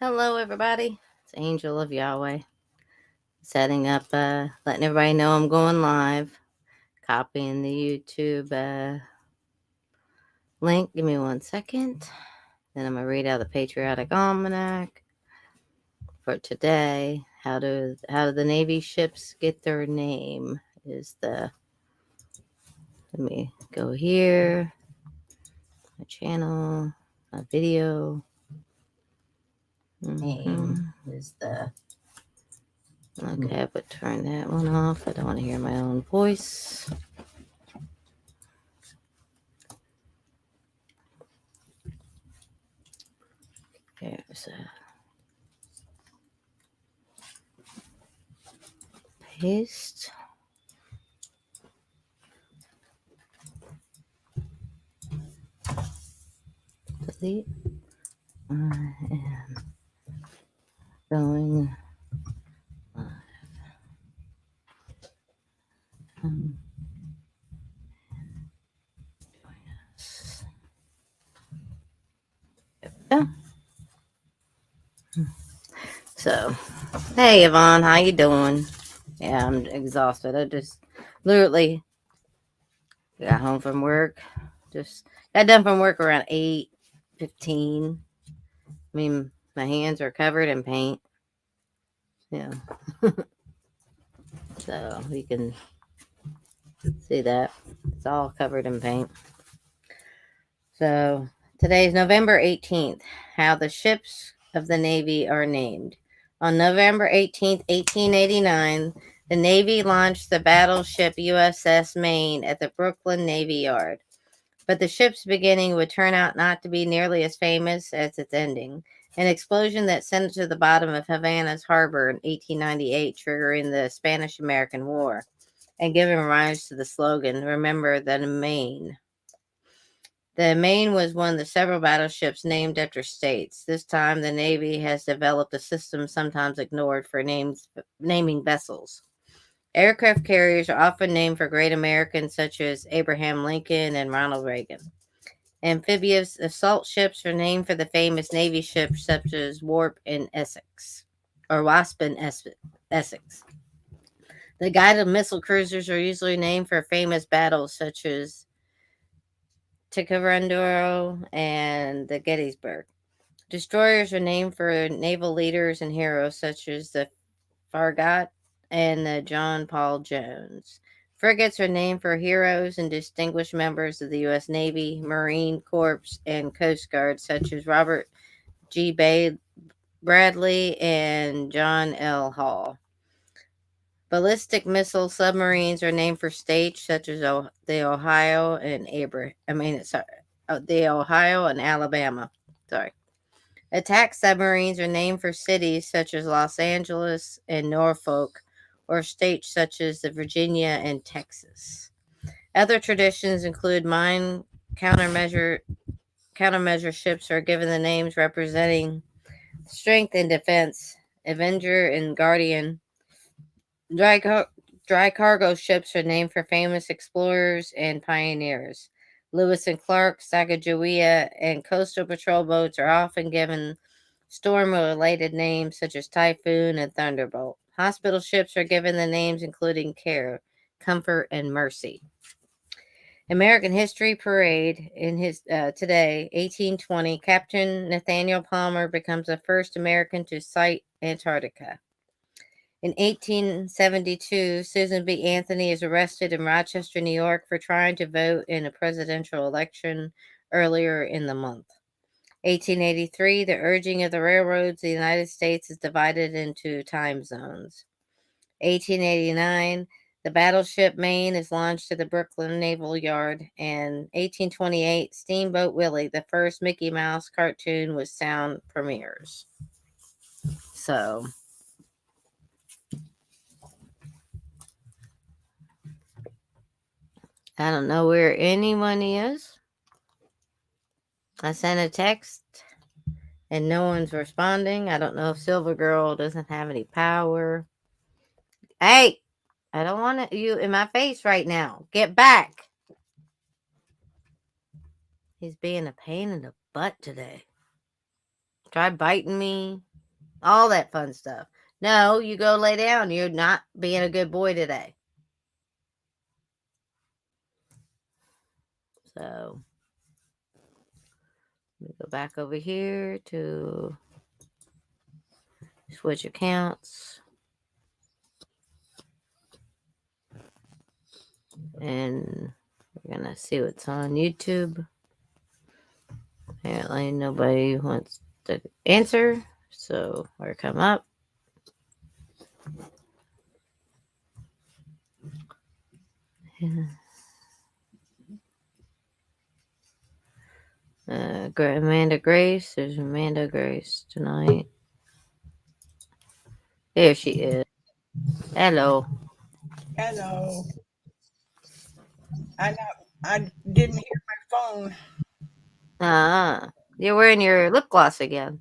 Hello, everybody. It's Angel of Yahweh. Setting up, letting everybody know I'm going live. Copying the YouTube link. Give me 1 second. Then I'm going to read out the Patriotic Almanac for today. How do the Navy ships get their name? Let me go here. My channel, my video. Name is the... Okay, but turn that one off. I don't want to hear my own voice. There's a paste. Delete. I am going live. Join us. Yeah. So, hey Yvonne, how you doing? Yeah, I'm exhausted. I just literally got home from work. Just got done from work around 8:15. I mean, my hands are covered in paint. Yeah. So you can see that. It's all covered in paint. So today is November 18th. How the ships of the Navy are named. On November 18th, 1889, the Navy launched the battleship USS Maine at the Brooklyn Navy Yard. But the ship's beginning would turn out not to be nearly as famous as its ending. An explosion that sent it to the bottom of Havana's harbor in 1898, triggering the Spanish-American War, and giving rise to the slogan, "Remember the Maine." The Maine was one of the several battleships named after states. This time, the Navy has developed a system sometimes ignored for naming vessels. Aircraft carriers are often named for great Americans such as Abraham Lincoln and Ronald Reagan. Amphibious assault ships are named for the famous Navy ships such as Wasp and Essex. The guided missile cruisers are usually named for famous battles such as Ticonderoga and the Gettysburg. Destroyers are named for naval leaders and heroes such as the Farragut and the John Paul Jones. Frigates are named for heroes and distinguished members of the U.S. Navy, Marine Corps, and Coast Guard such as Robert G. Bradley and John L. Hall. Ballistic missile submarines are named for states such as the Ohio and Alabama. Attack submarines are named for cities such as Los Angeles and Norfolk, or states such as the Virginia and Texas. Other traditions include mine countermeasure ships are given the names representing strength and defense. Avenger and Guardian. Dry cargo ships are named for famous explorers and pioneers. Lewis and Clark, Sacagawea, and coastal patrol boats are often given storm-related names such as Typhoon and Thunderbolt. Hospital ships are given the names including Care, Comfort, and Mercy. American History Parade today, 1820, Captain Nathaniel Palmer becomes the first American to sight Antarctica. In 1872, Susan B. Anthony is arrested in Rochester, New York for trying to vote in a presidential election earlier in the month. 1883, the urging of the railroads of the United States is divided into time zones. 1889, the battleship Maine is launched at the Brooklyn Naval Yard. And 1828, Steamboat Willie, the first Mickey Mouse cartoon with sound premieres. So... I don't know where anyone is. I sent a text and no one's responding. I don't know if Silver Girl doesn't have any power. Hey, I don't want you in my face right now. Get back. He's being a pain in the butt today. Try biting me. all that fun stuff. No, you go lay down. You're not being a good boy today. So let me go back over here to switch accounts. And we're going to see what's on YouTube. Apparently, nobody wants to answer. So we're come up. Yeah. Amanda Grace. There's Amanda Grace tonight. There she is. Hello. Hello. I didn't hear my phone. You're wearing your lip gloss again.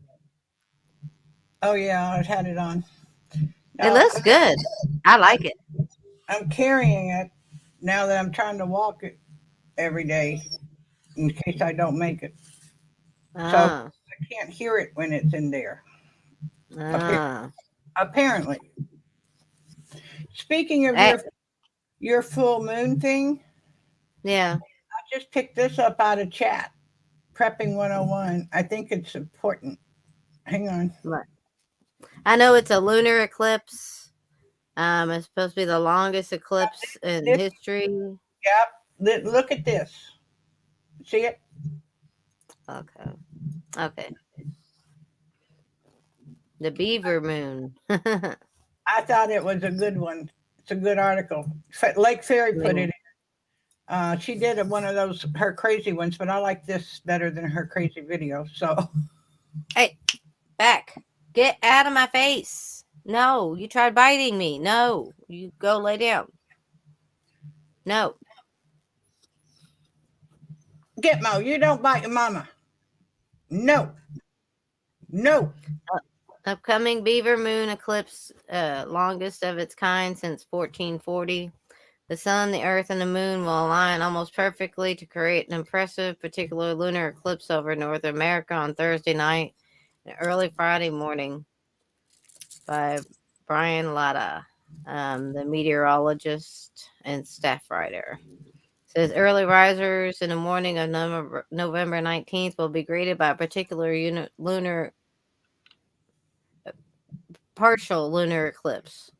Oh yeah, I had it on. It No, looks good. I like it. I'm carrying it now that I'm trying to walk it every day in case I don't make it. So Ah, I can't hear it when it's in there. Appa- ah. Apparently. Speaking of Hey, your full moon thing, yeah. I just picked this up out of chat. Prepping 101. I think it's important. Hang on. Right. I know it's a lunar eclipse. It's supposed to be the longest eclipse in This, history. yep. Look at this. See it? Okay. Okay. The beaver moon. I thought it was a good one. It's a good article. Lake Fairy put Yeah. it in. She did one of those her crazy ones, but I like this better than her crazy video. So Hey, back. Get out of my face. No, you tried biting me. No, you go lay down. No. Gitmo, you don't bite your mama. No, no. Upcoming beaver moon eclipse, longest of its kind since 1440. The sun, the earth, and the moon will align almost perfectly to create an impressive particular lunar eclipse over North America on Thursday night and early Friday morning by Brian Latta, the meteorologist and staff writer. Says early risers in the morning of November 19th will be greeted by a particular lunar partial lunar eclipse.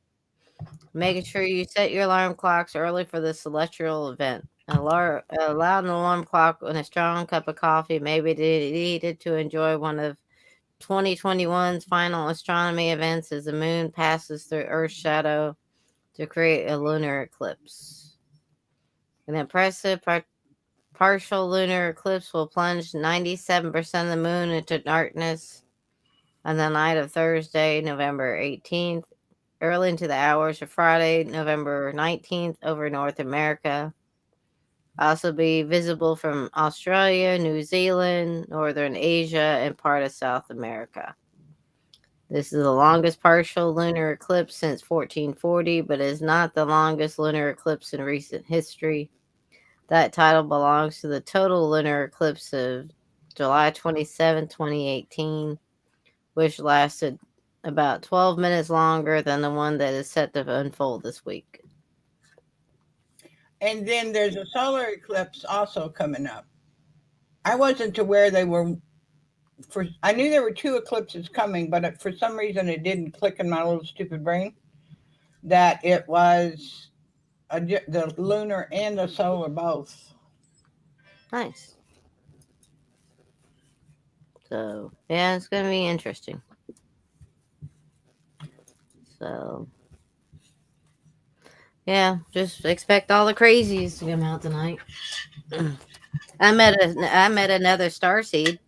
Making sure you set your alarm clocks early for this celestial event. Allow an alarm clock and a strong cup of coffee may be needed to enjoy one of 2021's final astronomy events as the moon passes through Earth's shadow to create a lunar eclipse. An impressive partial lunar eclipse will plunge 97% of the moon into darkness on the night of Thursday, November 18th, early into the hours of Friday, November 19th, over North America. Also be visible from Australia, New Zealand, Northern Asia, and part of South America. This is the longest partial lunar eclipse since 1440, but is not the longest lunar eclipse in recent history. That title belongs to the total lunar eclipse of July 27, 2018, which lasted about 12 minutes longer than the one that is set to unfold this week. And then there's a solar eclipse also coming up. I wasn't aware they were. I knew there were two eclipses coming, but for some reason it didn't click in my little stupid brain that it was the lunar and the solar both. Nice. So, yeah, it's going to be interesting. So, yeah, just expect all the crazies to come out tonight. I met another star seed.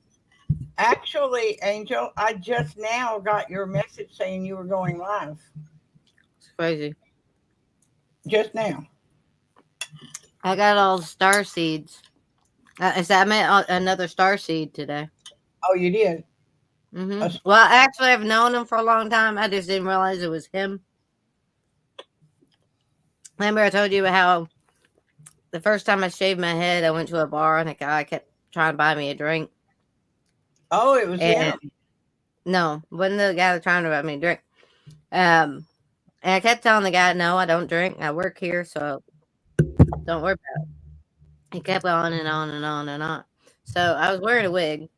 Actually, Angel, I just now got your message saying you were going live. It's crazy. Just now. I got all the star seeds. I met another star seed today. Oh, you did. A Well, actually, I've known him for a long time. I just didn't realize it was him. Remember, I told you how the first time I shaved my head, I went to a bar and a guy kept trying to buy me a drink. Oh, it was And him. No, wasn't the guy that trying to buy me a drink. Um, and I kept telling the guy, "No, I don't drink. I work here, so don't worry about it." He kept on and on and on and on. So I was wearing a wig.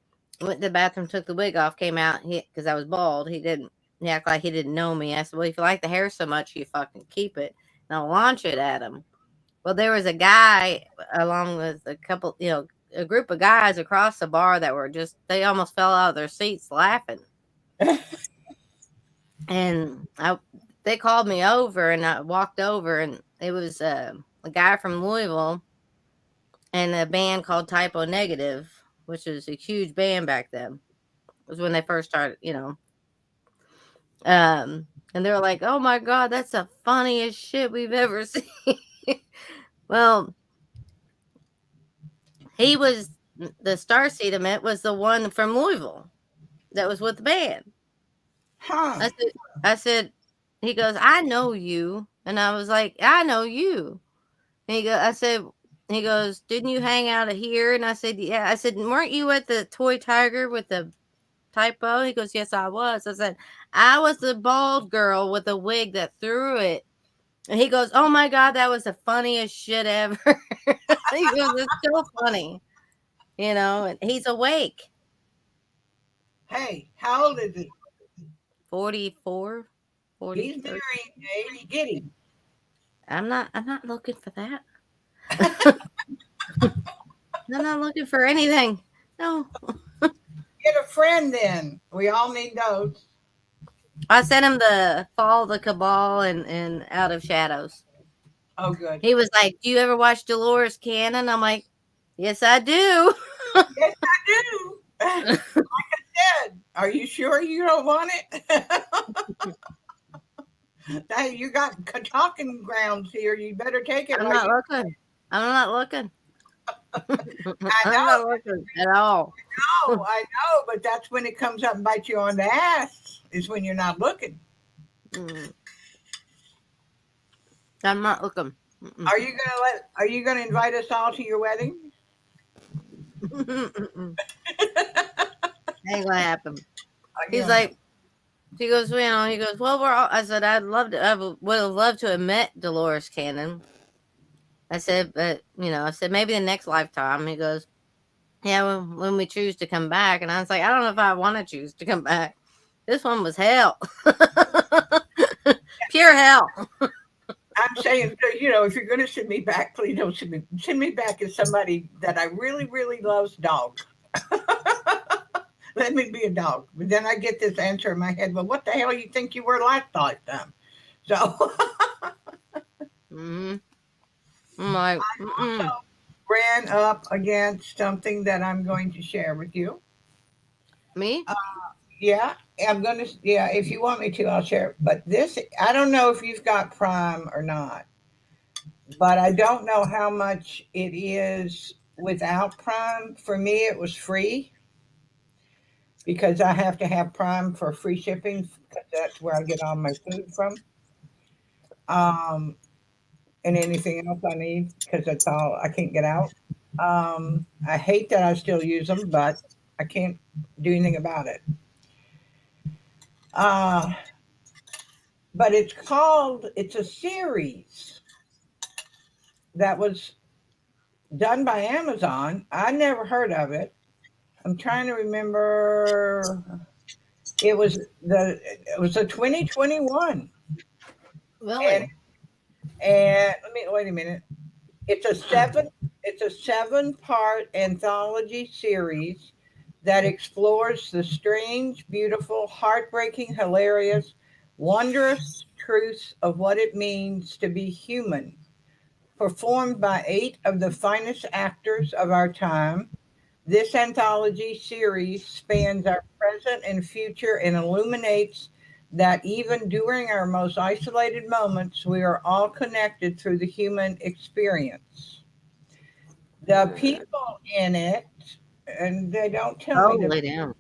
Went to the bathroom, took the wig off, came out. Because I was bald. He didn't. He acted like he didn't know me. I said, "Well, if you like the hair so much, you fucking keep it." And I'll launch it at him. Well, there was a guy along with a couple, a group of guys across the bar that were just, they almost fell out of their seats laughing. And they called me over and I walked over and it was a guy from Louisville and a band called Typo Negative, which was a huge band back then. It was when they first started. And they were like, "Oh my God, that's the funniest shit we've ever seen." Well, he was the star seat of it was the one from Louisville that was with the band. Huh. I said, I said, he goes, "I know you," and I was like, "I know you." And I said, he goes, "Didn't you hang out here?" And I said, "Yeah." I said, "Weren't you at the Toy Tiger with the typo?" He goes, "Yes, I was." I said, "I was the bald girl with the wig that threw it." And he goes, "Oh my God, that was the funniest shit ever." He goes, "It's so funny, and he's awake. Hey, how old is he? 44, He's 43. married 80. Get him. I'm not looking for that. I'm not looking for anything. No. Get a friend then. We all need those. I sent him the Fall of the Cabal and Out of Shadows. Oh, good. He was like, "Do you ever watch Dolores Cannon?" I'm like, "Yes, I do." Yes, I do. Said, are you sure you don't want it? Hey, you got talking grounds here. You better take it I'm while not you. looking. I'm not looking. I I'm know, not looking at all. I know, but that's when it comes up and bites you on the ass. Is when you're not looking. Mm, I'm not looking. Mm-mm. Are you gonna invite us all to your wedding? Mm-mm. Ain't gonna happen. You He's know, like, he goes, he goes, "Well, we're all," I said, would have loved to have met Dolores Cannon. I said, "But, I said, maybe the next lifetime." He goes, "Yeah, when we choose to come back." And I was like, "I don't know if I want to choose to come back. This one was hell." Pure hell. I'm saying, if you're gonna send me back, please don't send me back as somebody that I really, really loves dogs. Let me be a dog. But then I get this answer in my head. Well, what the hell you think you were last lifetime? So Hmm. I'm like, also mm-mm. ran up against something that I'm going to share with you. Me? Uh, yeah, I'm going to, yeah, if you want me to, I'll share. But this, I don't know if you've got Prime or not, but I don't know how much it is without Prime. For me, it was free because I have to have Prime for free shipping because that's where I get all my food from. Um, and anything else I need because that's all I can't get out. I hate that I still use them, but I can't do anything about it. Uh, but it's a series that was done by Amazon. I never heard of it. I'm trying to remember. It was a 2021, and Really? let me wait a minute. It's a seven it's a 7-part anthology series that explores the strange, beautiful, heartbreaking, hilarious, wondrous truths of what it means to be human. Performed by 8 of the finest actors of our time, this anthology series spans our present and future and illuminates that even during our most isolated moments, we are all connected through the human experience. The people in it, and they don't tell me Totally down.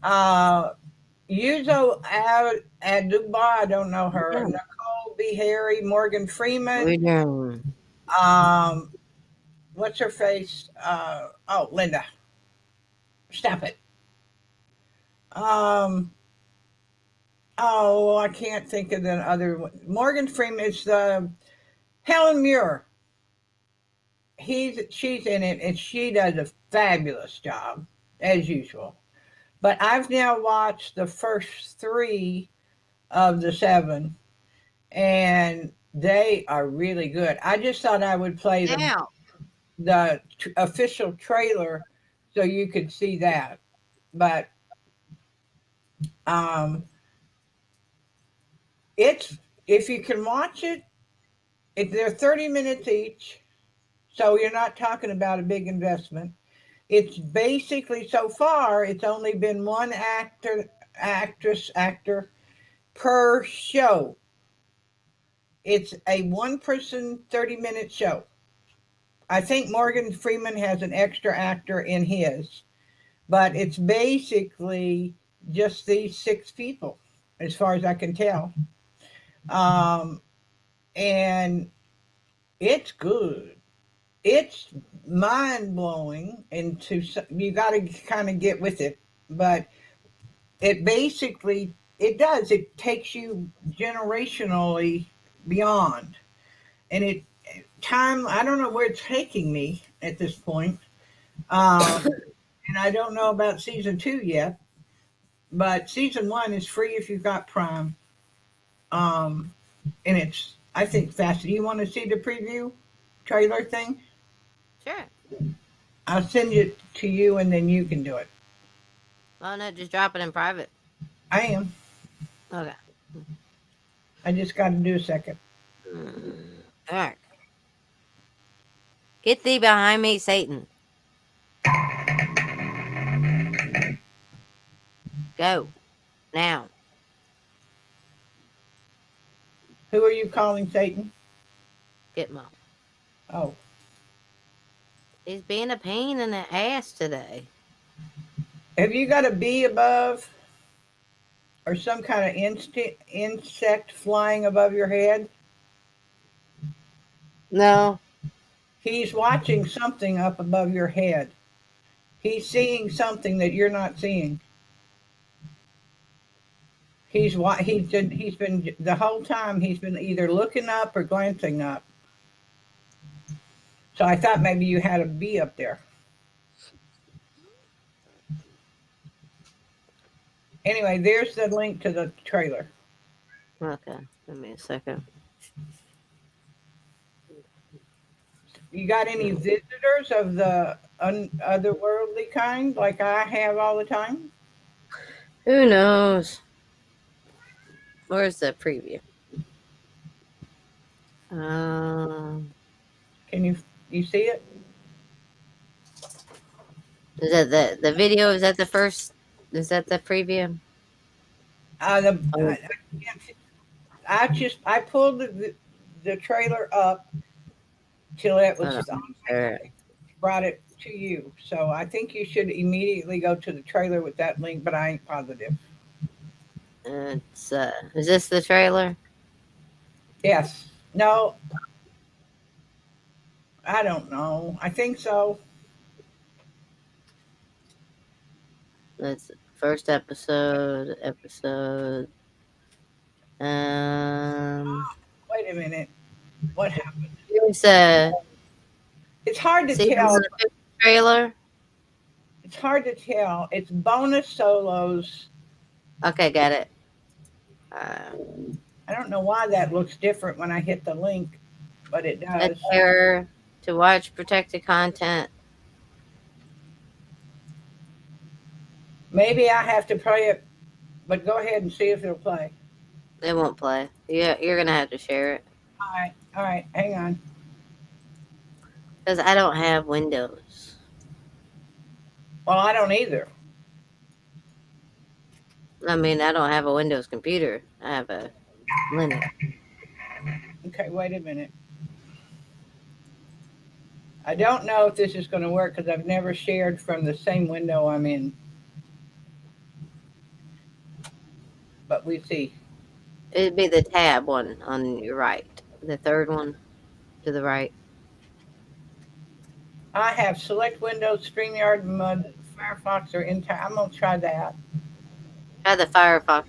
uh, Yuzo Aduba, I don't know her, Yeah. Nicole B. Harry, Morgan We're Freeman, down. um, what's her face? Oh, Linda, stop it. Um, oh, I can't think of the other one. Morgan Freeman is the Helen Muir. She's in it, and she does a fabulous job as usual. But I've now watched the first three of the seven, and they are really good. I just thought I would play Now, the official trailer so you could see that. But um, it's if you can watch it, they're 30 minutes each, so you're not talking about a big investment. It's basically so far it's only been one actor per show. It's a one person 30-minute show. I think Morgan Freeman has an extra actor in his, but it's basically just these six people, as far as I can tell. Um, and it's good. It's mind blowing, and you got to kind of get with it. But it basically it does. It takes you generationally beyond, and it time. I don't know where it's taking me at this point. And I don't know about season two yet, but season one is free if you've got Prime. Um, and it's I think fascinating. You want to see the preview trailer thing? sure. I'll send it to you, and then you can do it. Why not just drop it in private? I am. Okay. I just got to do a second. All right. Get thee behind me, Satan. Go now. Who are you calling Satan? Gitmo. Oh, He's being a pain in the ass today. have you got a bee above or some kind of insect flying above your head? No. He's watching something up above your head. He's seeing something that you're not seeing. He's been the whole time he's been either looking up or glancing up. So I thought maybe you had a bee up there. Anyway, there's the link to the trailer. Okay. Give me a second. You got any visitors of the otherworldly kind like I have all the time? Who knows? Where's the preview? Um, Can you see it? is that the video? Is that the first? Is that the preview? The, Oh, I pulled the trailer up till it hold was on. Sure. brought it to you. So I think you should immediately go to the trailer with that link, but I ain't positive. It's is this the trailer? Yes. No, I don't know. I think so. That's first episode. Um, Wait a minute. What happened? here's It's hard to season tell. trailer. It's hard to tell. It's bonus solos. Okay, got it. Uh, I don't know why that looks different when I hit the link, but it a does. terror to watch protected content. Maybe I have to play it, but go ahead and see if it'll play. It won't play. Yeah, you're gonna have to share it All right, hang on. because I don't have Windows. Well, I don't either. I mean, I don't have a Windows computer. I have a Linux. Okay, wait a minute. I don't know if this is going to work because I've never shared from the same window I'm in, but we see. It'd be the tab one on your right, the third one to the right. I have select Windows, StreamYard, Mud, Firefox, or entire. I'm going to try that. Try the Firefox.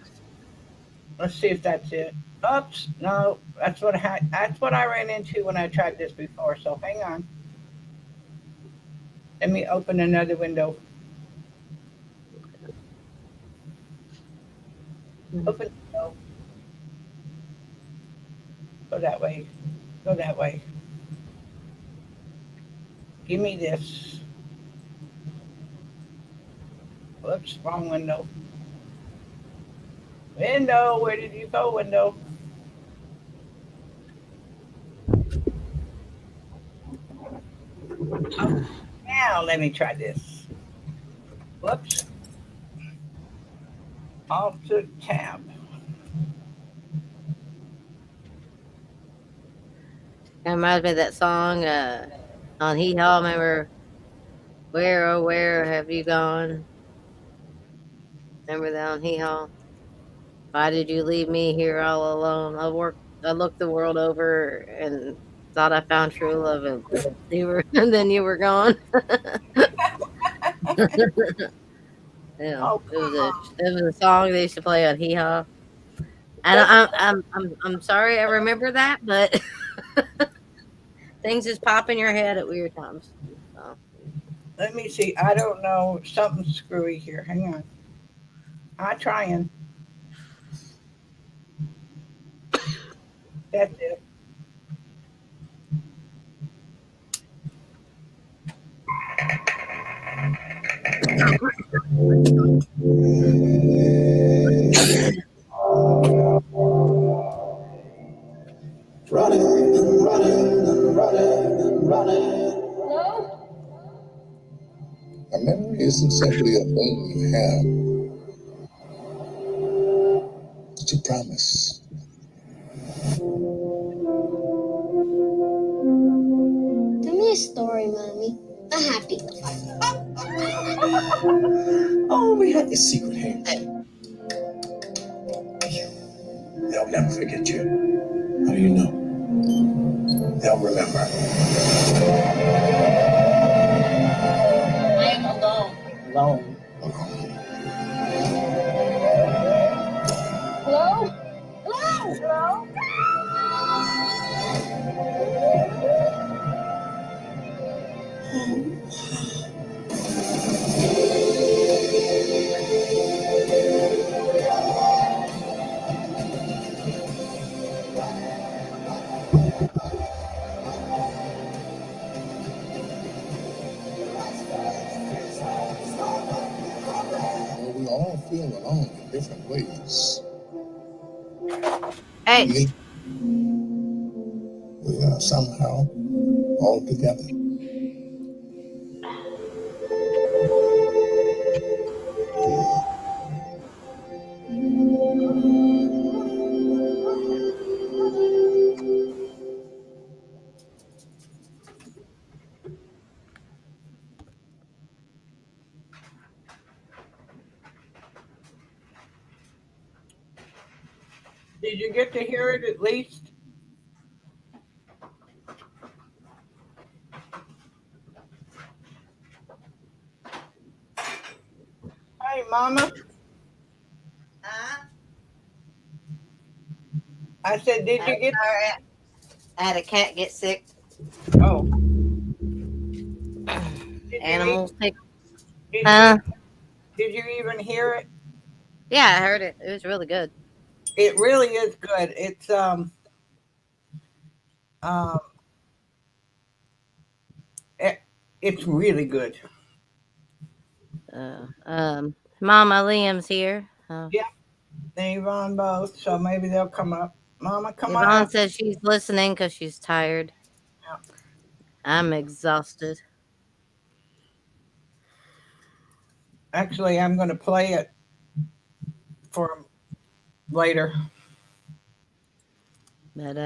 Let's see if that's it. Oops, no, that's what I ran into when I tried this before. So hang on. Let me open another window. Mhm. Open window. Go that way. Go that way. Give me this. Whoops, wrong window. Window, where did you go, window? Now let me try this. Whoops. Alt tab. That reminds me of that song on Hee Haw. Remember, where oh where have you gone? Remember that on Hee Haw? Why did you leave me here all alone? I looked the world over and thought I found true love, and you were, and then you were gone. Yeah, Oh, it was a song they used to play on Hee Haw. I don't, doesn't I'm sorry I remember that, but things just pop in your head at weird times. So, let me see. I don't know. Something's screwy here. Hang on. I'm trying. That's it. Running, running, running, running. A memory isn't simply a thing you have, it's a promise. Tell me a story, Mommy. A happy one. Oh, we had this secret handshake. They'll never forget you. How do you know? They'll remember. I am alone. Alone. Alone. Hello? Hello? Hello? Well, we all feel alone in different ways. hey, We, we are somehow all together. Did you get to hear it at least? Hey, Mama. I said, did I'm you get? sorry. I had a cat get sick. Oh, did you eat? Animals pick. Did you? Huh? Did you even hear it? Yeah, I heard it. It was really good. It really is good. Um, it, it's really good. Mama Liam's here. Yeah, they've on both, so maybe they'll come up. Mama, come on Yvonne up. says she's listening because she's tired. Yeah. I'm exhausted. Actually, I'm going to play it for 'em later. But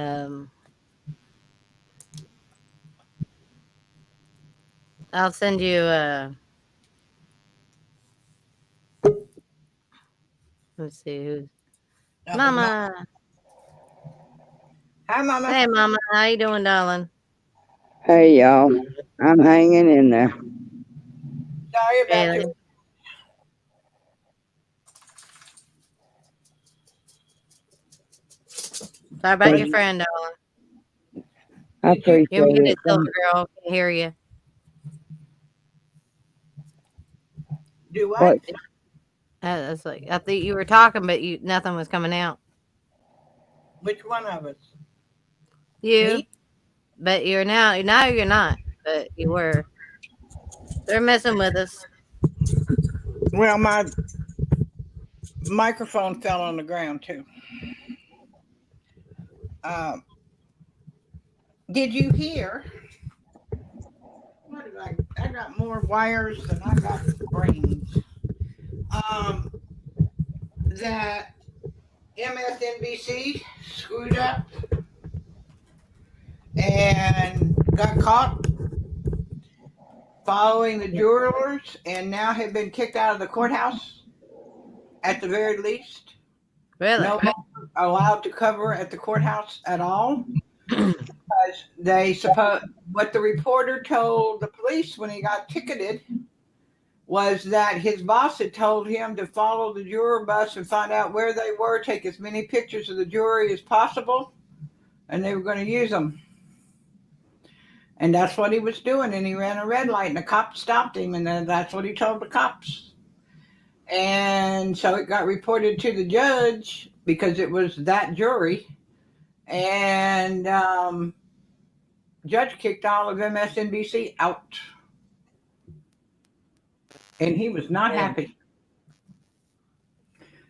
I'll send you let's see who's Nothing. No. Mama. Hi, Mama. Hey Mama, how you doing, darling? Hey y'all, I'm hanging in there. Sorry about your. Really? Sorry about your friend, darling. I appreciate You're muted, it. Silver Girl. Can hear you. Do what? What? That's like I think you were talking, but nothing was coming out. Which one of us? You, Me? but you're not, but you were. They're messing with us. Well, my microphone fell on the ground too. Did you hear? What did I got more wires than I got brains. That MSNBC screwed up and got caught following the jurors and now have been kicked out of the courthouse at the very least. Really? No longer allowed to cover at the courthouse at all. Because they suppose what the reporter told the police when he got ticketed was that his boss had told him to follow the juror bus and find out where they were, take as many pictures of the jury as possible, and they were going to use them. And that's what he was doing, and he ran a red light, and the cop stopped him, and then that's what he told the cops. And so it got reported to the judge because it was that jury, and judge kicked all of MSNBC out. And he was not happy.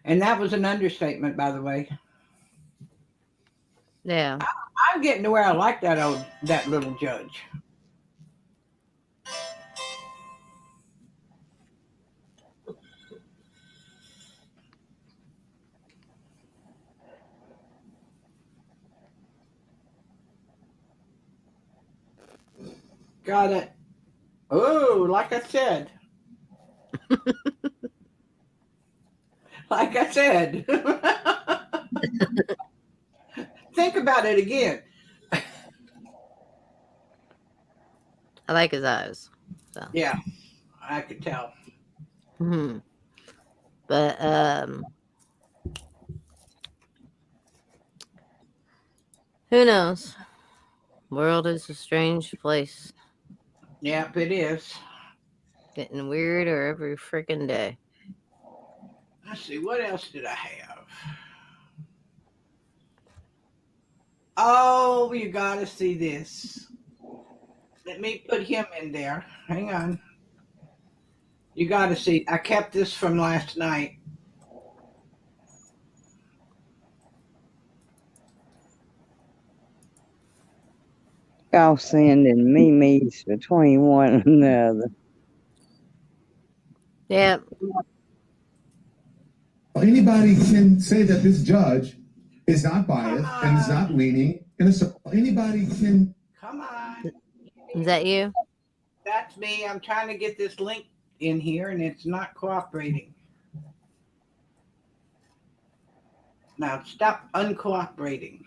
And that was an understatement, by the way. Yeah. I'm getting to where I like that little judge. Got it. Oh, like I said. Like I said. Think about it again. I like his eyes. So. Yeah, I could tell. Hmm. But who knows? World is a strange place. Yep, it is. Getting weirder every freaking day. Let's see, what else did I have? Oh, you gotta see this. Let me put him in there. Hang on. You gotta see. I kept this from last night. Y'all sending memes between one another. Yeah. Anybody can say that this judge is not biased and is not leaning. Anybody can. Come on. Is that you? That's me. I'm trying to get this link in here and it's not cooperating. Now stop uncooperating.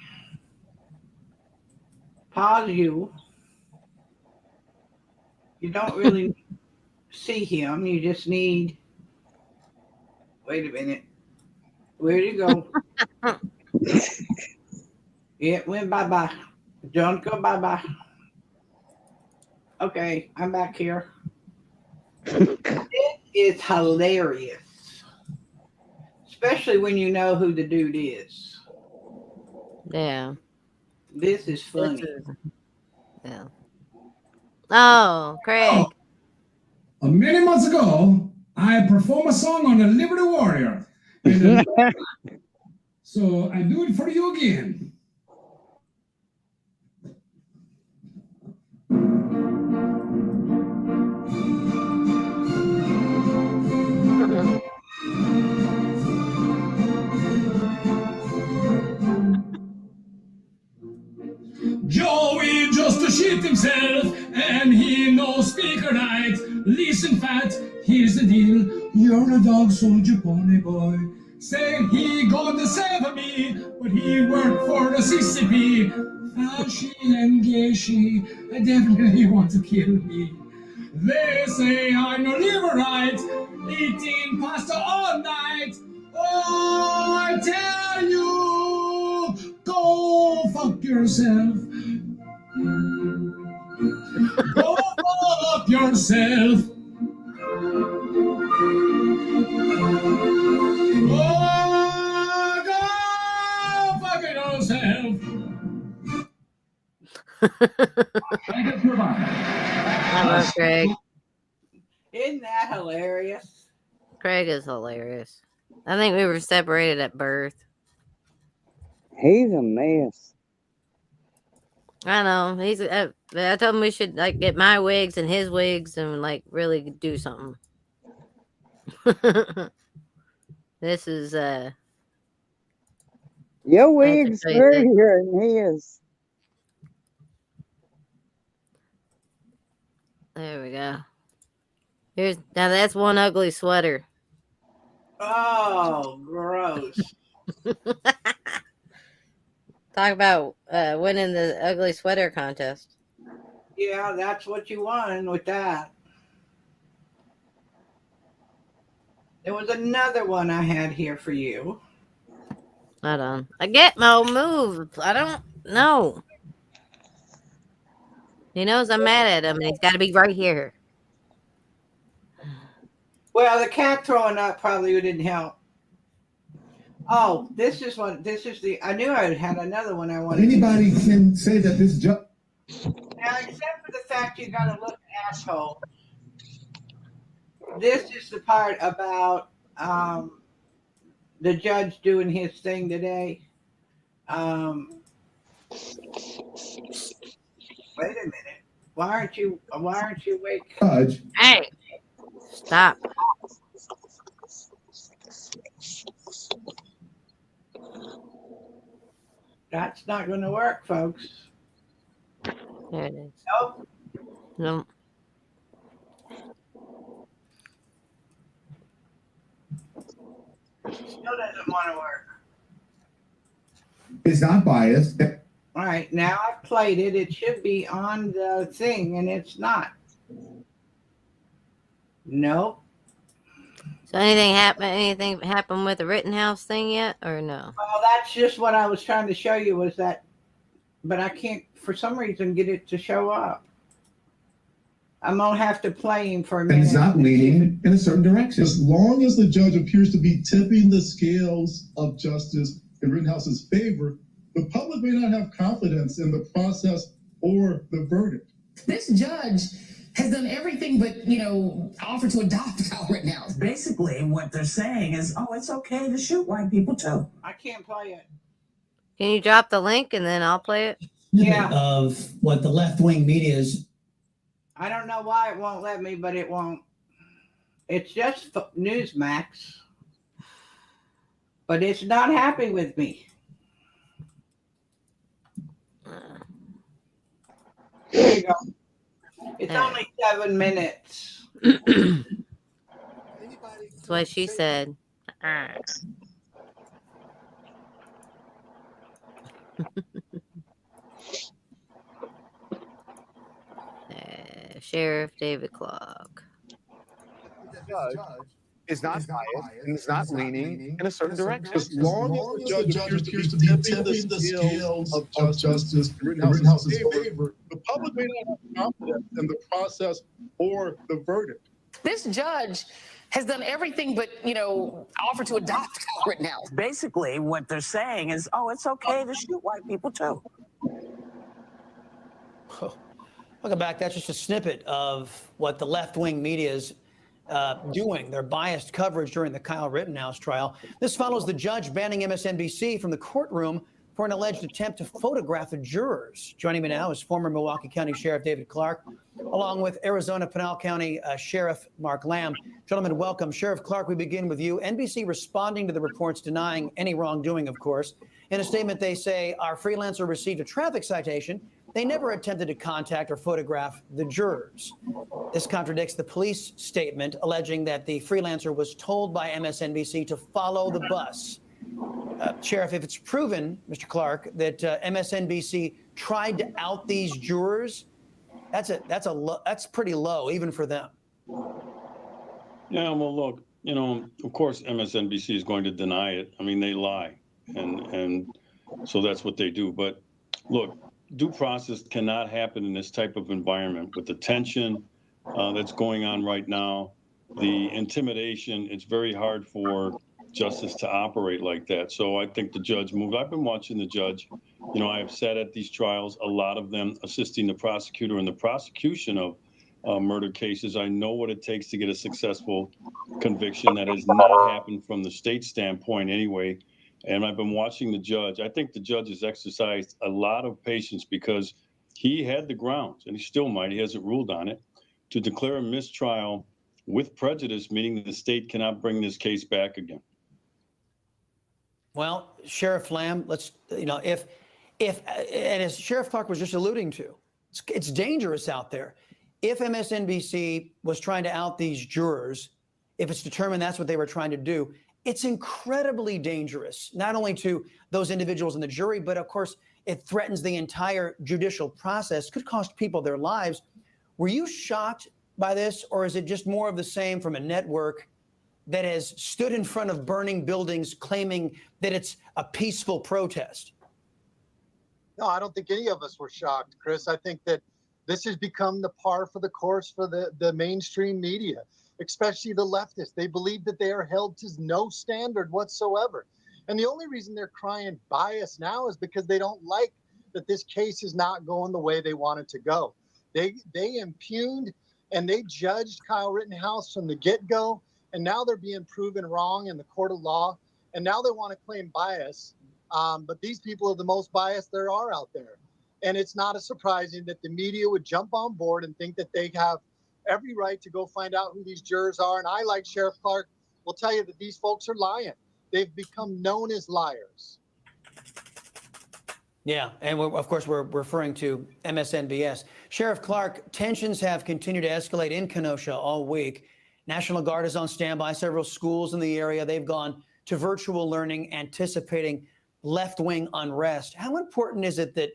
Pause you. You don't really see him. You just need. Wait a minute. Where'd he go? It went bye-bye. Don't go bye-bye. Okay, I'm back here. It is hilarious. Especially when you know who the dude is. Yeah. This is funny. Yeah. Oh, Craig. Many months ago, I performed a song on the Liberty Warrior. So I do it for you again. Joey just to shit himself, and he no speaker night. Listen, fat, here's the deal. You're a dog soldier pony boy. Say he gonna save me, but he worked for the CCP. Fashy and gayshy, definitely want to kill me. They say I'm no liver right, eating pasta all night. Oh, I tell you, go fuck yourself. Go fuck yourself. Go fuck yourself. I love Craig. Isn't that hilarious? Craig is hilarious. I think we were separated at birth. He's a mess. I know. He's. I told him we should like get my wigs and his wigs and like really do something. This is Your I have to wig's tell you this. prettier than his. There we go. Here's now that's one ugly sweater. Oh, gross. Talk about winning the ugly sweater contest. Yeah, that's what you won with that. There was another one I had here for you. Hold on. I get no move. I don't know. He knows I'm mad at him and he's got to be right here. Well, the cat throwing up probably didn't help. Oh, this is the, I knew I had another one I wanted. Anybody can say that this judge. Now, except for the fact you got to look asshole. This is the part about the judge doing his thing today. Wait a minute. Why aren't you awake? Judge. Hey, stop. That's not going to work, folks. There it is. Nope. No. Still doesn't want to work. Is not biased. All right, now I've played it. It should be on the thing, and it's not. Nope. So anything happen with the Rittenhouse thing yet or no? Well, that's just what I was trying to show you was that, but I can't, for some reason, get it to show up. I'm going to have to play him for a And minute. is not leaning in a certain direction. As long as the judge appears to be tipping the scales of justice in Rittenhouse's favor, the public may not have confidence in the process or the verdict. This judge has done everything but, offer to adopt Kyle Rittenhouse. Basically, what they're saying is, oh, it's okay to shoot white people too. I can't play it. Can you drop the link and then I'll play it? Yeah. Of what the left-wing media is. I don't know why it won't let me, but it won't. It's just Newsmax. But it's not happy with me. There you go. It's only 7 minutes. That's what she said. Sheriff David Clark. The judge is not biased and is not leaning in a certain direction. As long as the judge appears to be tipping the scales of justice in Rittenhouse's favor, the public may not have confidence in the process or the verdict. This judge has done everything but, offer to adopt Kyle Rittenhouse. Basically, what they're saying is, oh, it's okay to shoot white people too. Welcome back. That's just a snippet of what the left-wing media is doing, their biased coverage during the Kyle Rittenhouse trial. This follows the judge banning MSNBC from the courtroom for an alleged attempt to photograph the jurors. Joining me now is former Milwaukee County Sheriff David Clark, along with Arizona Pinal County Sheriff Mark Lamb. Gentlemen, welcome. Sheriff Clark, we begin with you. NBC responding to the reports denying any wrongdoing, of course. In a statement, they say our freelancer received a traffic citation. They never attempted to contact or photograph the jurors. This contradicts the police statement alleging that the freelancer was told by MSNBC to follow the bus. Sheriff, if it's proven, Mr. Clark, that MSNBC tried to out these jurors, that's pretty low, even for them. Yeah, well, look, of course, MSNBC is going to deny it. I mean, they lie, and so that's what they do. But look, due process cannot happen in this type of environment with the tension that's going on right now, the intimidation. It's very hard for justice to operate like that. So I think the judge moved. I've been watching the judge. You know, I have sat at these trials, a lot of them assisting the prosecutor in the prosecution of murder cases. I know what it takes to get a successful conviction. That has not happened from the state standpoint anyway. And I've been watching the judge. I think the judge has exercised a lot of patience because he had the grounds, and he still might, he hasn't ruled on it, to declare a mistrial with prejudice, meaning that the state cannot bring this case back again. Well, Sheriff Lamb, let's, you know, if and as Sheriff Clark was just alluding to, it's dangerous out there. If MSNBC was trying to out these jurors, if it's determined that's what they were trying to do, it's incredibly dangerous, not only to those individuals in the jury, but of course, it threatens the entire judicial process, could cost people their lives. Were you shocked by this, or is it just more of the same from a network that has stood in front of burning buildings claiming that it's a peaceful protest? No, I don't think any of us were shocked, Chris. I think that this has become the par for the course for the mainstream media, especially the leftists. They believe that they are held to no standard whatsoever. And the only reason they're crying bias now is because they don't like that this case is not going the way they want it to go. They impugned and they judged Kyle Rittenhouse from the get-go, and now they're being proven wrong in the court of law, and now they want to claim bias. But these people are the most biased there are out there. And it's not surprising that the media would jump on board and think that they have every right to go find out who these jurors are. And I, like Sheriff Clark, will tell you that these folks are lying. They've become known as liars. Yeah, and of course, we're referring to MSNBS. Sheriff Clark, tensions have continued to escalate in Kenosha all week. National Guard is on standby. Several schools in the area, they've gone to virtual learning, anticipating left-wing unrest. How important is it that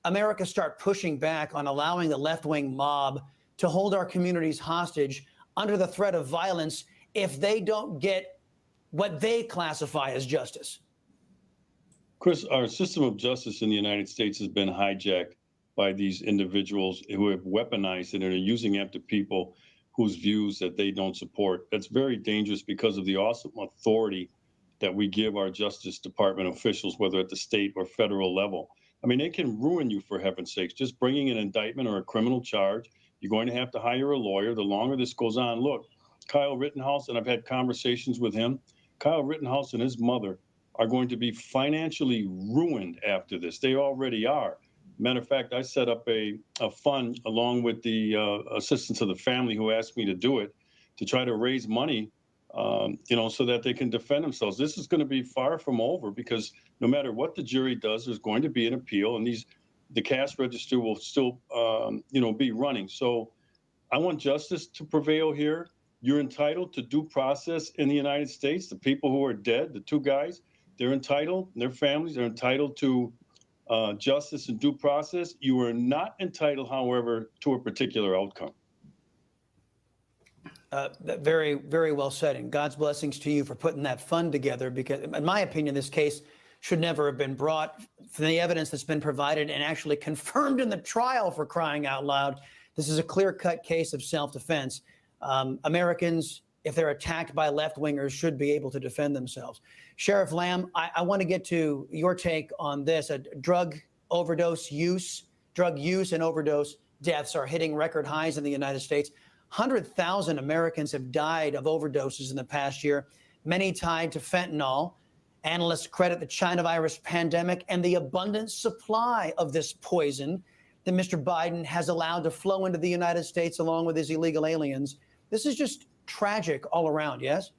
America start pushing back on allowing the left-wing mob to hold our communities hostage under the threat of violence if they don't get what they classify as justice? Chris, our system of justice in the United States has been hijacked by these individuals who have weaponized it and are using it to people whose views that they don't support. That's very dangerous because of the awesome authority that we give our Justice Department officials, whether at the state or federal level. I mean, they can ruin you, for heaven's sakes. Just bringing an indictment or a criminal charge, you're going to have to hire a lawyer. The longer this goes on, look, Kyle Rittenhouse, and I've had conversations with him, Kyle Rittenhouse and his mother are going to be financially ruined after this. They already are. Matter of fact, I set up a fund along with the assistance of the family who asked me to do it to try to raise money, so that they can defend themselves. This is going to be far from over because no matter what the jury does, there's going to be an appeal, and the cash register will still, be running. So I want justice to prevail here. You're entitled to due process in the United States. The people who are dead, the two guys, they're entitled, their families are entitled to justice and due process. You are not entitled, however, to a particular outcome. Very, very well said. And God's blessings to you for putting that fund together, because in my opinion, this case should never have been brought. From the evidence that's been provided and actually confirmed in the trial, for crying out loud, this is a clear-cut case of self-defense. Americans, if they're attacked by left-wingers, should be able to defend themselves. Sheriff Lamb, I want to get to your take on this. Drug use and overdose deaths are hitting record highs in the United States. 100,000 Americans have died of overdoses in the past year, many tied to fentanyl. Analysts credit the China virus pandemic and the abundant supply of this poison that Mr. Biden has allowed to flow into the United States along with his illegal aliens. This is just tragic all around, yes?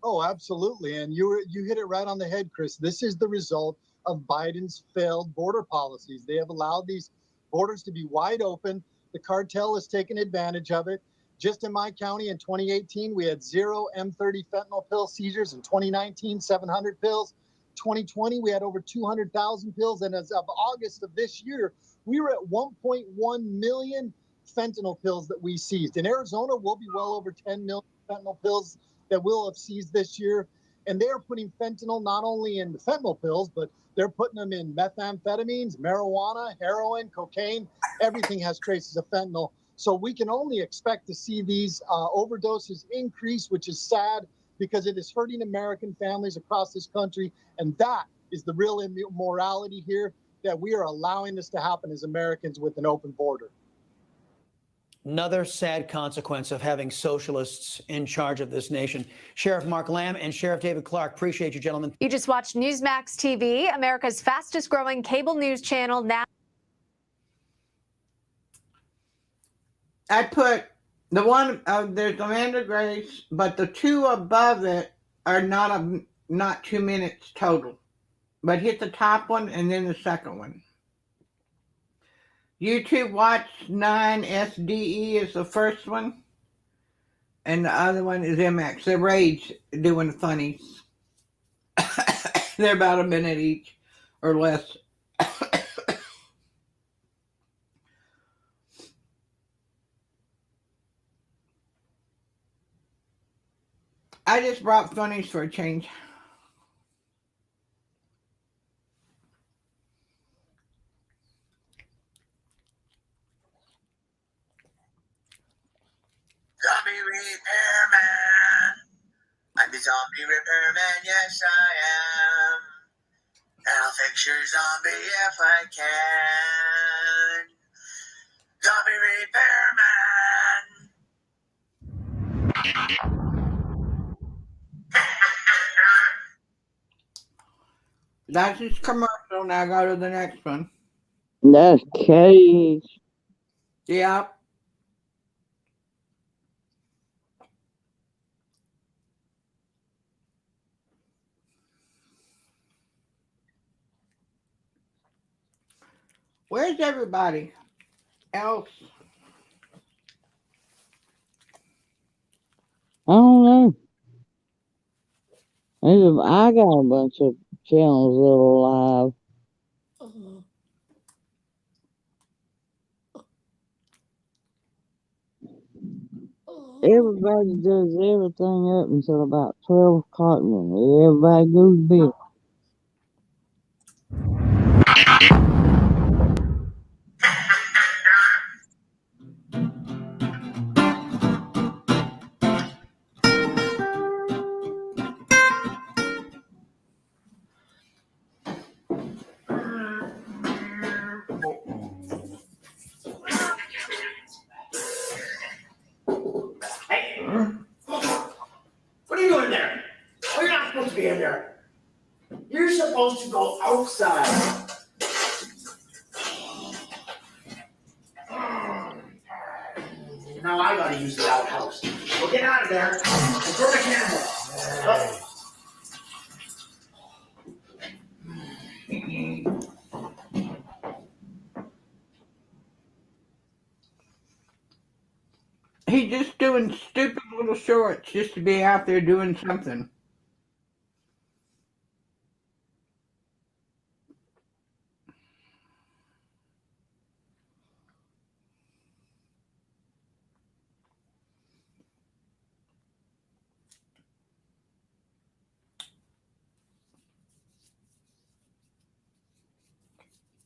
Oh, absolutely. And you hit it right on the head, Chris. This is the result of Biden's failed border policies. They have allowed these borders to be wide open. The cartel has taken advantage of it. Just in my county in 2018, we had 0 M30 fentanyl pill seizures. In 2019, 700 pills. 2020, we had over 200,000 pills. And as of August of this year, we were at 1.1 million fentanyl pills that we seized. In Arizona, we'll be well over 10 million fentanyl pills that we'll have seized this year. And they are putting fentanyl not only in the fentanyl pills, but they're putting them in methamphetamines, marijuana, heroin, cocaine. Everything has traces of fentanyl. So we can only expect to see these overdoses increase, which is sad because it is hurting American families across this country. And that is the real immorality here, that we are allowing this to happen as Americans with an open border. Another sad consequence of having socialists in charge of this nation. Sheriff Mark Lamb and Sheriff David Clark, appreciate you, gentlemen. You just watched Newsmax TV, America's fastest growing cable news channel now. I put the one, there's Amanda Grace, but the two above it are not 2 minutes total. But hit the top one and then the second one. YouTube Watch 9 SDE is the first one. And the other one is MX. They're Rage doing funnies. They're about a minute each or less. I just brought funnies for a change. Zombie repairman. I'm the zombie repairman, yes I am. And I'll fix your zombie if I can. Zombie repairman. That's his commercial. Now go to the next one. That's Cage. Yeah. Where's everybody else? I don't know. I got a bunch of channels that are live. Everybody does everything up until about 12 o'clock, and everybody goes to bed. Hey, what are you doing there? Oh, you're not supposed to be in there. You're supposed to go outside. Now I gotta use the outhouse. Well, get out of there and throw the camera. Oh. He's just doing stupid little shorts just to be out there doing something.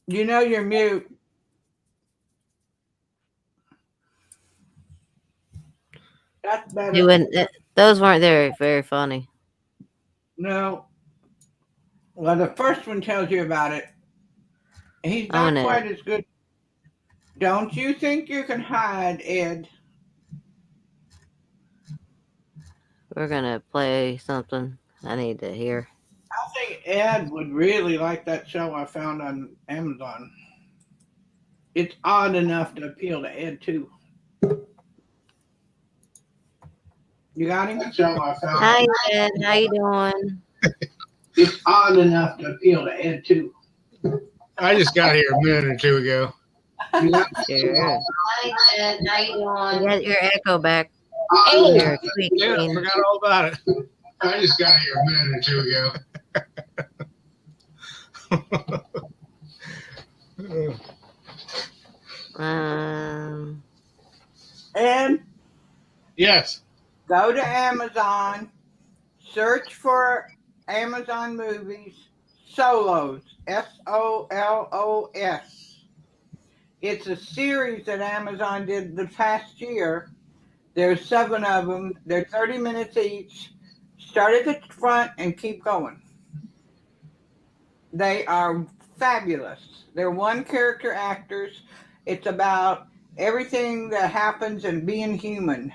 You know you're mute. That's better. You wouldn't, those weren't very funny. No. Well, the first one tells you about it. He's not quite as good. Don't you think you can hide, Ed? We're gonna play something I need to hear. I think Ed would really like that show I found on Amazon. It's odd enough to appeal to Ed too. You got him? That show I found. Hi Ed, how you doing? It's odd enough to appeal to Ed too. I just got here a minute or two ago. Sure. Hi Ed, how you doing? You got your echo back. Oh, Here, yeah, I forgot all about it. I just got here a minute or two ago. Ed? Yes. Go to Amazon, Search for Amazon movies Solos, Solos. It's a series that Amazon did the past year. There's 7 of them. They're 30 minutes each. Start at the front and keep going. They are fabulous. They're one character actors. It's about everything that happens and being human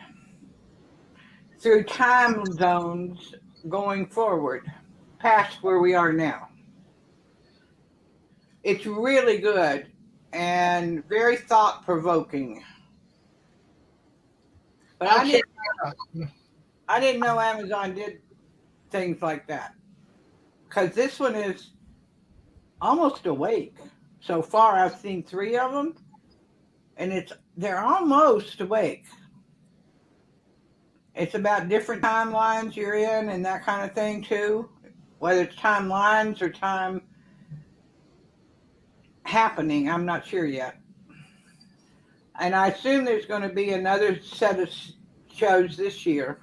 through time zones going forward, past where we are now. It's really good and very thought provoking. But I'll check it out. I didn't know Amazon did things like that because this one is almost awake. So far, I've seen 3 of them, and they're almost awake. It's about different timelines you're in and that kind of thing too, whether it's timelines or time happening. I'm not sure yet. And I assume there's going to be another set of shows this year,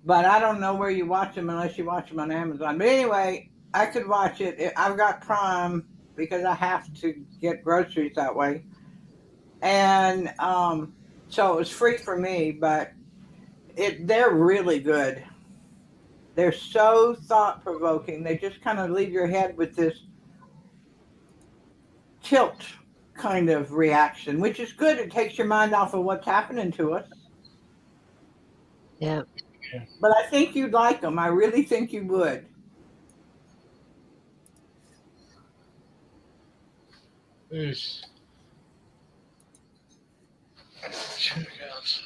but I don't know where you watch them unless you watch them on Amazon. But anyway, I could watch it. I've got Prime because I have to get groceries that way. And so it was free for me, but they're really good. They're so thought provoking. They just kind of leave your head with this tilt kind of reaction, which is good. It takes your mind off of what's happening to us. Yeah. But I think you'd like them. I really think you would. There's check out.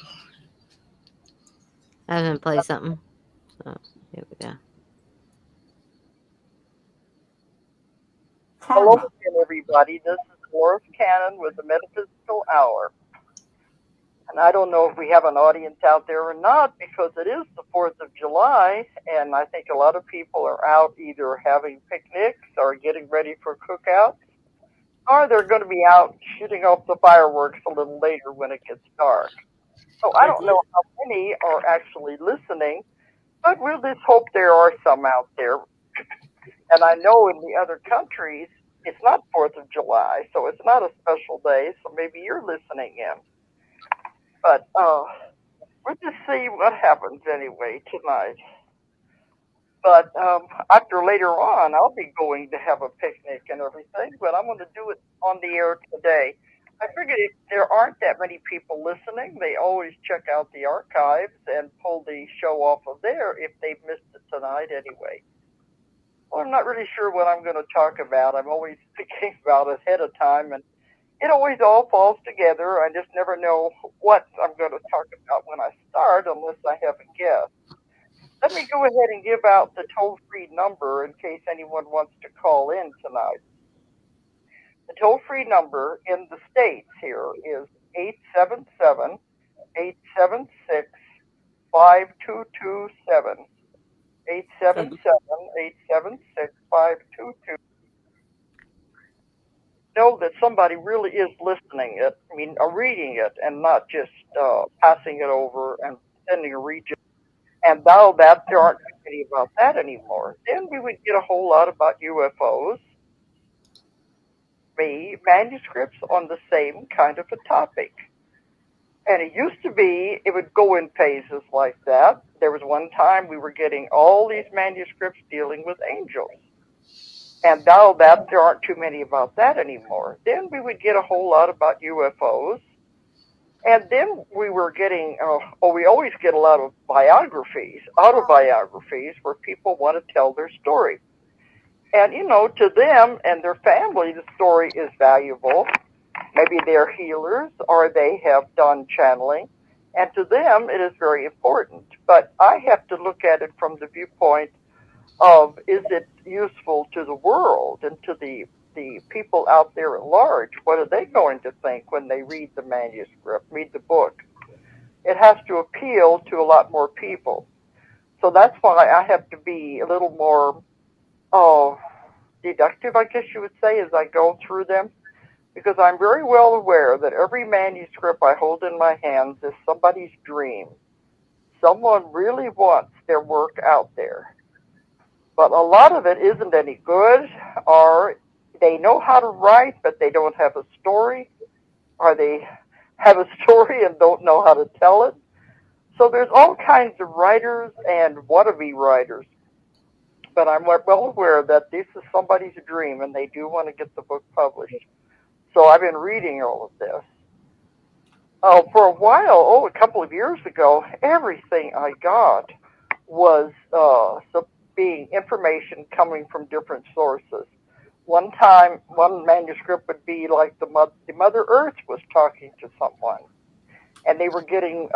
I haven't played something. So here we go. Hello again, everybody. This is Dolores Cannon with the Metaphysical Hour. And I don't know if we have an audience out there or not because it is the 4th of July, and I think a lot of people are out either having picnics or getting ready for cookouts, or they're going to be out shooting off the fireworks a little later when it gets dark. So I don't know how many are actually listening, but we'll just hope there are some out there. And I know in the other countries, it's not 4th of July, so it's not a special day, so maybe you're listening in. But we'll just see what happens anyway tonight. But after later on, I'll be going to have a picnic and everything, but I'm going to do it on the air today. I figured if there aren't that many people listening, they always check out the archives and pull the show off of there if they've missed it tonight anyway. Well, I'm not really sure what I'm going to talk about. I'm always thinking about it ahead of time, and it always all falls together. I just never know what I'm going to talk about when I start unless I have a guest. Let me go ahead and give out the toll-free number in case anyone wants to call in tonight. The toll-free number in the States here is 877-876-5227. 877-876-5227. Know that somebody really is listening it, reading it, and not just passing it over and sending a region. And now that there aren't too many about that anymore, then we would get a whole lot about UFOs, manuscripts on the same kind of a topic. And it used to be, it would go in phases like that. There was one time we were getting all these manuscripts dealing with angels. And now that there aren't too many about that anymore, then we would get a whole lot about UFOs. And then we were getting, we always get a lot of biographies, autobiographies, where people want to tell their story. And, to them and their family, the story is valuable. Maybe they're healers or they have done channeling. And to them, it is very important. But I have to look at it from the viewpoint of, is it useful to the world and to the people out there at large? What are they going to think when they read the manuscript, read the book? It has to appeal to a lot more people. So that's why I have to be a little more deductive, I guess you would say, as I go through them. Because I'm very well aware that every manuscript I hold in my hands is somebody's dream. someone really wants their work out there. But a lot of it isn't any good, or they know how to write, but they don't have a story, or they have a story and don't know how to tell it. So there's all kinds of writers and wannabe writers. But I'm well aware that this is somebody's dream and they do want to get the book published. So I've been reading all of this. Oh, for a while, a couple of years ago, everything I got was being information coming from different sources. One time, one manuscript would be like the Mother Earth was talking to someone, and they were getting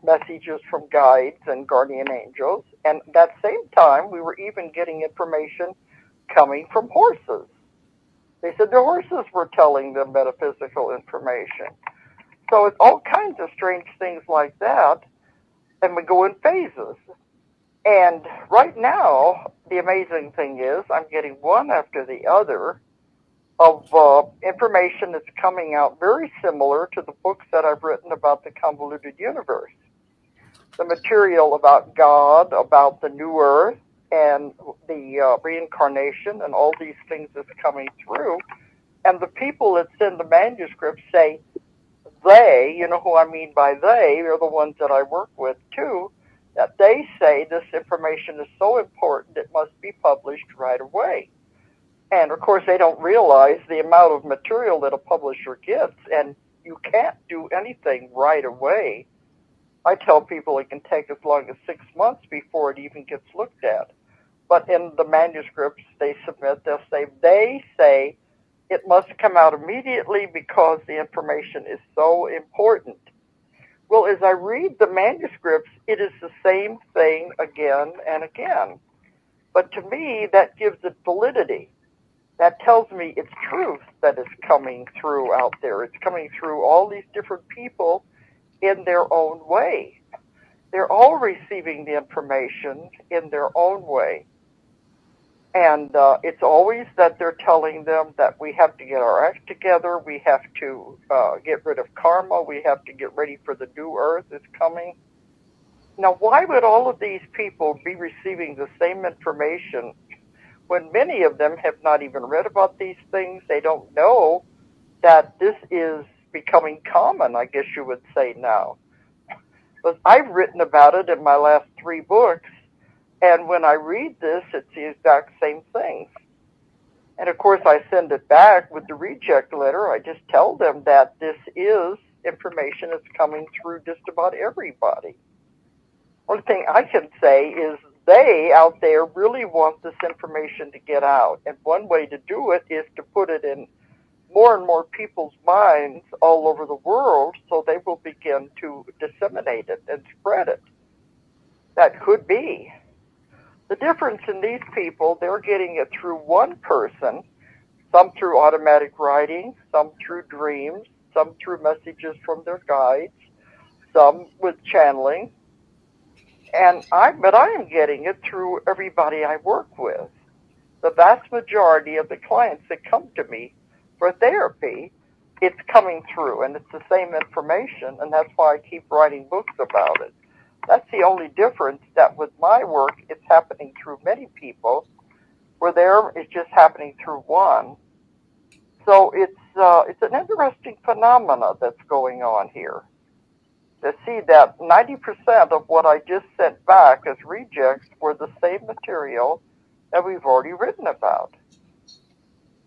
messages from guides and guardian angels. And that same time, we were even getting information coming from horses. They said the horses were telling them metaphysical information. So it's all kinds of strange things like that, and we go in phases. And right now, the amazing thing is I'm getting one after the other of information that's coming out very similar to the books that I've written about the convoluted universe. The material about God, about the new earth, and the reincarnation, and all these things that's coming through. And the people that send the manuscripts say, they, you know who I mean by they, are the ones that I work with too, that they say this information is so important it must be published right away. And of course, they don't realize the amount of material that a publisher gets, and you can't do anything right away. I tell people it can take as long as 6 months before it even gets looked at. But in the manuscripts they submit, they say it must come out immediately because the information is so important. Well, as I read the manuscripts, it is the same thing again and again. But to me, that gives it validity. That tells me it's truth that is coming through out there. It's coming through all these different people in their own way. They're all receiving the information in their own way. And it's always that they're telling them that we have to get our act together, we have to get rid of karma, we have to get ready for the new earth that's coming. Now, why would all of these people be receiving the same information when many of them have not even read about these things? They don't know that this is becoming common, I guess you would say now. But I've written about it in my last 3 books, and when I read this, it's the exact same things. And of course, I send it back with the reject letter. I just tell them that this is information that's coming through just about everybody. One thing I can say is they out there really want this information to get out. And one way to do it is to put it in more and more people's minds all over the world so they will begin to disseminate it and spread it. That could be. The difference in these people, they're getting it through one person, some through automatic writing, some through dreams, some through messages from their guides, some with channeling. But I am getting it through everybody I work with. The vast majority of the clients that come to me for therapy, it's coming through, and it's the same information, and that's why I keep writing books about it. That's the only difference, that with my work, it's happening through many people, where there it's just happening through one. So it's an interesting phenomena that's going on here. To see that 90% of what I just sent back as rejects were the same material that we've already written about.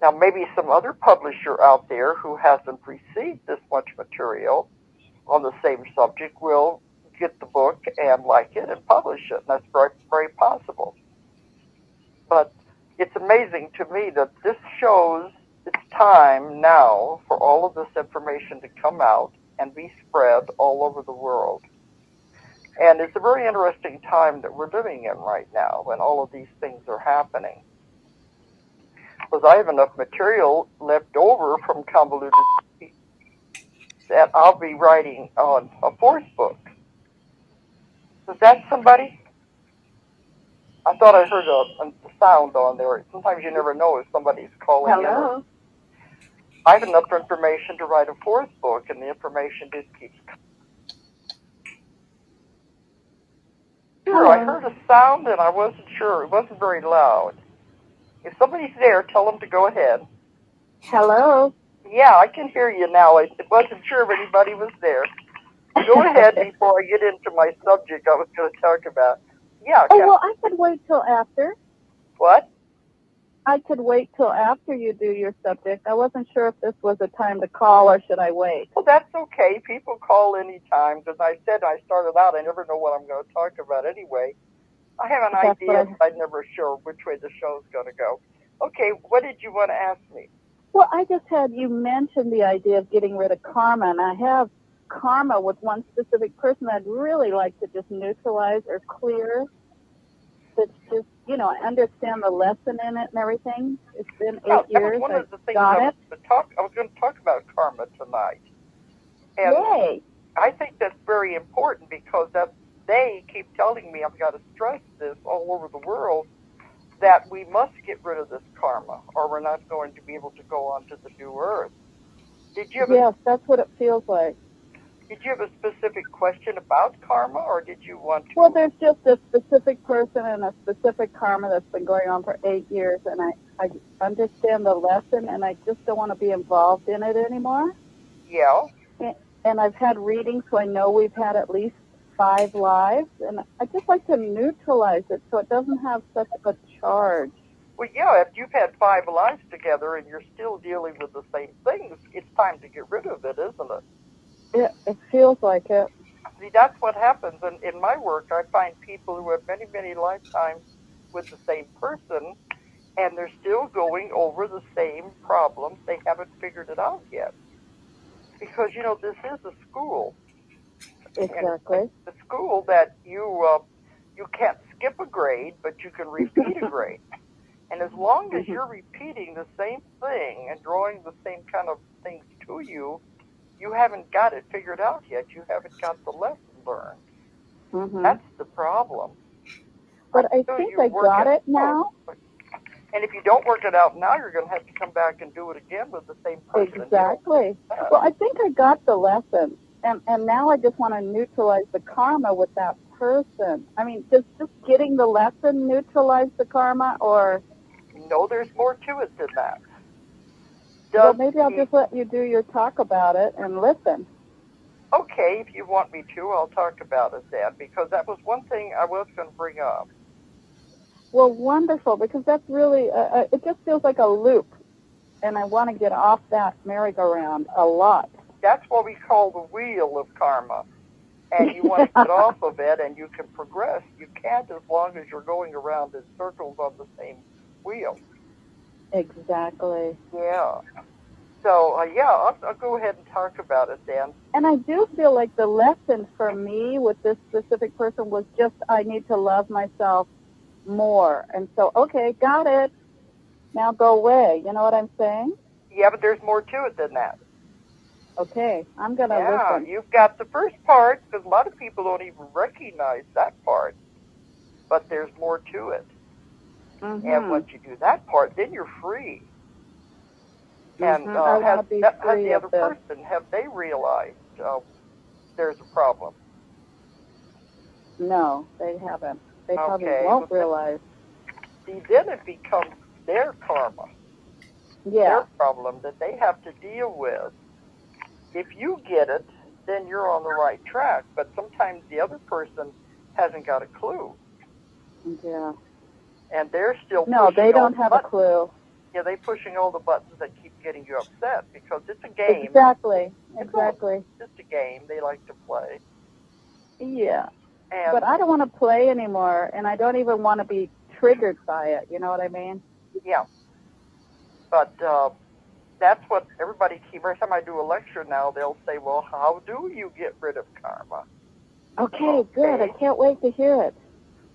Now, maybe some other publisher out there who hasn't received this much material on the same subject will get the book and like it and publish it. And that's very, very possible. But it's amazing to me that this shows it's time now for all of this information to come out and be spread all over the world. And it's a very interesting time that we're living in right now when all of these things are happening. Because I have enough material left over from convoluted that I'll be writing on a 4th book. Is that somebody? I thought I heard a sound on there. Sometimes you never know if somebody's calling in. Hello? I have enough information to write a 4th book, and the information just keeps coming. Sure, I heard a sound and I wasn't sure. It wasn't very loud. If somebody's there, tell them to go ahead. Hello. Yeah, I can hear you now. I wasn't sure if anybody was there. Go ahead before I get into my subject I was going to talk about. Yeah. Oh, well, I could wait till after. What? I could wait till after you do your subject. I wasn't sure if this was a time to call or should I wait. Well, that's okay. People call anytime because I said I started out. I never know what I'm going to talk about anyway. I have an idea, but I'm never sure which way the show's going to go. Okay, what did you want to ask me? Well, I just had you mention the idea of getting rid of karma, and I have karma with one specific person I'd really like to just neutralize or clear. That's just, you know, I understand the lesson in it and everything. It's been 8 years. One of the things I I was going to talk about karma tonight. And Yay. I think that's very important because they keep telling me, I've got to stress this all over the world, that we must get rid of this karma or we're not going to be able to go on to the new earth. Yes, that's what it feels like. Did you have a specific question about karma or did you want to? Well, there's just a specific person and a specific karma that's been going on for 8 years, and I understand the lesson, and I just don't want to be involved in it anymore. Yeah. And I've had readings, so I know we've had at least 5 lives, and I just like to neutralize it so it doesn't have such a charge. Well, yeah, if you've had 5 lives together and you're still dealing with the same things, it's time to get rid of it, isn't it? It feels like it. See, that's what happens. And in my work, I find people who have many, many lifetimes with the same person, and they're still going over the same problems. They haven't figured it out yet. Because, you know, this is a school. Exactly. And the school that you can't skip a grade, but you can repeat a grade. And as long as you're repeating the same thing and drawing the same kind of things to you, you haven't got it figured out yet. You haven't got the lesson learned. That's the problem. But I think I got it now. And if you don't work it out now, you're going to have to come back and do it again with the same person. Exactly. Well, I think I got the lesson. And now I just want to neutralize the karma with that person. I mean, does just getting the lesson neutralize the karma, or? No, there's more to it than that. Well, maybe I'll just let you do your talk about it and listen. Okay, if you want me to, I'll talk about it then, because that was one thing I was going to bring up. Well, wonderful, because that's really, it just feels like a loop, and I want to get off that merry-go-round a lot. That's what we call the wheel of karma, and you want to get off of it, and you can progress. You can't as long as you're going around in circles on the same wheel. Exactly. Yeah. So, I'll go ahead and talk about it then. And I do feel like the lesson for me with this specific person was just I need to love myself more. And so, okay, got it. Now go away. You know what I'm saying? Yeah, but there's more to it than that. Okay, I'm going to listen. You've got the first part, because a lot of people don't even recognize that part. But there's more to it. And once you do that part, then you're free. And has the other person, have they realized there's a problem? No, they haven't. They probably won't realize. See, then it becomes their karma. Their problem that they have to deal with. If you get it, then you're on the right track. But sometimes the other person hasn't got a clue. Yeah. And they're still No, they don't have a clue. Yeah, they're pushing all the buttons that keep getting you upset because it's a game. Exactly. It's just a game they like to play. Yeah. And but I don't want to play anymore, and I don't even want to be triggered by it. You know what I mean? Yeah. But that's what everybody every time I do a lecture now, they'll say, well, how do you get rid of karma? Okay, good. I can't wait to hear it.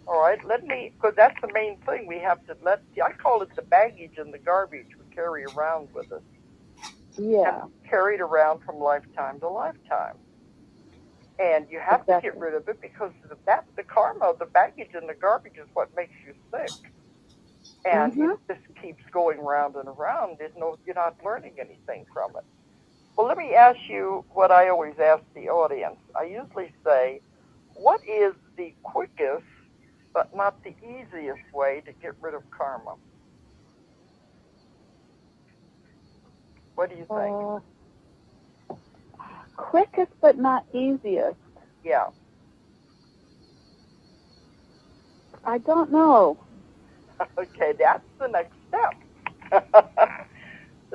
All right, because that's the main thing we have to I call it the baggage and the garbage we carry around with us. Yeah. And carried around from lifetime to lifetime. And you have to get rid of it because the karma, the baggage and the garbage is what makes you sick. And it just keeps going round and around. You're not learning anything from it. Well, let me ask you what I always ask the audience. I usually say, what is the quickest but not the easiest way to get rid of karma. What do you think? Quickest but not easiest. Yeah. I don't know. Okay, that's the next step.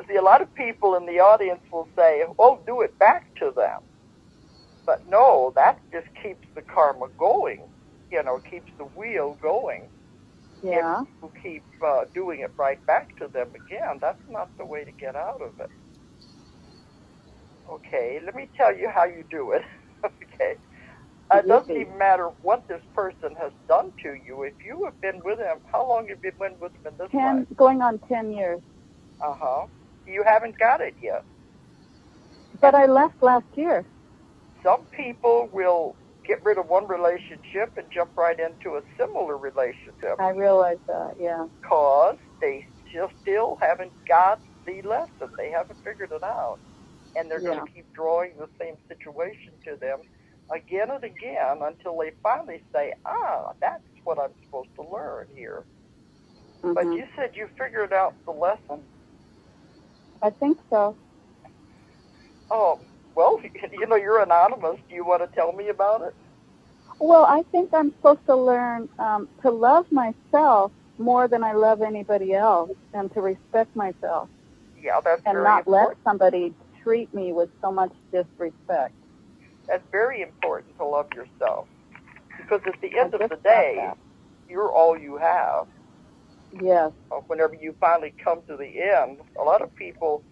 See, a lot of people in the audience will say, oh, do it back to them. But no, that just keeps the karma going, keeps the wheel going. Yeah. If you keep doing it right back to them again, that's not the way to get out of it. Okay, let me tell you how you do it. Okay. It doesn't even matter what this person has done to you. If you have been with him, how long have you been with him in this life? Going on 10 years. Uh-huh. You haven't got it yet. But I left last year. Some people will get rid of one relationship and jump right into a similar relationship. I realize that, yeah. Because they still haven't got the lesson. They haven't figured it out. And they're going to keep drawing the same situation to them again and again until they finally say, that's what I'm supposed to learn here. Mm-hmm. But you said you figured out the lesson? I think so. Oh, well, you're anonymous. Do you want to tell me about it? Well, I think I'm supposed to learn to love myself more than I love anybody else and to respect myself. Yeah, that's and very not important. let somebody treat me with so much disrespect. That's very important to love yourself. Because at the end of the day, you're all you have. Yes. Whenever you finally come to the end, a lot of people,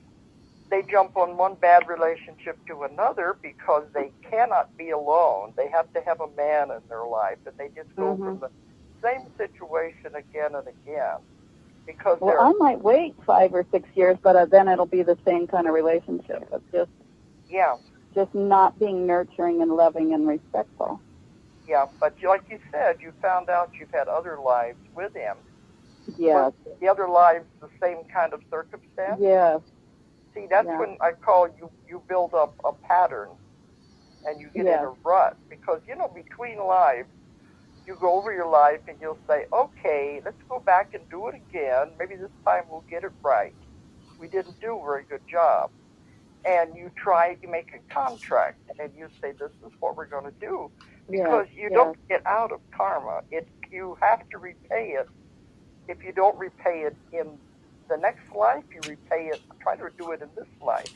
they jump on one bad relationship to another because they cannot be alone. They have to have a man in their life, and they just go from the same situation again and again. Because I might wait 5 or 6 years, but then it'll be the same kind of relationship. It's just not being nurturing and loving and respectful. Yeah, but like you said, you found out you've had other lives with him. Yes. Was the other lives the same kind of circumstance? Yes. See, that's when I call you build up a pattern and you get in a rut. Because, between lives, you go over your life and you'll say, okay, let's go back and do it again. Maybe this time we'll get it right. We didn't do a very good job. And you make a contract and you say, this is what we're going to do. Because you don't get out of karma. You have to repay it. If you don't repay it in the next life, you repay it, try to do it in this life.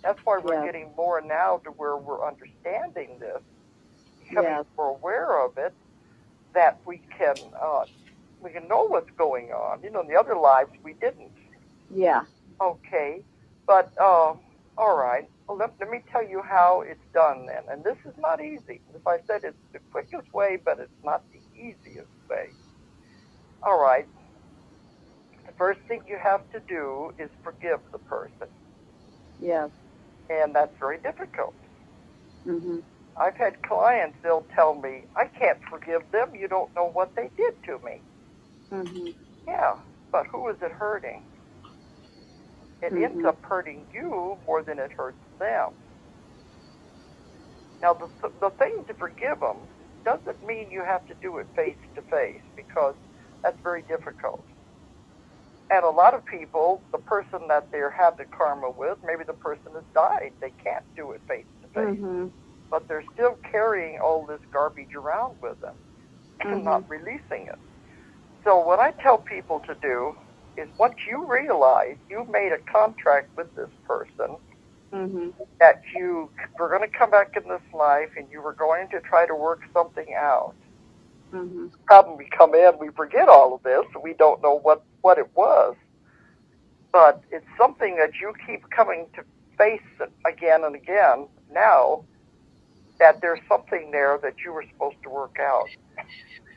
That's why we're getting more now to where we're understanding this, becoming more aware of it, that we can know what's going on. In the other lives, we didn't. Yeah. Okay. But, all right. Well, let me tell you how it's done then. And this is not easy. As I said, it's the quickest way, but it's not the easiest way. All right. The first thing you have to do is forgive the person. Yes. And that's very difficult. Mm-hmm. I've had clients, they'll tell me, I can't forgive them. You don't know what they did to me. Mm-hmm. Yeah, but who is it hurting? It ends up hurting you more than it hurts them. Now, the thing to forgive them doesn't mean you have to do it face to face, because that's very difficult. And a lot of people, the person that they have the karma with, maybe the person has died. They can't do it face to face. But they're still carrying all this garbage around with them and not releasing it. So what I tell people to do is, once you realize you've made a contract with this person, that you were going to come back in this life and you were going to try to work something out. The problem we come in, we forget all of this, we don't know what it was. But it's something that you keep coming to face again and again now, that there's something there that you were supposed to work out.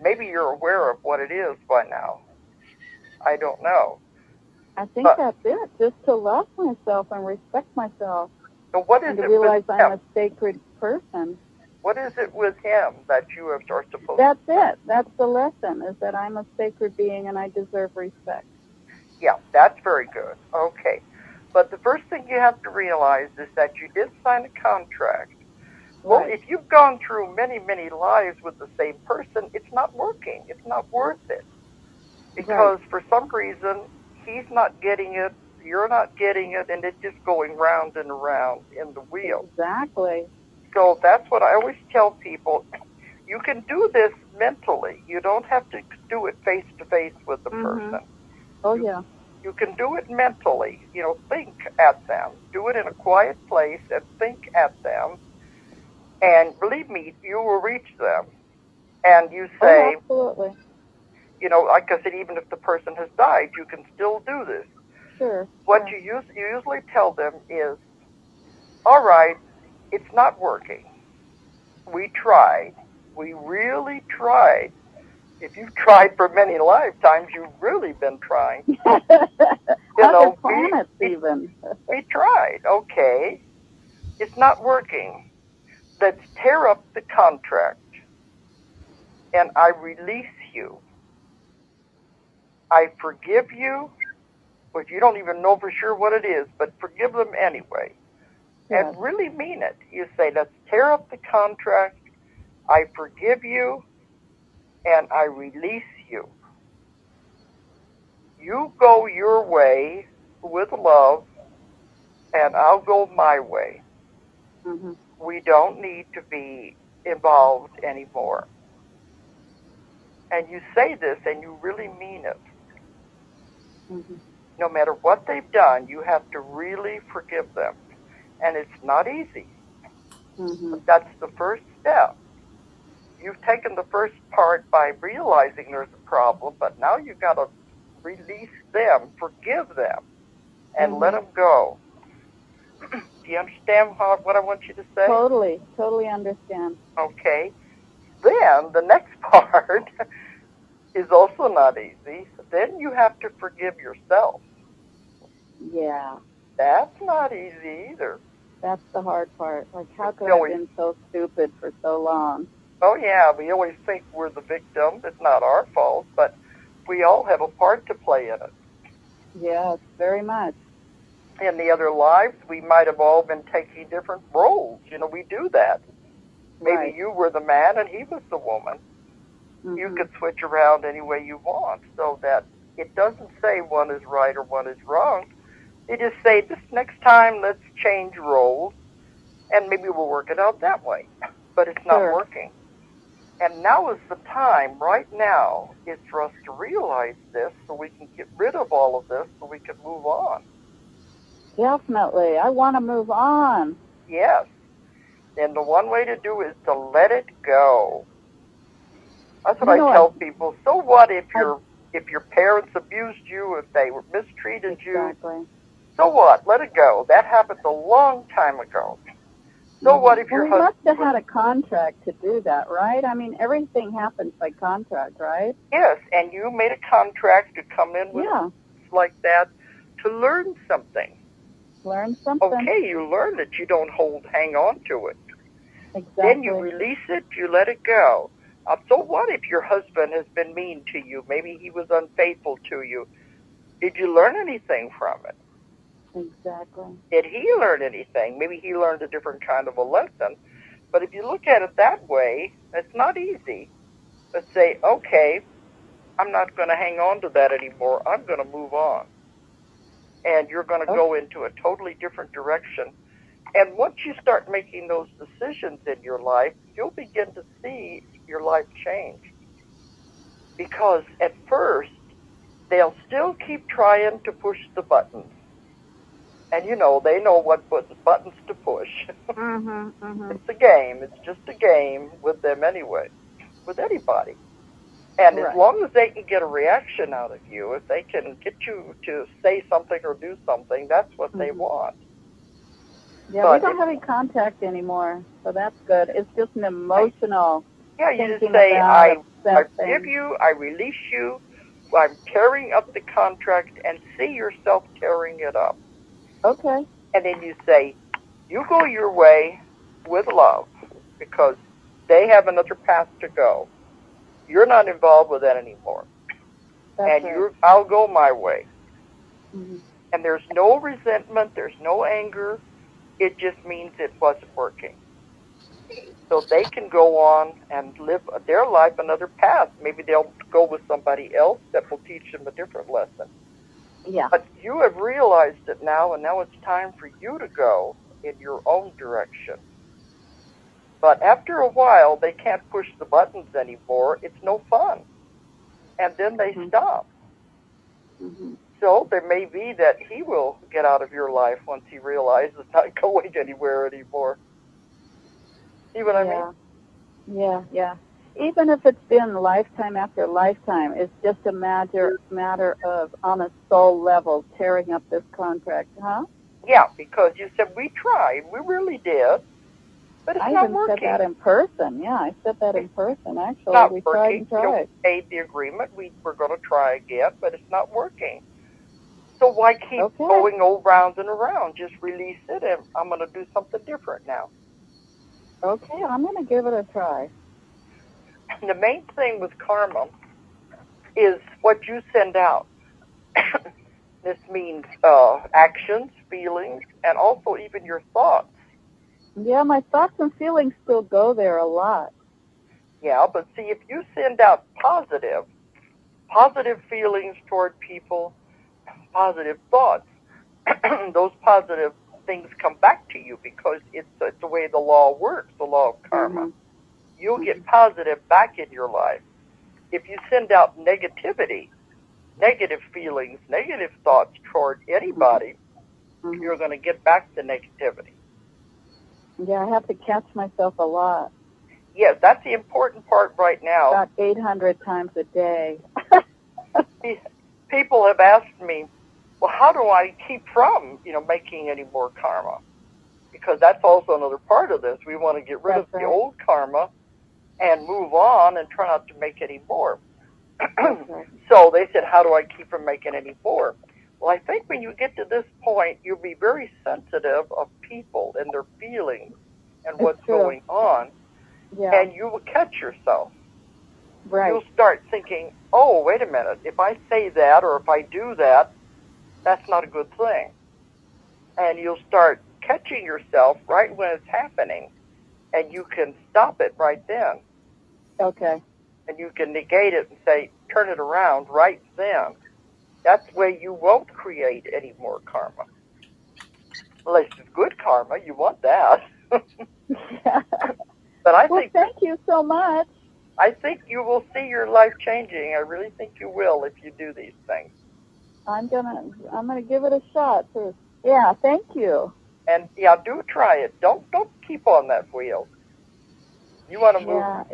Maybe you're aware of what it is by now. I don't know. I think that's it, just to love myself and respect myself. So what is and to it realize with I'm him? a sacred person. What is it with him that you are supposed That's it. That's the lesson, is that I'm a sacred being and I deserve respect. Yeah, that's very good. Okay. But the first thing you have to realize is that you did sign a contract Well, Right. if you've gone through many, many lives with the same person, it's not working. It's not worth it. Because for some reason, he's not getting it, you're not getting it, and it's just going round and around in the wheel. Exactly. So that's what I always tell people. You can do this mentally. You don't have to do it face to face with the person. Oh, yeah. You can do it mentally. Think at them. Do it in a quiet place and think at them. And believe me, you will reach them. And you say, absolutely. Like I said, even if the person has died, you can still do this. Sure. What you usually tell them is, all right, it's not working. We tried. We really tried. If you've tried for many lifetimes, you've really been trying. Other planets even. We tried. Okay. It's not working. Let's tear up the contract and I release you. I forgive you, which you don't even know for sure what it is, but forgive them anyway. Yes. And really mean it. You say, let's tear up the contract. I forgive you and I release you. You go your way with love and I'll go my way. We don't need to be involved anymore. And you say this and you really mean it. No matter what they've done, you have to really forgive them. And it's not easy. But that's the first step. You've taken the first part by realizing there's a problem, but now you've got to release them, forgive them, and let them go. Do you understand what I want you to say? Totally understand. Okay. Then the next part is also not easy. Then you have to forgive yourself. Yeah. That's not easy either. That's the hard part. Like, how could I have been so stupid for so long? Oh, yeah, we always think we're the victim. It's not our fault, but we all have a part to play in it. Yes, very much. In the other lives, we might have all been taking different roles. We do that. Maybe you were the man and he was the woman. You could switch around any way you want so that it doesn't say one is right or one is wrong. They just say, this next time, let's change roles, and maybe we'll work it out that way. But it's not working. And now is the time, right now, is for us to realize this so we can get rid of all of this so we can move on. Definitely. I want to move on. Yes. And the one way to do is to let it go. That's what I tell people. So what if your parents abused you, if they mistreated you? So what? Let it go. That happened a long time ago. So what if your husband... Well, he must have had a contract to do that, right? I mean, everything happens by contract, right? Yes, and you made a contract to come in with like that to learn something. Learn something. Okay, you learn it. You don't hang on to it. Exactly. Then you release it, you let it go. So what if your husband has been mean to you? Maybe he was unfaithful to you. Did you learn anything from it? Exactly. Did he learn anything? Maybe he learned a different kind of a lesson. But if you look at it that way, it's not easy. But say, okay, I'm not going to hang on to that anymore. I'm going to move on. And you're going to go into a totally different direction. And once you start making those decisions in your life, you'll begin to see your life change. Because at first, they'll still keep trying to push the buttons. And they know what buttons to push. It's a game. It's just a game with them anyway, with anybody. And as long as they can get a reaction out of you, if they can get you to say something or do something, that's what they want. Yeah, we don't have any contact anymore, so that's good. It's just an emotional you just say, I forgive you, I release you, I'm tearing up the contract, and see yourself tearing it up. Okay. And then you say, you go your way with love, because they have another path to go. You're not involved with that anymore. I'll go my way. And there's no resentment, there's no anger. It just means it wasn't working. so they can go on and live their life another path. Maybe they'll go with somebody else that will teach them a different lesson. Yeah. But you have realized it now, and now it's time for you to go in your own direction. But after a while, they can't push the buttons anymore. It's no fun. And then they stop. So there may be that he will get out of your life once he realizes it's not going anywhere anymore. See what I mean? Yeah. Even if it's been lifetime after lifetime, it's just a matter of, on a soul level, tearing up this contract, huh? Yeah, because you said we tried. We really did. But it's I not even working. said that in person. Yeah, I said that in person, actually. Not We working. tried and tried. We made the agreement. We're going to try again, but it's not working. So why keep going around and around? Just release it, and I'm going to do something different now. Okay, I'm going to give it a try. The main thing with karma is what you send out. This means actions, feelings, and also even your thoughts. Yeah, my thoughts and feelings still go there a lot. Yeah, but see, if you send out positive feelings toward people, positive thoughts, those positive things come back to you because it's the way the law works, the law of karma. You'll get positive back in your life. If you send out negativity, negative feelings, negative thoughts toward anybody, you're going to get back the negativity. Yeah, I have to catch myself a lot. Yes, that's the important part right now. About 800 times a day. People have asked me, well, how do I keep from, making any more karma? Because that's also another part of this. We want to get rid of the old karma and move on and try not to make any more. So they said, how do I keep from making any more? Well, I think when you get to this point, you'll be very sensitive of people and their feelings and what's going on, and you will catch yourself. Right. You'll start thinking, oh, wait a minute, if I say that or if I do that, that's not a good thing. And you'll start catching yourself right when it's happening, and you can stop it right then. Okay. And you can negate it and say, turn it around right then. That's where you won't create any more karma. Unless it's good karma, you want that. But I think thank you so much. I think you will see your life changing. I really think you will if you do these things. I'm gonna give it a shot too. Yeah, thank you. And yeah, do try it. Don't keep on that wheel. You want to move. Yeah.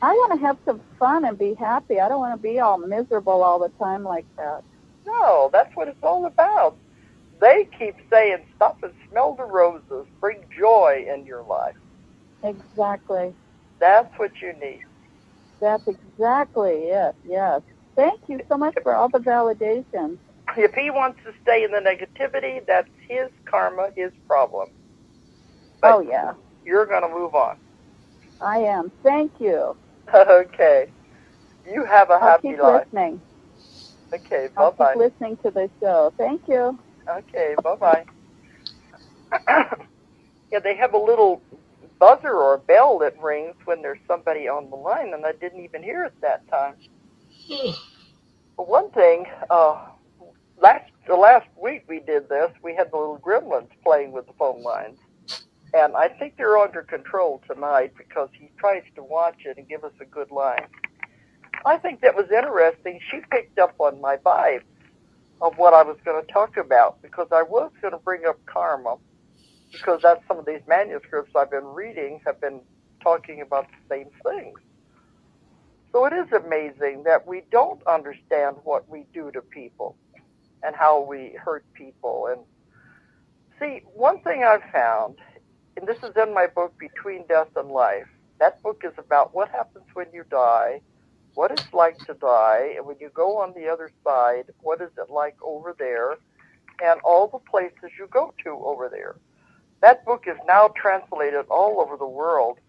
I want to have some fun and be happy. I don't want to be all miserable all the time like that. No, that's what it's all about. They keep saying, stop and smell the roses. Bring joy in your life. Exactly. That's what you need. That's exactly it. Yes. Thank you so much for all the validation. If he wants to stay in the negativity, that's his karma, his problem. But yeah. You're going to move on. I am. Thank you. Okay. You have a happy life. I'll keep listening. Okay, I'll bye-bye. keep listening to the show. Thank you. Okay, bye-bye. Yeah, they have a little buzzer or a bell that rings when there's somebody on the line, and I didn't even hear it that time. But one thing, the last week we did this, we had the little gremlins playing with the phone lines. And I think they're under control tonight because he tries to watch it and give us a good line. I think that was interesting. She picked up on my vibe of what I was going to talk about because I was going to bring up karma because that's some of these manuscripts I've been reading have been talking about the same things. So it is amazing that we don't understand what we do to people and how we hurt people. And see, one thing I've found, and this is in my book, Between Death and Life, that book is about what happens when you die, what it's like to die, and when you go on the other side, what is it like over there, and all the places you go to over there. That book is now translated all over the world.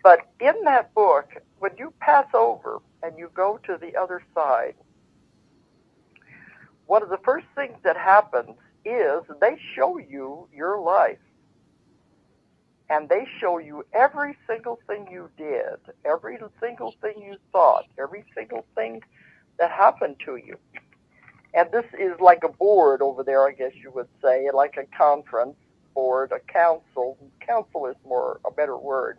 But in that book, when you pass over and you go to the other side, one of the first things that happens is they show you your life. And they show you every single thing you did, every single thing you thought, every single thing that happened to you. And this is like a board over there, I guess you would say, like a conference board, a council. Council is more a better word.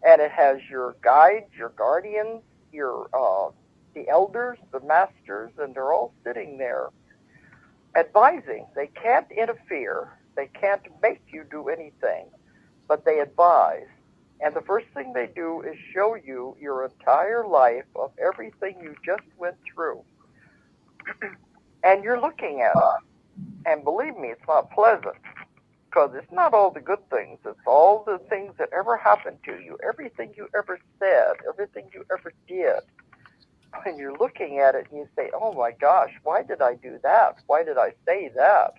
And it has your guides, your guardians, your the elders, the masters, and they're all sitting there advising. They can't interfere. They can't make you do anything, but they advise. And the first thing they do is show you your entire life of everything you just went through. And you're looking at it. And believe me, it's not pleasant, because it's not all the good things. It's all the things that ever happened to you, everything you ever said, everything you ever did. And you're looking at it and you say, oh my gosh, why did I do that? Why did I say that?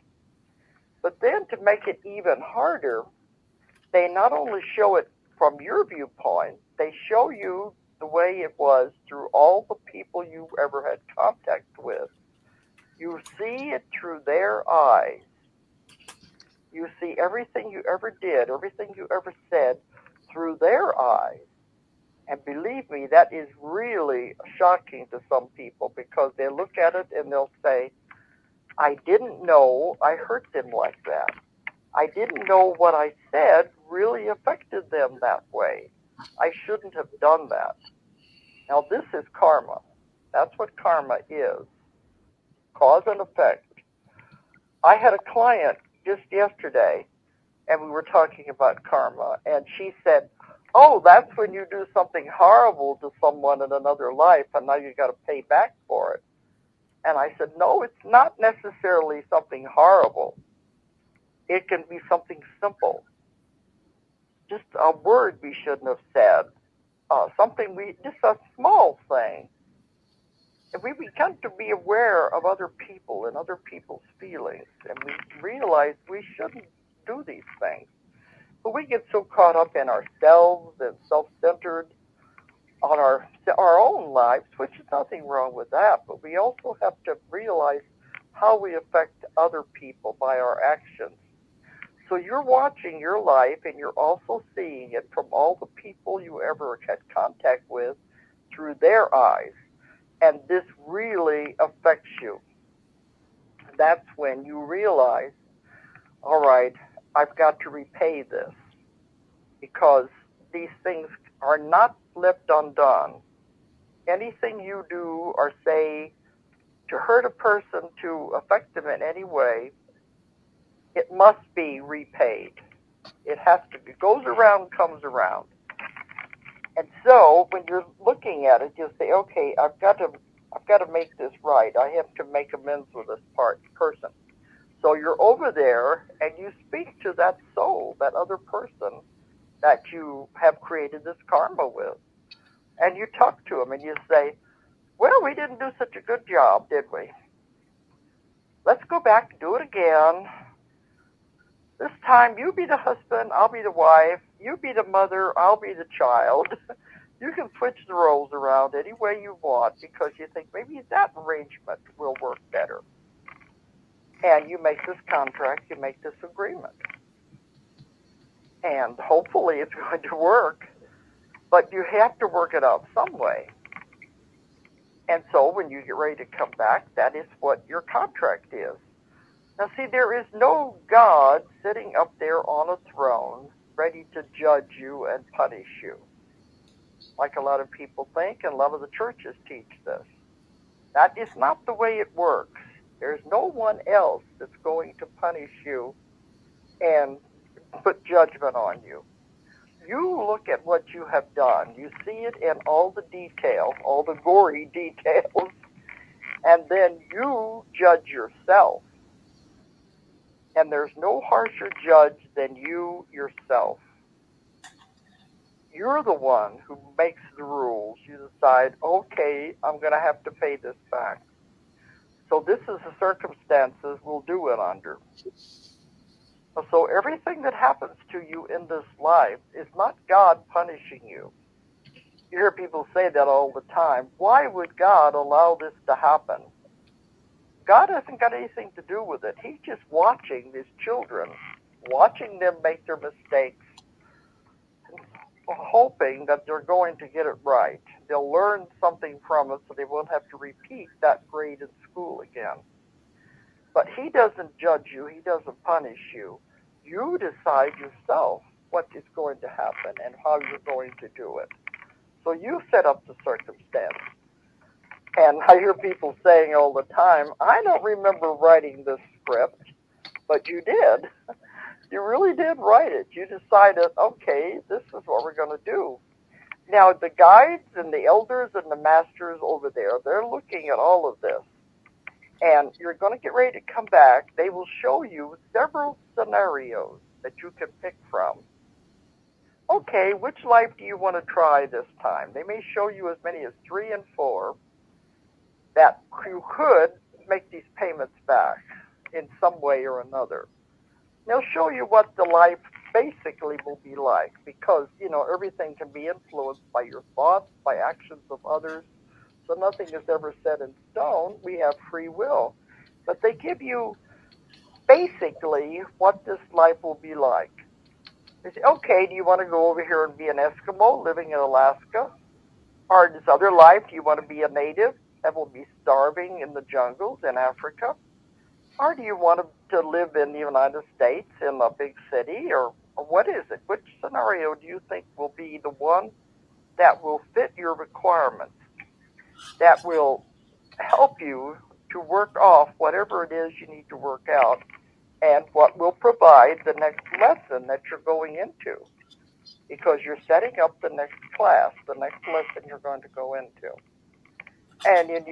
But then to make it even harder, they not only show it from your viewpoint, they show you the way it was through all the people you ever had contact with. You see it through their eyes. You see everything you ever did, everything you ever said through their eyes. And believe me, that is really shocking to some people, because they look at it and they'll say, I didn't know I hurt them like that. I didn't know what I said really affected them that way. I shouldn't have done that. Now, this is karma. That's what karma is. Cause and effect. I had a client just yesterday, and we were talking about karma, and she said, oh, that's when you do something horrible to someone in another life, and now you got to pay back for it. And I said, no, it's not necessarily something horrible. It can be something simple. Just a word we shouldn't have said. Just a small thing. And we become to be aware of other people and other people's feelings, and we realize we shouldn't do these things. But we get so caught up in ourselves and self-centered on our own lives, which is nothing wrong with that, but we also have to realize how we affect other people by our actions. So you're watching your life, and you're also seeing it from all the people you ever had contact with through their eyes. And this really affects you. That's when you realize, all right, I've got to repay this, because these things are not left undone. Anything you do or say to hurt a person, to affect them in any way, it must be repaid. It has to be. Goes around, comes around. And so when you're looking at it, you'll say, okay, I've got to make this right. I have to make amends with this person. So you're over there and you speak to that soul, that other person that you have created this karma with. And you talk to them and you say, well, we didn't do such a good job, did we? Let's go back and do it again. This time you be the husband, I'll be the wife. You be the mother, I'll be the child. You can switch the roles around any way you want, because you think maybe that arrangement will work better. And you make this contract, you make this agreement. And hopefully it's going to work, but you have to work it out some way. And so when you get ready to come back, that is what your contract is. Now see, there is no God sitting up there on a throne ready to judge you and punish you, like a lot of people think, and a lot of the churches teach this. That is not the way it works. There's no one else that's going to punish you and put judgment on you. You look at what you have done. You see it in all the detail, all the gory details, and then you judge yourself. And there's no harsher judge than you yourself. You're the one who makes the rules. You decide, okay, I'm going to have to pay this back. So this is the circumstances we'll do it under. So everything that happens to you in this life is not God punishing you. You hear people say that all the time. Why would God allow this to happen? God hasn't got anything to do with it. He's just watching his children, watching them make their mistakes, hoping that they're going to get it right. They'll learn something from it so they won't have to repeat that grade in school again. But he doesn't judge you, he doesn't punish you. You decide yourself what is going to happen and how you're going to do it. So you set up the circumstance. And I hear people saying all the time, I don't remember writing this script, but you did. You really did write it. You decided, okay, this is what we're going to do. Now, the guides and the elders and the masters over there, they're looking at all of this. And you're going to get ready to come back. They will show you several scenarios that you can pick from. Okay, which life do you want to try this time? They may show you as many as 3 and 4 that you could make these payments back in some way or another. They'll show you what the life basically will be like because, you know, everything can be influenced by your thoughts, by actions of others. So nothing is ever set in stone. We have free will. But they give you basically what this life will be like. They say, okay, do you want to go over here and be an Eskimo living in Alaska? Or this other life, do you want to be a native that will be starving in the jungles in Africa? Or do you want to live in the United States in a big city? Or what is it? Which scenario do you think will be the one that will fit your requirements, that will help you to work off whatever it is you need to work out, and what will provide the next lesson that you're going into? Because you're setting up the next class, the next lesson you're going to go into. And then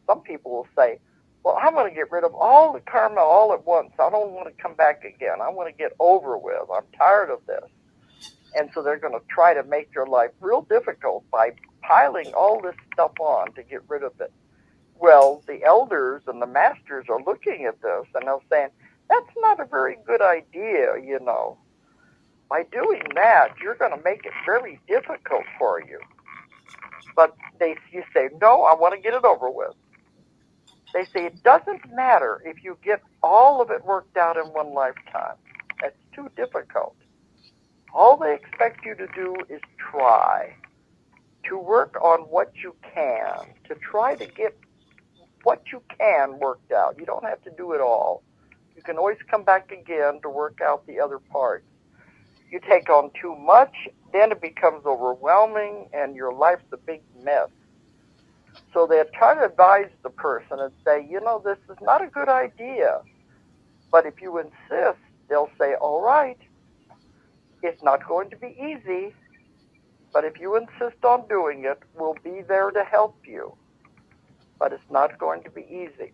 some people will say, well, I'm going to get rid of all the karma all at once. I don't want to come back again. I want to get over with. I'm tired of this. And so they're going to try to make your life real difficult by piling all this stuff on to get rid of it. Well, the elders and the masters are looking at this and they're saying, that's not a very good idea, you know. By doing that, you're going to make it very difficult for you. But you say, no, I want to get it over with. They say it doesn't matter if you get all of it worked out in one lifetime. That's too difficult. All they expect you to do is try to work on what you can, to try to get what you can worked out. You don't have to do it all. You can always come back again to work out the other parts. You take on too much, then it becomes overwhelming and your life's a big mess. So they try to advise the person and say, you know, this is not a good idea. But if you insist, they'll say, all right, it's not going to be easy, but if you insist on doing it, we'll be there to help you. But it's not going to be easy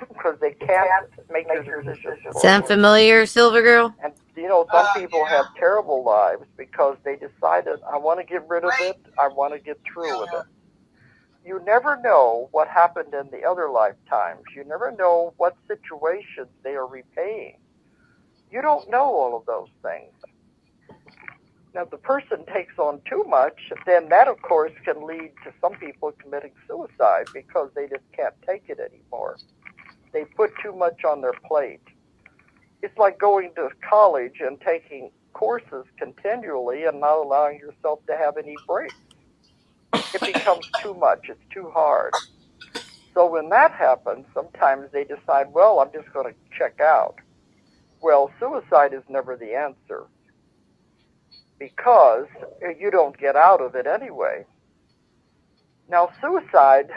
because they can't make your decisions for Sound you. familiar, Silver Girl? And, you know, some people have terrible lives because they decided, I want to get rid of it, I want to get through with it. You never know what happened in the other lifetimes. You never know what situations they are repaying. You don't know all of those things. Now, if the person takes on too much, then that, of course, can lead to some people committing suicide because they just can't take it anymore. They put too much on their plate. It's like going to college and taking courses continually and not allowing yourself to have any breaks. It becomes too much. It's too hard. So when that happens, sometimes they decide, well, I'm just going to check out. Well, suicide is never the answer because you don't get out of it anyway. Now, suicide,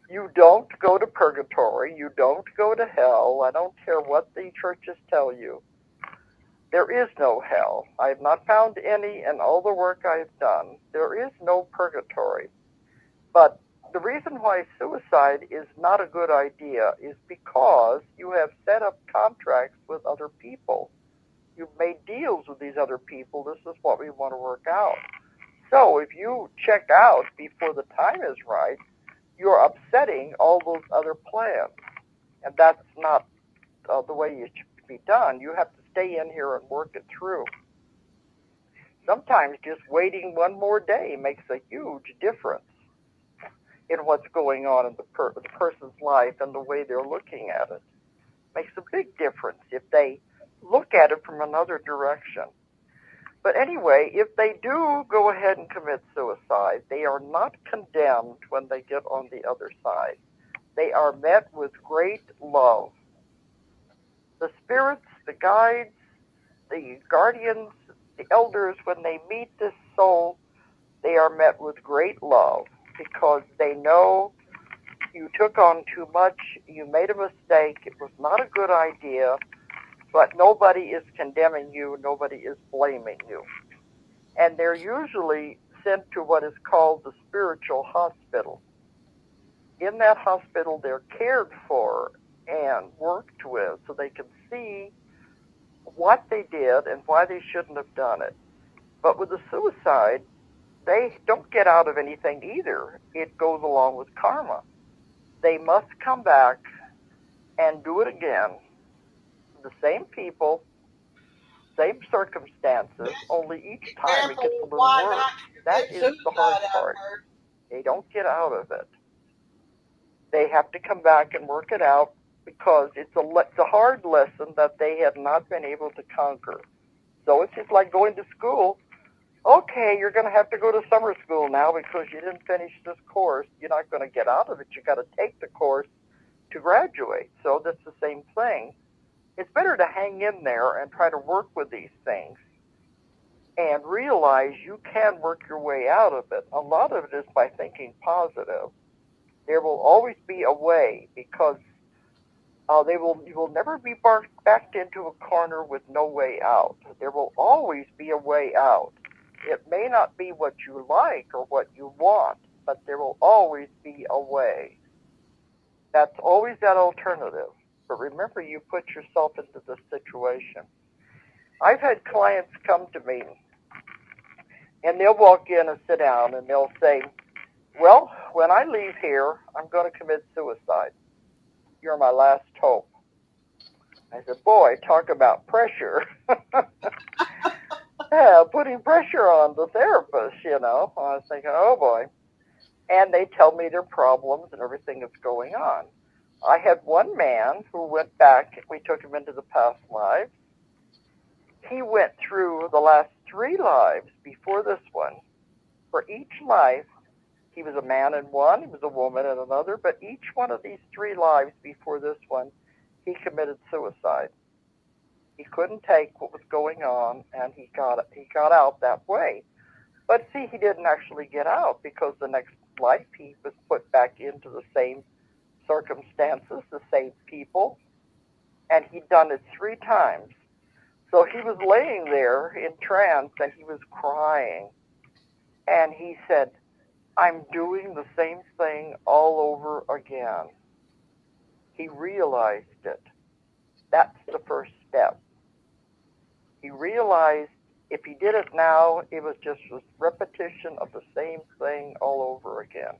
you don't go to purgatory. You don't go to hell. I don't care what the churches tell you. There is no hell. I have not found any in all the work I have done. There is no purgatory. But the reason why suicide is not a good idea is because you have set up contracts with other people. You've made deals with these other people. This is what we want to work out. So if you check out before the time is right, you're upsetting all those other plans. And that's not the way it should be done. You have to stay in here and work it through. Sometimes just waiting one more day makes a huge difference in what's going on in the person's life and the way they're looking at it. Makes a big difference if they look at it from another direction. But anyway, if they do go ahead and commit suicide, they are not condemned when they get on the other side. They are met with great love. The spirits, the guides, the guardians, the elders, when they meet this soul, they are met with great love because they know you took on too much, you made a mistake, it was not a good idea, but nobody is condemning you, nobody is blaming you. And they're usually sent to what is called the spiritual hospital. In that hospital, they're cared for and worked with so they can see what they did and why they shouldn't have done it. But with the suicide, they don't get out of anything either. It goes along with karma. They must come back and do it again. The same people, same circumstances, only each time it gets a little worse. That is the hard part. They don't get out of it. They have to come back and work it out because it's a hard lesson that they have not been able to conquer. So it's just like going to school. Okay, you're going to have to go to summer school now because you didn't finish this course. You're not going to get out of it. You got to take the course to graduate. So that's the same thing. It's better to hang in there and try to work with these things and realize you can work your way out of it. A lot of it is by thinking positive. There will always be a way because you will never be backed into a corner with no way out. There will always be a way out. It may not be what you like or what you want, but there will always be a way. That's always that alternative. But remember, you put yourself into this situation. I've had clients come to me, and they'll walk in and sit down, and they'll say, well, when I leave here, I'm going to commit suicide. You're my last hope. I said, boy, talk about pressure. Yeah, putting pressure on the therapist, I was thinking, oh boy. And they tell me their problems and everything that's going on. I had one man who went back, we took him into the past lives. He went through the last 3 lives before this one. For each life, he was a man in one, he was a woman in another, but each one of these 3 lives before this one, he committed suicide. He couldn't take what was going on, and he got out that way. But see, he didn't actually get out because the next life he was put back into the same circumstances, the same people, and he'd done it 3 times. So he was laying there in trance, and he was crying. And he said, I'm doing the same thing all over again. He realized it. That's the first step. He realized if he did it now, it was just a repetition of the same thing all over again.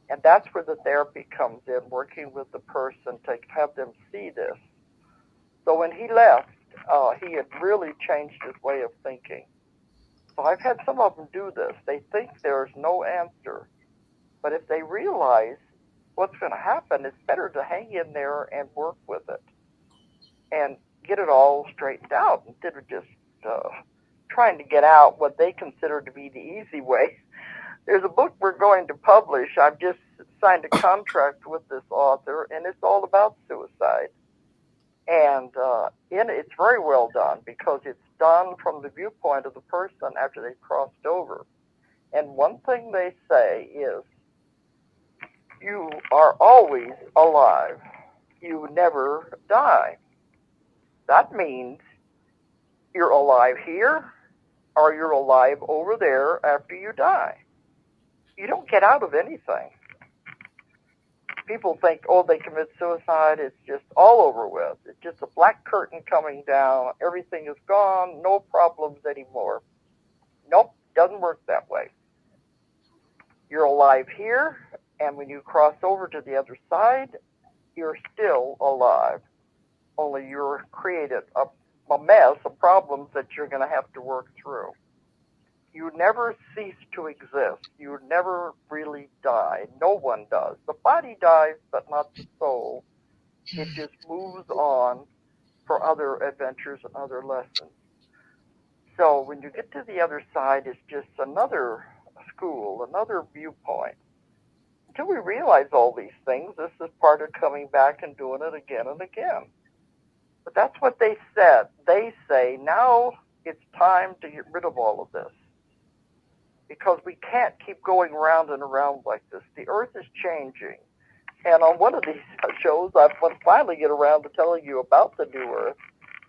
And that's where the therapy comes in, working with the person to have them see this. So when he left, he had really changed his way of thinking. So I've had some of them do this. They think there's no answer. But if they realize what's going to happen, it's better to hang in there and work with it and get it all straightened out instead of just trying to get out what they consider to be the easy way. There's a book we're going to publish. I've just signed a contract with this author, and it's all about suicide. And it's very well done because it's done from the viewpoint of the person after they've crossed over. And one thing they say is, you are always alive. You never die. That means you're alive here or you're alive over there after you die. You don't get out of anything. People think, oh, they commit suicide, it's just all over with. It's just a black curtain coming down, everything is gone, no problems anymore. Nope, doesn't work that way. You're alive here, and when you cross over to the other side, you're still alive. Only you're created a mess of problems that you're going to have to work through. You never cease to exist. You never really die. No one does. The body dies, but not the soul. It just moves on for other adventures and other lessons. So when you get to the other side, it's just another school, another viewpoint. Until we realize all these things, this is part of coming back and doing it again and again. But that's what they said. They say now it's time to get rid of all of this, because we can't keep going round and around like this. The earth is changing. And on one of these shows, I finally get around to telling you about the new earth.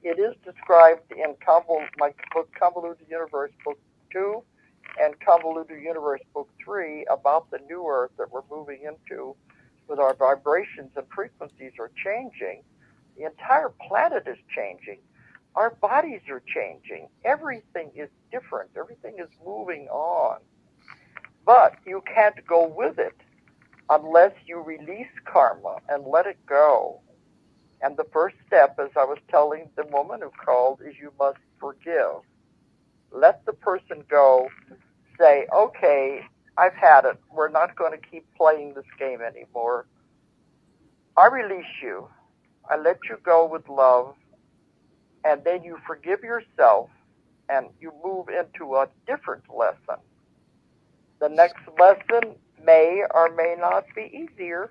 It is described in my book, Convoluted Universe, Book 2, and Convoluted Universe, Book 3, about the new earth that we're moving into, with our vibrations and frequencies are changing. The entire planet is changing. Our bodies are changing. Everything is different. Everything is moving on. But you can't go with it unless you release karma and let it go. And the first step, as I was telling the woman who called, is you must forgive. Let the person go. Say, okay, I've had it. We're not going to keep playing this game anymore. I release you. I let you go with love. And then you forgive yourself and you move into a different lesson. The next lesson may or may not be easier,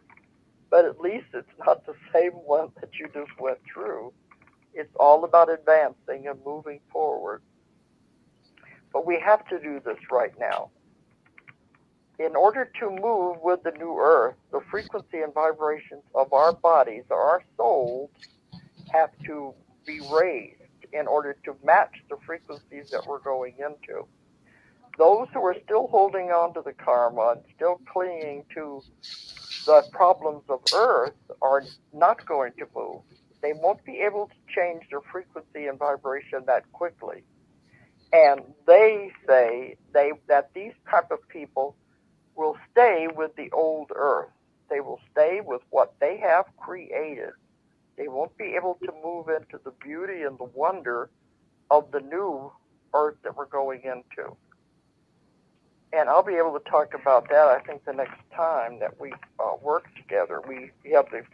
but at least it's not the same one that you just went through. It's all about advancing and moving forward. But we have to do this right now. In order to move with the new earth, the frequency and vibrations of our bodies or our souls have to be raised in order to match the frequencies that we're going into. Those who are still holding on to the karma and still clinging to the problems of earth are not going to move. They won't be able to change their frequency and vibration that quickly. And they say that these type of people will stay with the old earth. They will stay with what they have created. They won't be able to move into the beauty and the wonder of the new earth that we're going into. And I'll be able to talk about that, I think, the next time that we work together. We have this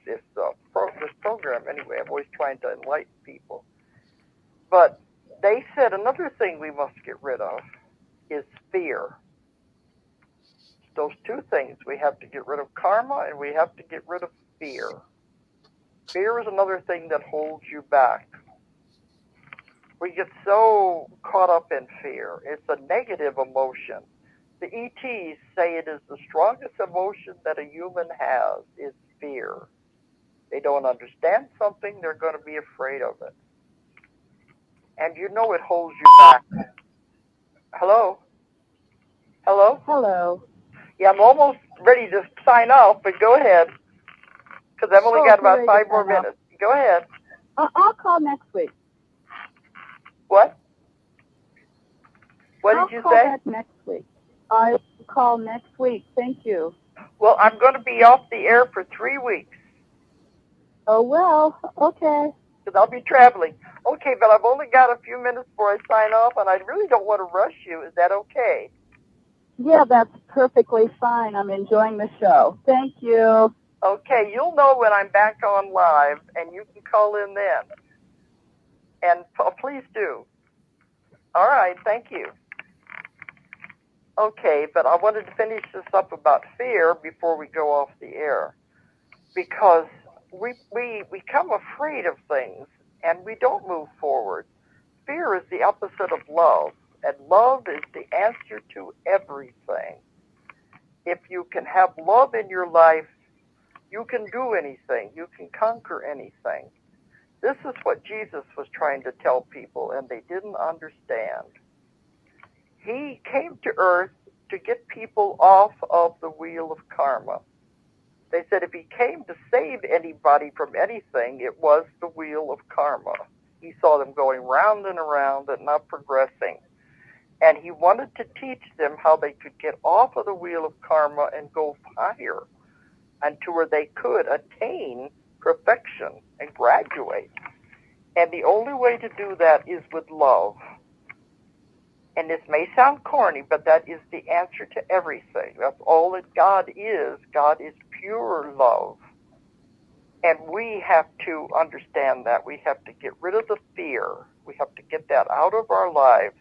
program anyway. I'm always trying to enlighten people. But they said another thing we must get rid of is fear. Those two things. We have to get rid of karma and we have to get rid of fear. Fear is another thing that holds you back. We get so caught up in fear. It's a negative emotion. The ETs say it is the strongest emotion that a human has is fear. They don't understand something, they're going to be afraid of it. And you know it holds you back. Hello? Hello? Hello. Yeah, I'm almost ready to sign off, but go ahead. Because I've only got about 5 more minutes. Go ahead. I'll call next week. What? What did you say? I'll call back next week. I'll call next week. Thank you. Well, I'm going to be off the air for 3 weeks. Oh, well, okay. Because I'll be traveling. Okay, but I've only got a few minutes before I sign off, and I really don't want to rush you. Is that okay? Yeah, that's perfectly fine. I'm enjoying the show. Thank you. Okay, you'll know when I'm back on live, and you can call in then. And please do. All right, thank you. Okay, but I wanted to finish this up about fear before we go off the air. Because we become afraid of things, and we don't move forward. Fear is the opposite of love, and love is the answer to everything. If you can have love in your life, you can do anything. You can conquer anything. This is what Jesus was trying to tell people, and they didn't understand. He came to earth to get people off of the wheel of karma. They said if he came to save anybody from anything, it was the wheel of karma. He saw them going round and around and not progressing. And he wanted to teach them how they could get off of the wheel of karma and go higher, and to where they could attain perfection and graduate. And the only way to do that is with love. And this may sound corny, but that is the answer to everything. That's all that God is. God is pure love. And we have to understand that. We have to get rid of the fear. We have to get that out of our lives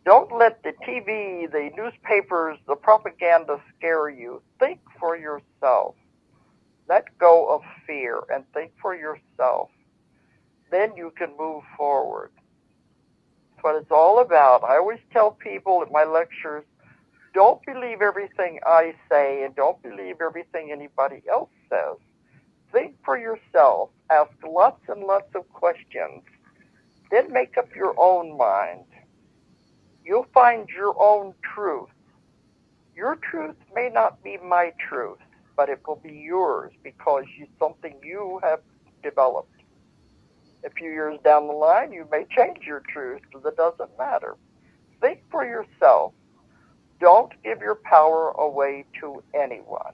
Don't let the TV, the newspapers, the propaganda scare you. Think for yourself. Let go of fear and think for yourself. Then you can move forward. That's what it's all about. I always tell people at my lectures, don't believe everything I say and don't believe everything anybody else says. Think for yourself. Ask lots and lots of questions. Then make up your own mind. You'll find your own truth. Your truth may not be my truth, but it will be yours because it's something you have developed. A few years down the line, you may change your truth, but it doesn't matter. Think for yourself. Don't give your power away to anyone.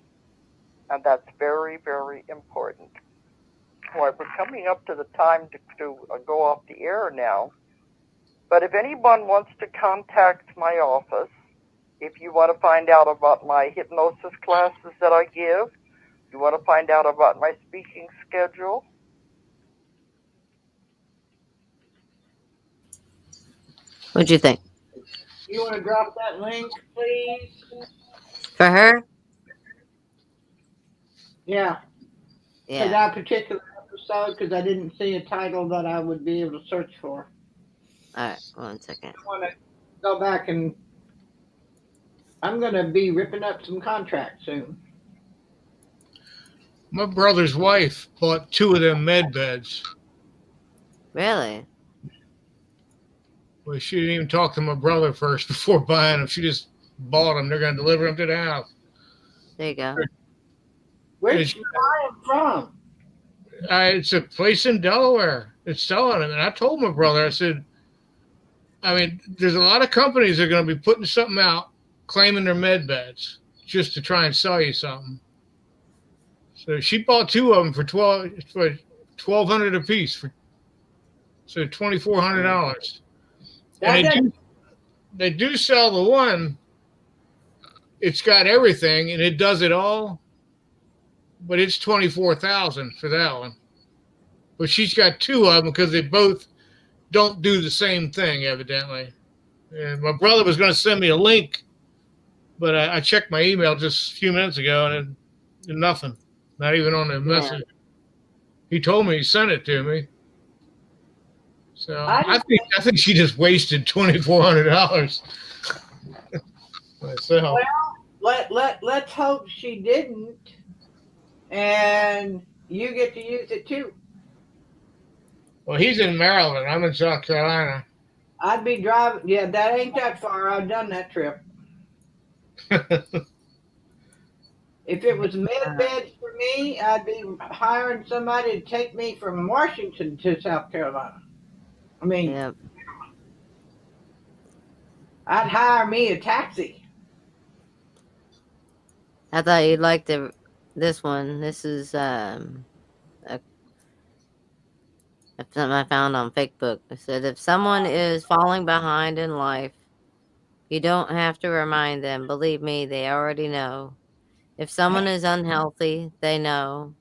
And that's very, very important. Well, we're coming up to the time to go off the air now. But if anyone wants to contact my office, if you want to find out about my hypnosis classes that I give, you want to find out about my speaking schedule, What'd you think? You want to drop that link, please? For her? Yeah. For Yeah. that particular episode, because I didn't see a title that I would be able to search for. All right, 1 second. I want to go back and I'm going to be ripping up some contracts soon. My brother's wife bought 2 of them med beds. Really? Well, she didn't even talk to my brother first before buying them. She just bought them. They're going to deliver them to the house. There you go. Where'd you buy them from? It's a place in Delaware. It's selling them. And I told my brother, I said, I mean, there's a lot of companies that are going to be putting something out, claiming their med beds, just to try and sell you something. So she bought 2 of them for $1,200 a piece, so $2,400. And they do sell the one. It's got everything and it does it all, but it's $24,000 for that one. But she's got 2 of them because they both don't do the same thing, evidently. And my brother was going to send me a link, but I checked my email just a few minutes ago and nothing, not even on the message. He told me he sent it to me. So I think she just wasted $2,400 myself. Well, let's hope she didn't, and you get to use it too. Well, he's in Maryland. I'm in South Carolina. I'd be driving. Yeah, that ain't that far. I've done that trip. If it was med beds for me, I'd be hiring somebody to take me from Washington to South Carolina. I mean, I'd hire me a taxi. I thought you'd like this one. This is something I found on Facebook. It said, if someone is falling behind in life, you don't have to remind them. Believe me, they already know. If someone is unhealthy, they know.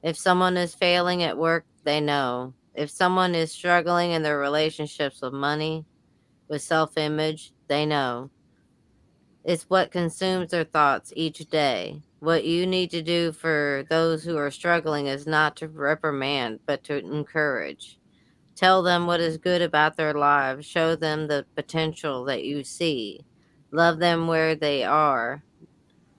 If someone is failing at work, they know. If someone is struggling in their relationships with money, with self-image, they know. It's what consumes their thoughts each day. What you need to do for those who are struggling is not to reprimand, but to encourage. Tell them what is good about their lives. Show them the potential that you see. Love them where they are.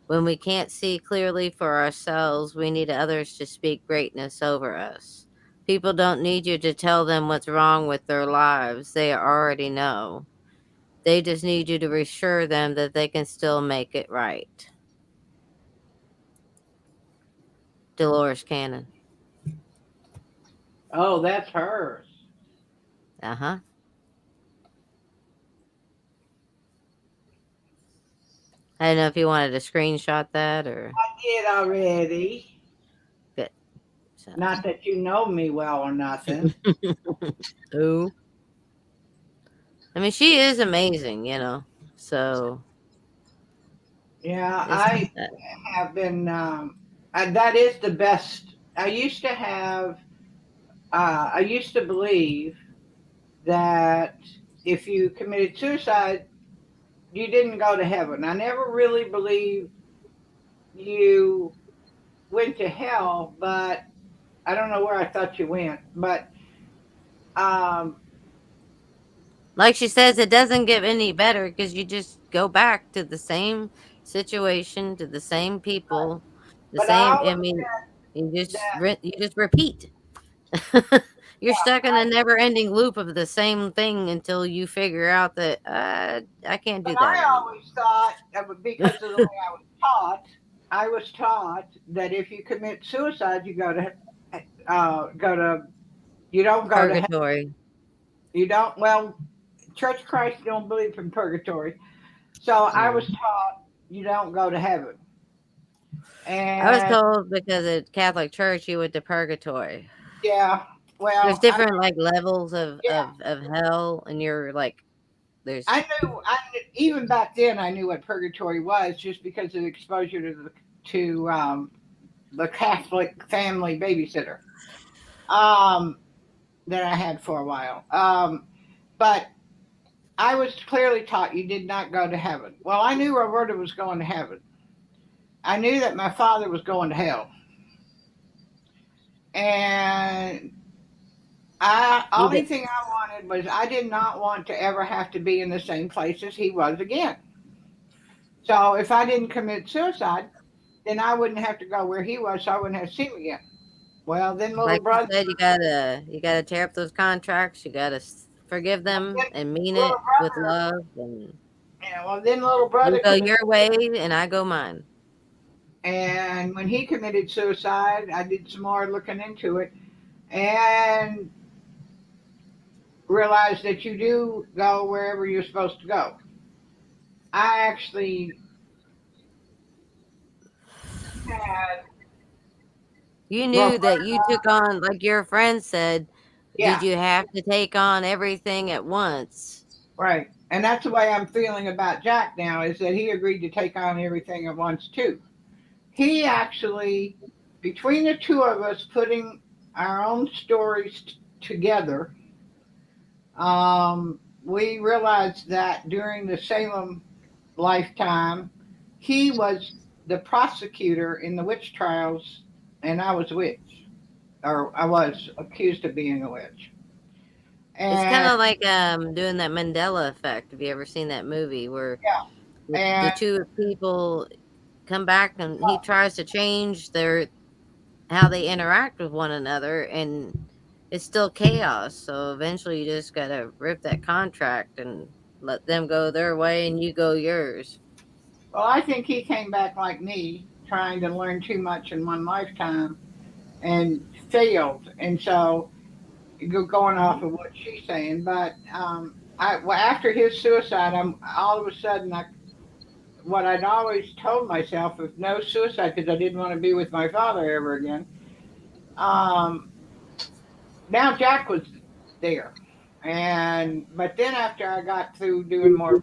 When we can't see clearly for ourselves, we need others to speak greatness over us. People don't need you to tell them what's wrong with their lives. They already know. They just need you to reassure them that they can still make it right. Dolores Cannon. Oh, that's hers. Uh-huh. I don't know if you wanted to screenshot that or... I did already. Good. So. Not that you know me well or nothing. Ooh. I mean, she is amazing, you know, so... Yeah, I have been, that is the best. I used to believe that if you committed suicide, you didn't go to heaven. I never really believed you went to hell, but I don't know where I thought you went. But like she says, it doesn't get any better because you just go back to the same situation, to the same people, the but I same. I always mean, said that you just repeat. You're stuck in a never-ending loop of the same thing until you figure out that I can't do but that I anymore. always thought because of the way I was taught that if you commit suicide, you go to you don't go to heaven. Purgatory. You don't. Well, Church of Christ don't believe in purgatory, so I was taught you don't go to heaven. I was And told because at Catholic Church you went to purgatory. yeah, There's well, different like levels of yeah. hell, and you're like there's I even back then I knew what purgatory was just because of exposure to the Catholic family babysitter that I had for a while. But I was clearly taught you did not go to heaven. Well, I knew Roberta was going to heaven. I knew that my father was going to hell, and only thing I wanted was I did not want to ever have to be in the same place as he was again. So if I didn't commit suicide, then I wouldn't have to go where he was, so I wouldn't have to see him again. Well, then little like you brother, said, you gotta tear up those contracts. You gotta forgive them and mean little it with brother, love, and well, then little you brother go committed, your way and I go mine. and when he committed suicide, I did some more looking into it, and realized that you do go wherever you're supposed to go. I actually had You knew that you Roberta, took on, like your friend said, did yeah, you have to take on everything at once? right. And that's the way I'm feeling about Jack now is that he agreed to take on everything at once too. He actually, between the two of us putting our own stories together, we realized that during the Salem lifetime, he was the prosecutor in the witch trials, and I was a witch, or I was accused of being a witch. It's kind And of like doing that Mandela effect. Have you ever seen that movie where yeah, the and two people come back and he tries to change their how they interact with one another, and it's still chaos. So eventually you just got to rip that contract and let them go their way and you go yours. well, I think he came back like me, trying to learn too much in one lifetime and failed. And so, going off of what she's saying, but after his suicide, I'm all of a sudden what I'd always told myself of no suicide because I didn't want to be with my father ever again. Um, Now Jack was there, and but then after I got through doing more,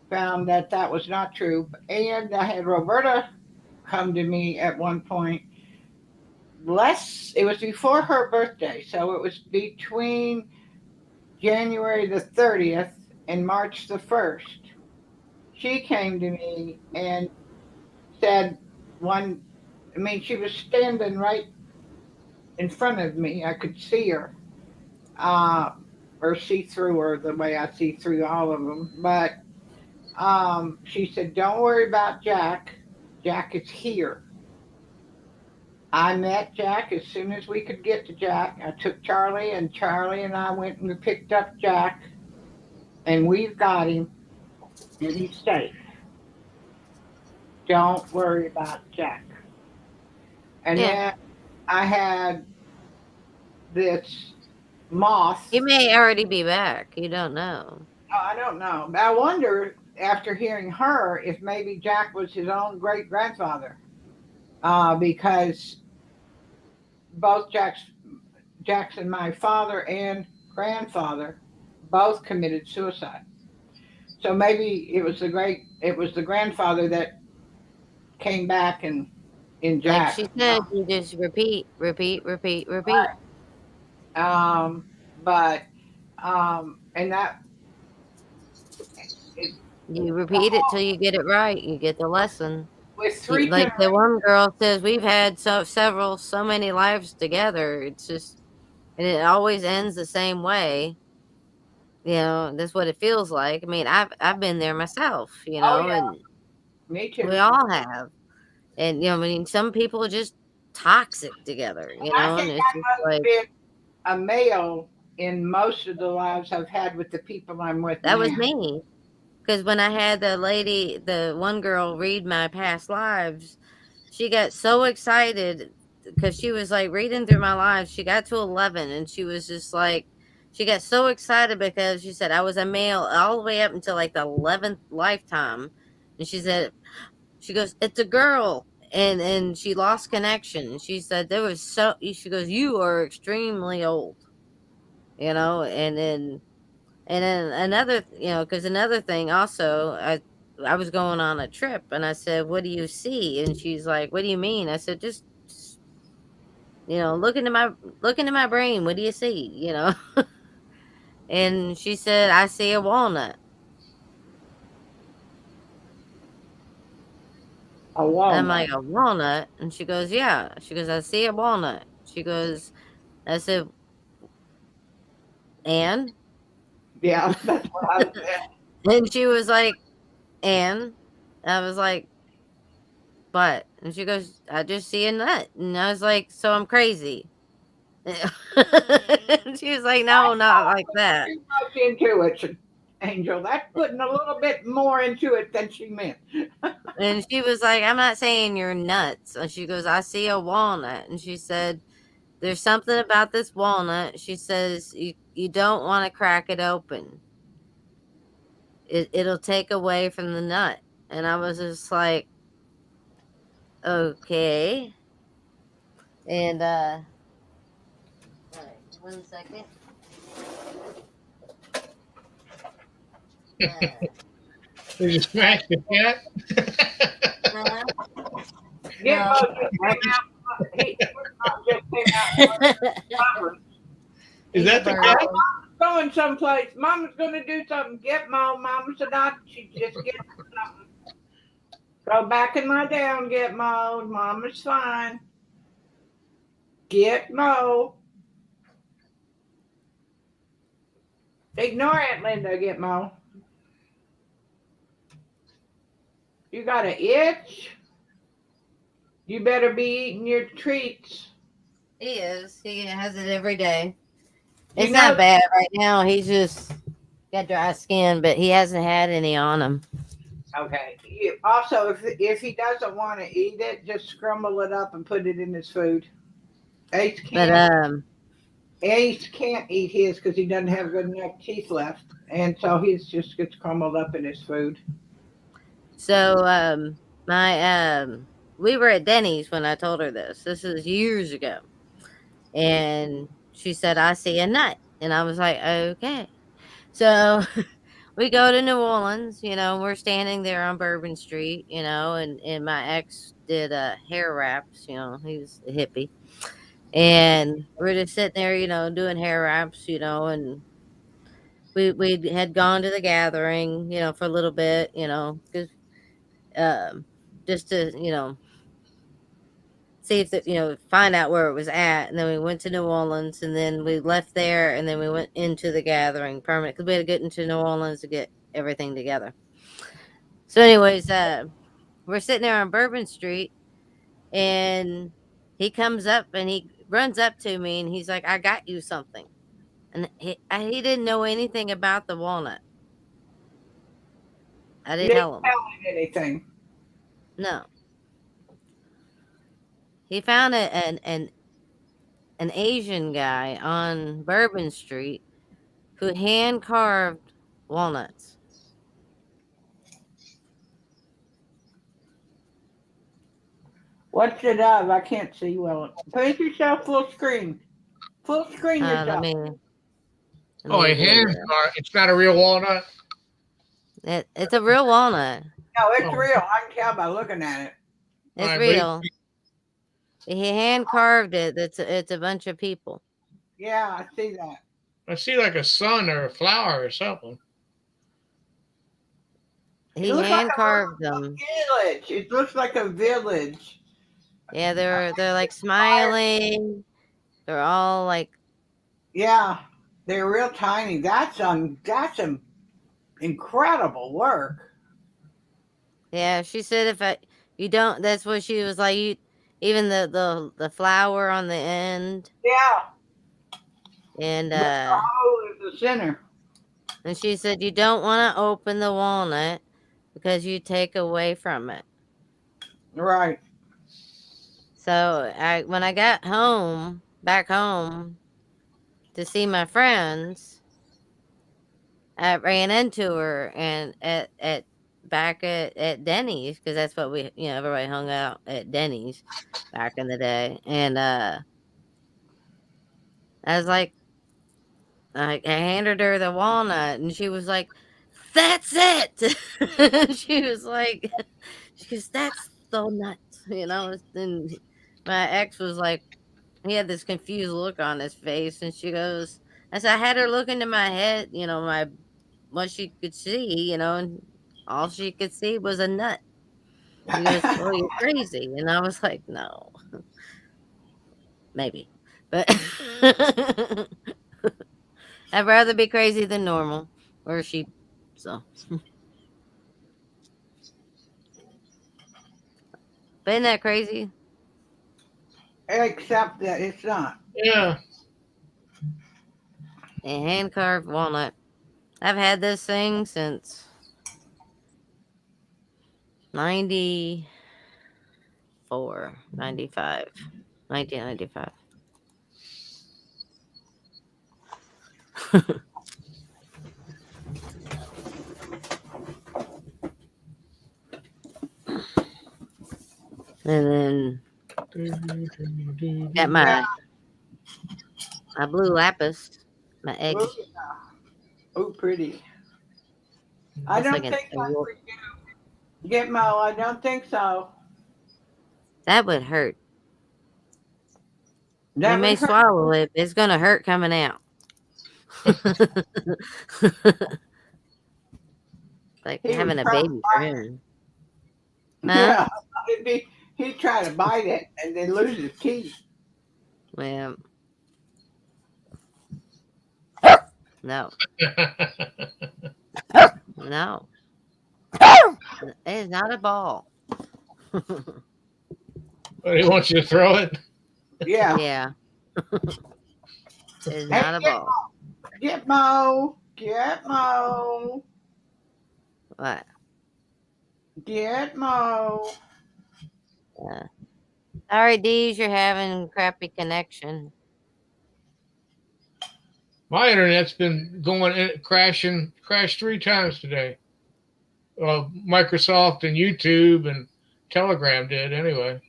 found that that was not true. And I had Roberta come to me at one point. It was before her birthday, so it was between January the 30th and March the 1st. She came to me and said one. I mean, she was standing right in front of me. I could see her, uh, or see through her the way I see through all of them. But she said, "Don't worry about Jack. Jack is here." I met Jack as soon as we could get to Jack. I took Charlie, and Charlie and I went and we picked up Jack, and we've got him, and he's safe. Don't worry about Jack. And Yeah. then I had this He moth. may already be back. You don't know. I don't know. But I wonder, after hearing her, if maybe Jack was his own great grandfather, because both Jackson, my father and grandfather, both committed suicide. So maybe it was the grandfather that came back and in Like Jack. she said, you just repeat, repeat, repeat, repeat. But and You repeat it till you get it right. You get the lesson. With 3 Like the generations. one girl says, we've had so many lives together. It's just, and it always ends the same way. You know, that's what it feels like. I mean, I've been there myself, Oh, yeah. and Me too. we all have. And, I mean, some people are just toxic together, I and think it's I just must like, have been a male in most of the lives I've had with the people I'm with that was now. me. Because when I had the one girl read my past lives, she got so excited because she was like reading through my lives. She got to 11 and she was just like, she got so excited because she said I was a male all the way up until like the 11th lifetime. And she said, she goes, it's a girl. And she lost connection. She said, she goes, you are extremely old, and then another, because another thing also, I was going on a trip and I said, what do you see? And she's like, what do you mean? I said, just look into my brain. What do you see? And she said, I see a walnut. A And I'm walnut. like, a walnut? And she goes, yeah. She goes, I see a walnut. She goes, I said, and? Yeah, that's what I said. And she was like, and? I was like, what? And she goes, I just see a nut. And I was like, so I'm crazy. And she was like, no, not like that. Too much into it, Angel. That's putting a little bit more into it than she meant. And she was like, I'm not saying you're nuts. And she goes, I see a walnut. And she said, there's something about this walnut. She says, you don't want to crack it open. It'll take away from the nut. And I was just like, okay. And, all right, 1 second. Did you smash the cat? Get No. Mo just came out. He just came out. Is that the Mama's cat? going someplace. Mama's going to do something. Get Mo. Mama said she just get something. Go back and lie down. Get Mo. Mama's fine. Get Mo. Ignore it, Linda. Get Mo. You got an itch? You better be eating your treats. He is. He has it every day. You It's know- not bad right now. He's just got dry skin, but he hasn't had any on him. Okay. Also, if he doesn't want to eat it, just scramble it up and put it in his food. Ace can't eat his because he doesn't have good enough teeth left, and so he's just gets crumbled up in his food. So we were at Denny's when I told her this. This is years ago, and she said, "I see a nut," and I was like, "Okay." So we go to New Orleans. We're standing there on Bourbon Street. And my ex did hair wraps. He was a hippie. And we're just sitting there, doing hair wraps, and we had gone to the gathering, for a little bit, because just to, see if find out where it was at. And then we went to New Orleans, and then we left there, and then we went into the gathering permanent because we had to get into New Orleans to get everything together. So, anyways, we're sitting there on Bourbon Street, and he comes up and he runs up to me, and he's like, I got you something. And he didn't know anything about the walnut. I He didn't tell him. tell him anything. No. He found an Asian guy on Bourbon Street who hand carved walnuts. What's it of? I can't see well. Put yourself full screen. Full screen yourself. Let me Oh, a hand car. It's not a real walnut. It's a real walnut. No, it's real. I can tell by looking at it. It's Right, real. He hand carved it. It's a bunch of people. Yeah, I see that. I see like a sun or a flower or something. He looks like hand carved them. village. It looks like a village. Yeah, they're like smiling. They're all like, Yeah, they're real tiny. That's some incredible work. yeah. She said you don't. That's what she was like. Even the flower on the end, Yeah, and but the hole is the center. and she said you don't want to open the walnut because you take away from it. Right. So when I got back home to see my friends, I ran into her and at back at Denny's because that's what everybody hung out at Denny's back in the day, and I was like, I handed her the walnut, and she was like, "That's it." She was like, she goes, "That's so nuts," And my ex was like, he had this confused look on his face, and she goes, I said, I had her look into my head, what she could see, and all she could see was a nut. She goes, "Well, you're crazy," and I was like, "No, maybe, but I'd rather be crazy than normal or sheep." So, but isn't that crazy? Except that it's not. Yeah. A hand carved walnut. I've had this thing since 94, 95, 1995. And then got my blue lapis, my egg. Oh, pretty. I Looks don't like think that's for you. Gitmo, I don't think so. that would hurt. That You may would hurt. swallow it, but it's gonna hurt coming out. Like He would having a try to baby for bite it. him. Huh? Yeah, he'd try to bite it and then lose his teeth. Well, no. No. It's not a ball. But he wants you to throw it? Yeah. Yeah. It's not a ball. Gitmo. Gitmo. What? Gitmo. Yeah. All right, Deez, you're having crappy connection. My internet's been crashed 3 times today. Microsoft and YouTube and Telegram did anyway.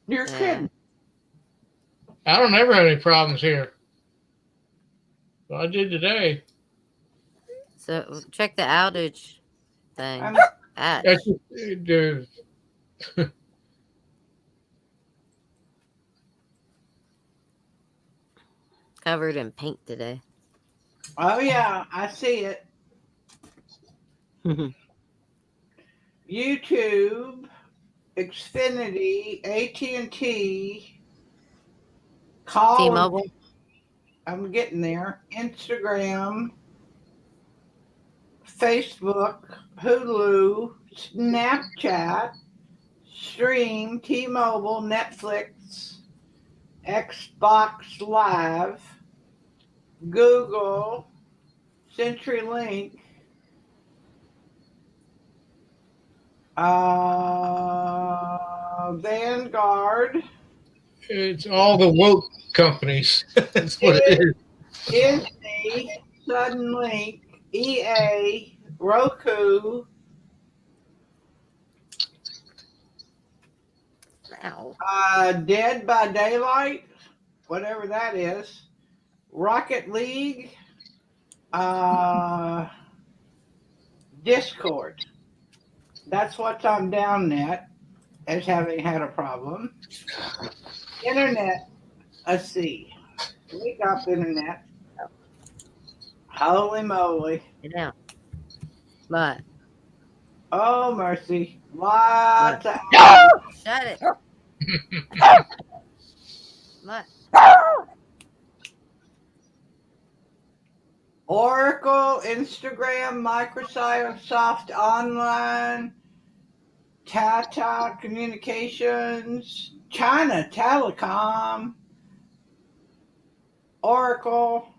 You're kidding. I don't ever have any problems here. Well, I did today. So check the outage thing. That's just, Covered in paint today. Oh yeah, I see it. YouTube, Xfinity, AT&T, T-Mobile. I'm getting there. Instagram, Facebook, Hulu, Snapchat, Stream, T-Mobile, Netflix, Xbox Live, Google, CenturyLink, Vanguard. it's all the woke companies. That's what it is. Disney, Suddenlink, EA, Roku. Dead by Daylight, whatever that is. Rocket League. Discord. That's what's on DownNet as having had a problem. Internet. Let's see. Wake up, Internet. Holy moly. Yeah. But Oh, mercy. Lots of Shut it. What? Oracle, Instagram, Microsoft Online, Tata Communications, China Telecom, Oracle,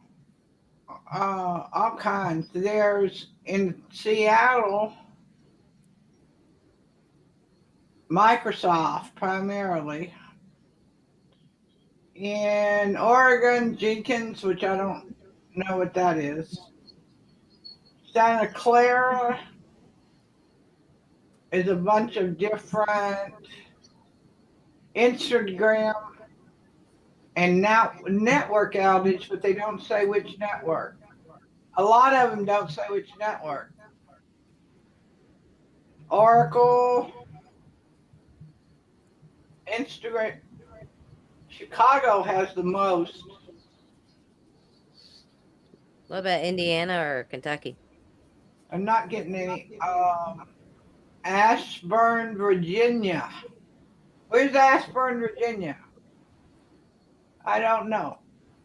all kinds. There's in Seattle, Microsoft primarily. In Oregon, Jenkins, which I don't know what that is. Santa Clara is a bunch of different Instagram and now network outage, but they don't say which network. A lot of them don't say which network. Oracle, Instagram, Chicago has the most. What about Indiana or Kentucky? I'm not getting any. Ashburn, Virginia. Where's Ashburn, Virginia? I don't know.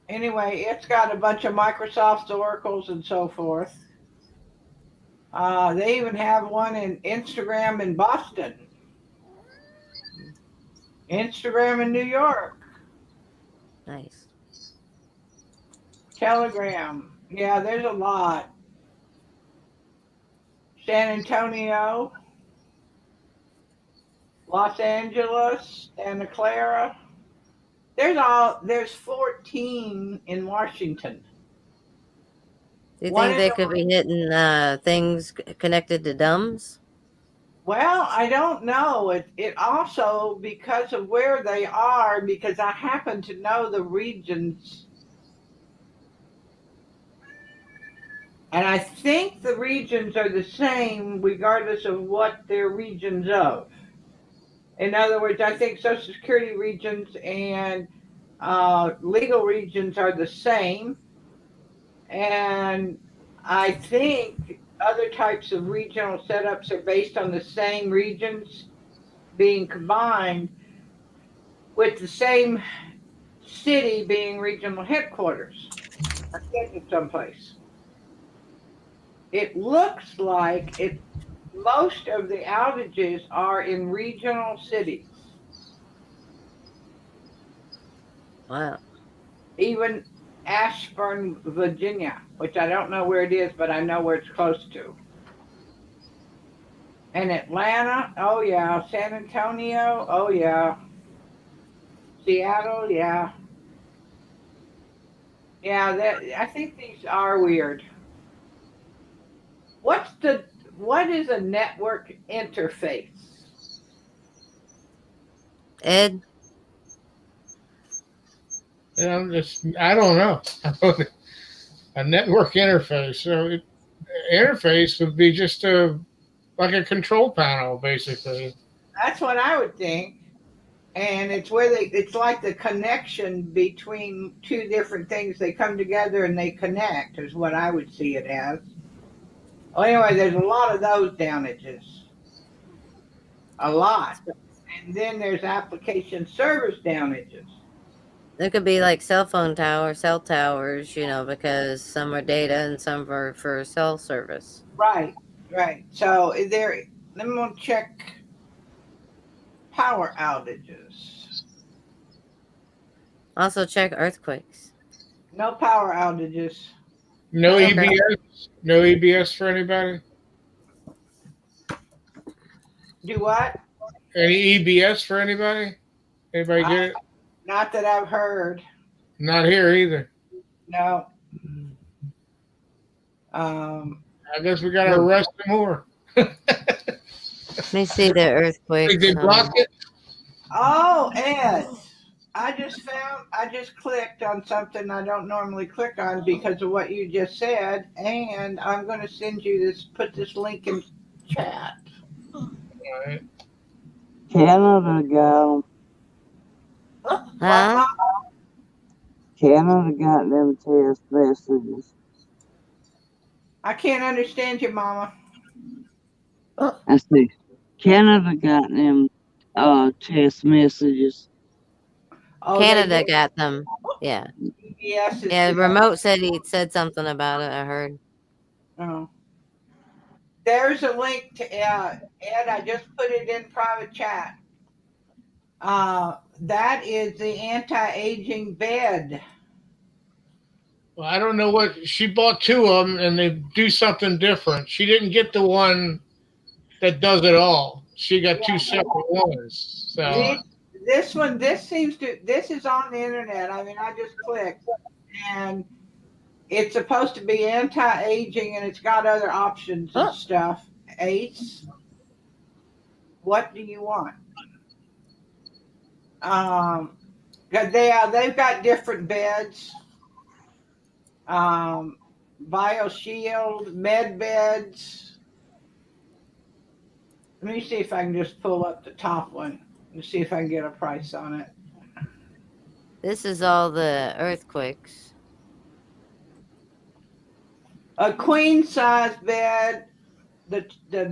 Anyway, it's got a bunch of Microsofts, Oracles, and so forth. They even have one in Instagram in Boston. Instagram in New York. Nice. Telegram. Yeah, there's a lot. San Antonio, Los Angeles, Santa Clara. There's 14 in Washington. Do you One think in they the- could be hitting things connected to dumbs? Well, I don't know. It also, because of where they are, because I happen to know the regions, and I think the regions are the same regardless of what they're regions of. In other words, I think Social Security regions and legal regions are the same. And I think other types of regional setups are based on the same regions being combined with the same city being regional headquarters. I think it's someplace. It looks like most of the outages are in regional cities. Wow. Even Ashburn, Virginia, which I don't know where it is, but I know where it's close to. And Atlanta, oh yeah. San Antonio, oh yeah. Seattle, yeah. Yeah, I think these are weird. What is a network interface? Ed? I don't know. A network interface. So interface would be just like a control panel, basically. That's what I would think. And it's where it's like the connection between two different things. They come together and they connect, is what I would see it as. Well, anyway, there's a lot of those damages. A lot. And then there's application service damages. It could be like cell towers, because some are data and some are for cell service. Right. So let me check power outages. Also check earthquakes. No power outages. No Okay. EBS? No EBS for anybody? Do what? Any EBS for anybody? Anybody get it? Not that I've heard. Not here either. No. I guess we got to arrest them more. Let me see the earthquakes. They blocked it? Oh, Ed. I just clicked on something I don't normally click on because of what you just said, and I'm going to send you put this link in chat. All right. Canada got them. Huh? Canada got them test messages. I can't understand you, Mama. I see. Canada got them text messages. Oh, Canada got them. Yeah. Yes, Yeah, it's Remote said he said something about it, I heard. oh. There's a link to Ed. I just put it in private chat. That is the anti-aging bed. Well, I don't know what she bought 2 of them, and they do something different. She didn't get the one that does it all. She got 2 separate ones. So This one, this is on the internet. I mean, I just clicked, and it's supposed to be anti-aging, and it's got other options and stuff. Ace, what do you want? 'Cause they've got different beds. BioShield, med beds. Let me see if I can just pull up the top one and see if I can get a price on it. This is all the earthquakes. A queen size bed, the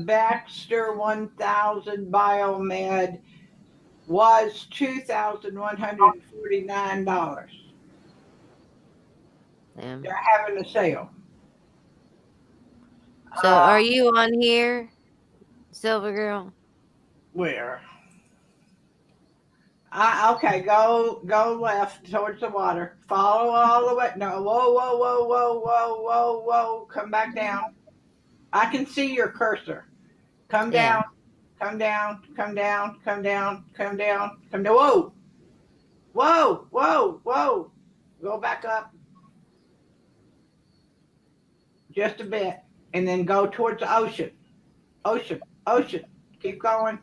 Baxter 1000 Biomed was $2,149. Damn. They're having a sale. So are you on here, Silver Girl? Where? Okay, go left towards the water. Follow all the way. No, whoa. Come back down. I can see your cursor. Come down. Come down. Come down. Come down. Come down. Come down. Whoa. Go back up. Just a bit. And then go towards the ocean. Ocean. Keep going.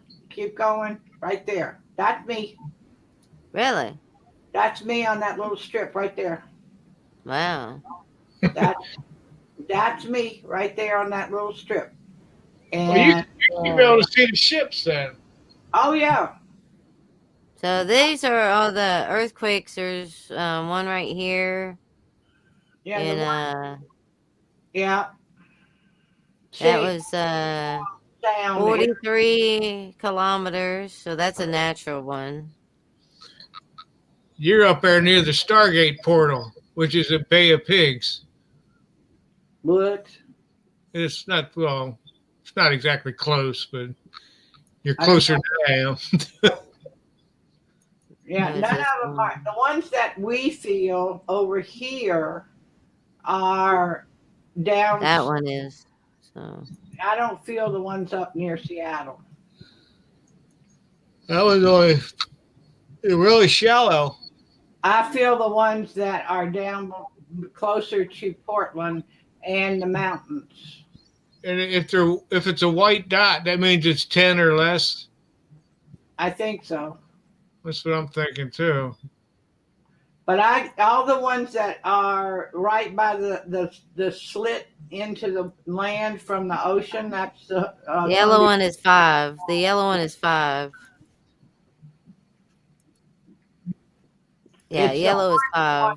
Right there. That's me. Really? That's me on that little strip right there. Wow. That's me right there on that little strip. well, And you be able to see the ships then. oh yeah. So these are all the earthquakes. There's one right here. Yeah. And yeah. that was sound 43 kilometers. So that's a natural one. You're up there near the Stargate portal, which is a Bay of Pigs. What? It's not it's not exactly close, but you're closer than I am. Yeah, none of them are. The ones that we feel over here are down. That one is. So I don't feel the ones up near Seattle. That was really shallow. I feel the ones that are down closer to Portland and the mountains. And if it's a white dot, that means it's 10 or less. I think so. That's what I'm thinking too. But all the ones that are right by the slit into the land from the ocean, that's the yellow one is 5. The yellow one is 5. Yeah, it's yellow is 5.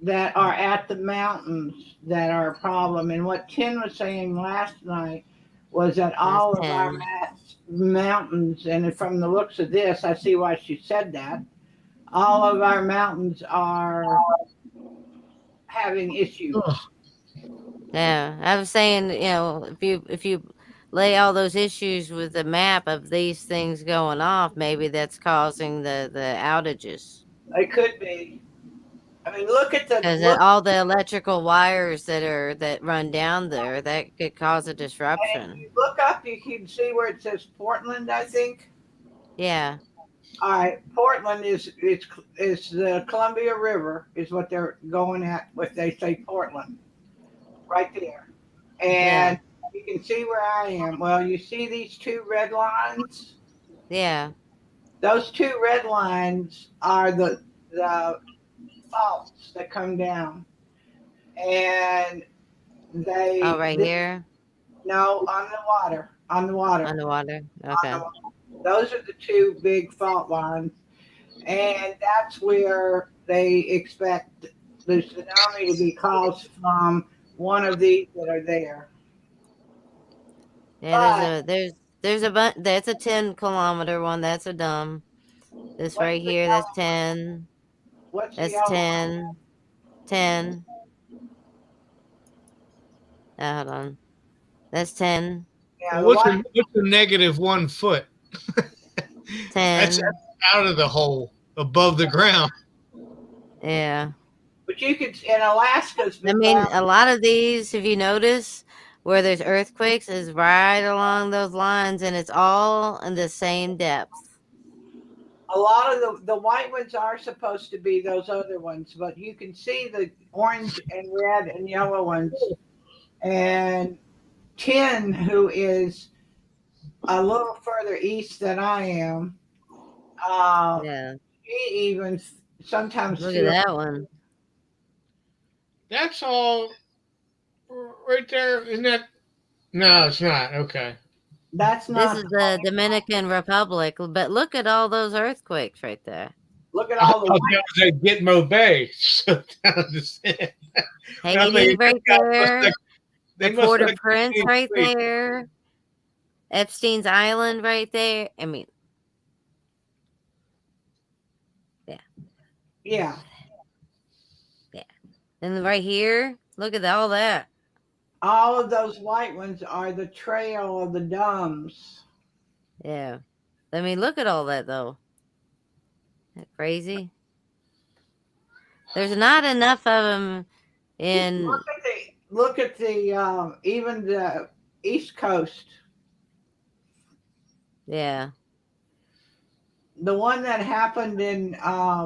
That are at the mountains that are a problem. And what Tin was saying last night was that all of our mountains, and from the looks of this, I see why she said that. All of our mountains are having issues. Yeah, I was saying, if you lay all those issues with the map of these things going off, maybe that's causing the outages. It could be. I mean, look at Because all the electrical wires that run down there, that could cause a disruption. And if you look up, you can see where it says Portland, I think. Yeah. All right, Portland is the Columbia River is what they're going at if they say Portland, right there, and you can see where I am. Well, you see these 2 red lines? Yeah. Those 2 red lines are the faults that come down, and they. Oh, right here. No, on the water. On the water. Okay. Those are the 2 big fault lines. And that's where they expect the tsunami to be caused from one of these that are there. Yeah, there's a bunch. That's a 10-kilometer one. That's a dumb. This right here, that's 10. What's the That's yellow 10. 10. Hold on. That's 10. Yeah, Well, the white. what's a negative 1 foot? 10. That's out of the hole, above the ground. Yeah. But you could, in Alaska's I been mean, down. a lot of these, if you notice, where there's earthquakes, is right along those lines, and it's all in the same depth. A lot of the white ones are supposed to be those other ones, but you can see the orange and red and yellow ones. And Tin, who is a little further east than I am, Yeah. she even sometimes Look at feels. that one. That's all right there. Isn't that? No, it's not. Okay. That's This not. is the Dominican Republic, but look at all those earthquakes right there. Look at I all the. thought that was at Gitmo Bay. So down the sand. Haiti right there. They The must Port of have Prince changed right fate. there. Epstein's Island right there. I mean, yeah. Yeah. Yeah. And right here, look at all that. All of those white ones are the trail of the dumbs. Yeah. I mean, look at all that, though. Isn't that crazy? There's not enough of them in. Look at the even the East Coast. Yeah. The one that happened in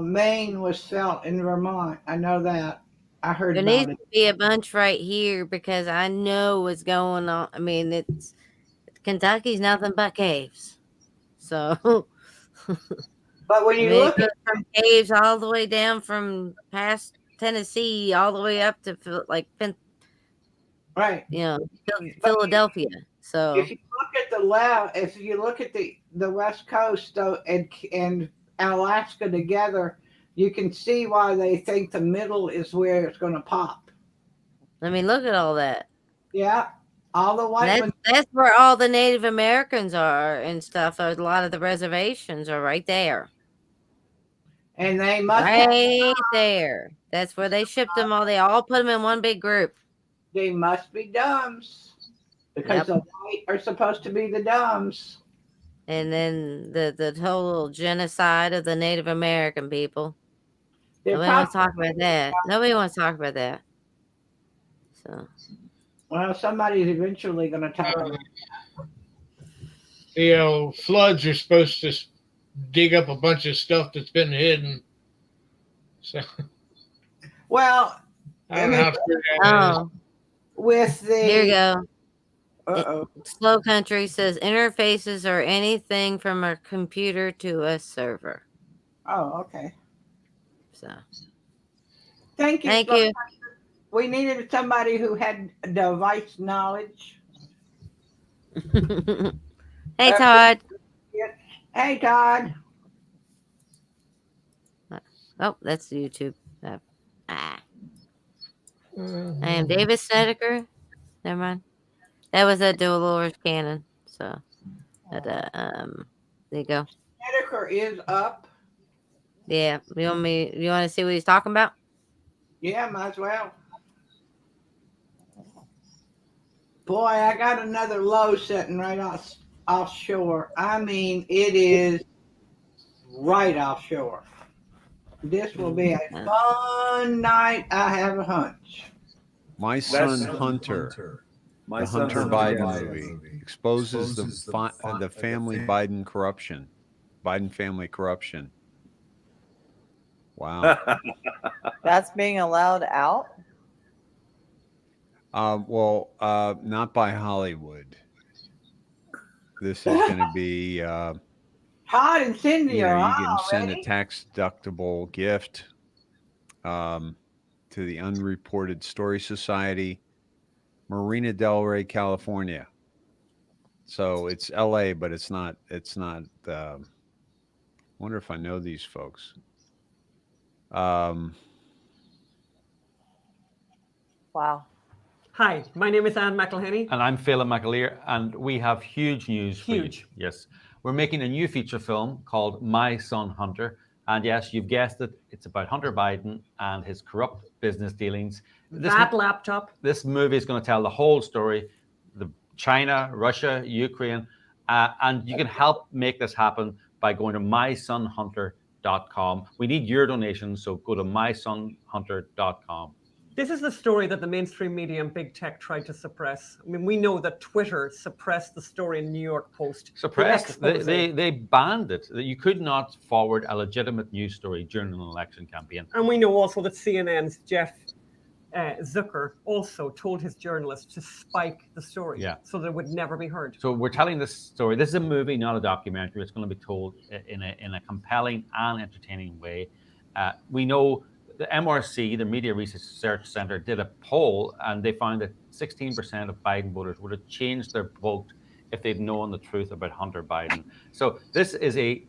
Maine was felt in Vermont. I know that. I heard There about needs it. to be a bunch right here because I know what's going on. I mean, it's Kentucky's nothing but caves. So, But when I you mean, it look goes at from caves all the way down from past Tennessee all the way up to right, Philadelphia. So, if you look at the left, if you look at the West Coast though, and Alaska together, you can see why they think the middle is where it's going to pop. I mean, look at all that. Yeah, all the white ones. That's where all the Native Americans are and stuff. A lot of the reservations are right there. And they must right there. That's where they shipped them all. They all put them in one big group. They must be dumbs because the white are supposed to be the dumbs. And then the total genocide of the Native American people. Nobody wants to talk about that. Nobody wants to talk about that. So, well, somebody's eventually going to talk about The floods are supposed to dig up a bunch of stuff that's been hidden. So, well, I don't know how true that is. with the here you go. Uh-oh. Slow Country says interfaces are anything from a computer to a server. Oh, okay. So, thank you. Thank you. We needed somebody who had device knowledge. Hey, Todd. Hey, Todd. Oh, that's YouTube. I am David Snedeker. Never mind. That was a Dolores Cannon. So, but, there you go. Snedeker is up. Yeah. You want to see what he's talking about? Yeah, might as well. Boy, I got another low sitting right offshore. I mean, it is right offshore. This will be a fun night. I have a hunch. My Son Hunter, the Hunter Biden movie, exposes the family Biden corruption, Biden family corruption. Wow. That's being allowed out? Not by Hollywood. This is going to be, Todd and Cindy you are can on send already. a tax-deductible gift to the Unreported Story Society, Marina Del Rey, California. So it's LA, but it's not. Wonder if I know these folks. Wow. Hi, my name is Anne McElhenney. And I'm Phelan McAleer, and we have huge news for you. Huge. Yes. We're making a new feature film called My Son Hunter. And yes, you've guessed it, it's about Hunter Biden and his corrupt business dealings. That laptop. This movie is going to tell the whole story, the China, Russia, Ukraine, and you can help make this happen by going to mysonhunter.com. We need your donations, so go to mysonhunter.com. This is the story that the mainstream media and big tech tried to suppress. I mean, we know that Twitter suppressed the story in New York Post. Suppressed. They banned it. You could not forward a legitimate news story during an election campaign. And we know also that CNN's Jeff Zucker also told his journalists to spike the story so that it would never be heard. So we're telling this story. This is a movie, not a documentary. It's going to be told in a compelling and entertaining way. We know the MRC, the Media Research Center, did a poll, and they found that 16% of Biden voters would have changed their vote if they'd known the truth about Hunter Biden. So this is a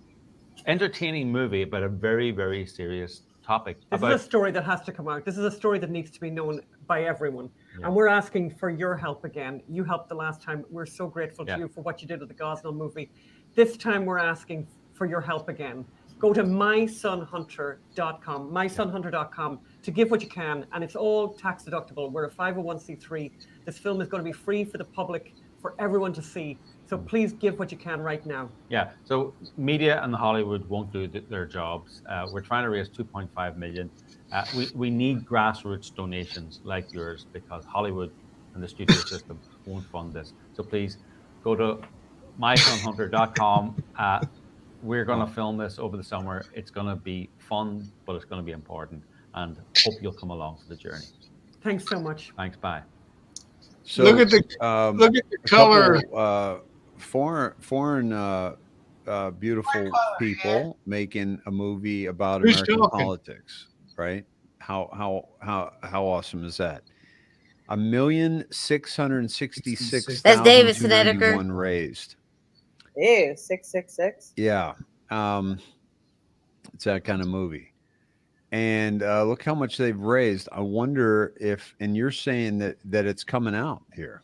entertaining movie about a very, very serious topic. This is a story that has to come out. This is a story that needs to be known by everyone. Yeah. And we're asking for your help again. You helped the last time. We're so grateful to you for what you did with the Gosnell movie. This time we're asking for your help again. Go to mysonhunter.com, mysonhunter.com to give what you can, and it's all tax deductible. We're a 501c3. This film is going to be free for the public, for everyone to see. So please give what you can right now. Yeah, so media and Hollywood won't do their jobs. We're trying to raise $2.5 million. We need grassroots donations like yours because Hollywood and the studio system won't fund this. So please go to mysonhunter.com. We're going to film this over the summer. It's going to be fun, but it's going to be important. And hope you'll come along for the journey. Thanks so much. Thanks. Bye. So look at the color. Foreign beautiful people making a movie about American politics, right? How awesome is that? 1,666,000 That's David Snedeker raised. Ew, 666. Yeah, it's that kind of movie, and look how much they've raised. I wonder if, and you're saying that it's coming out here.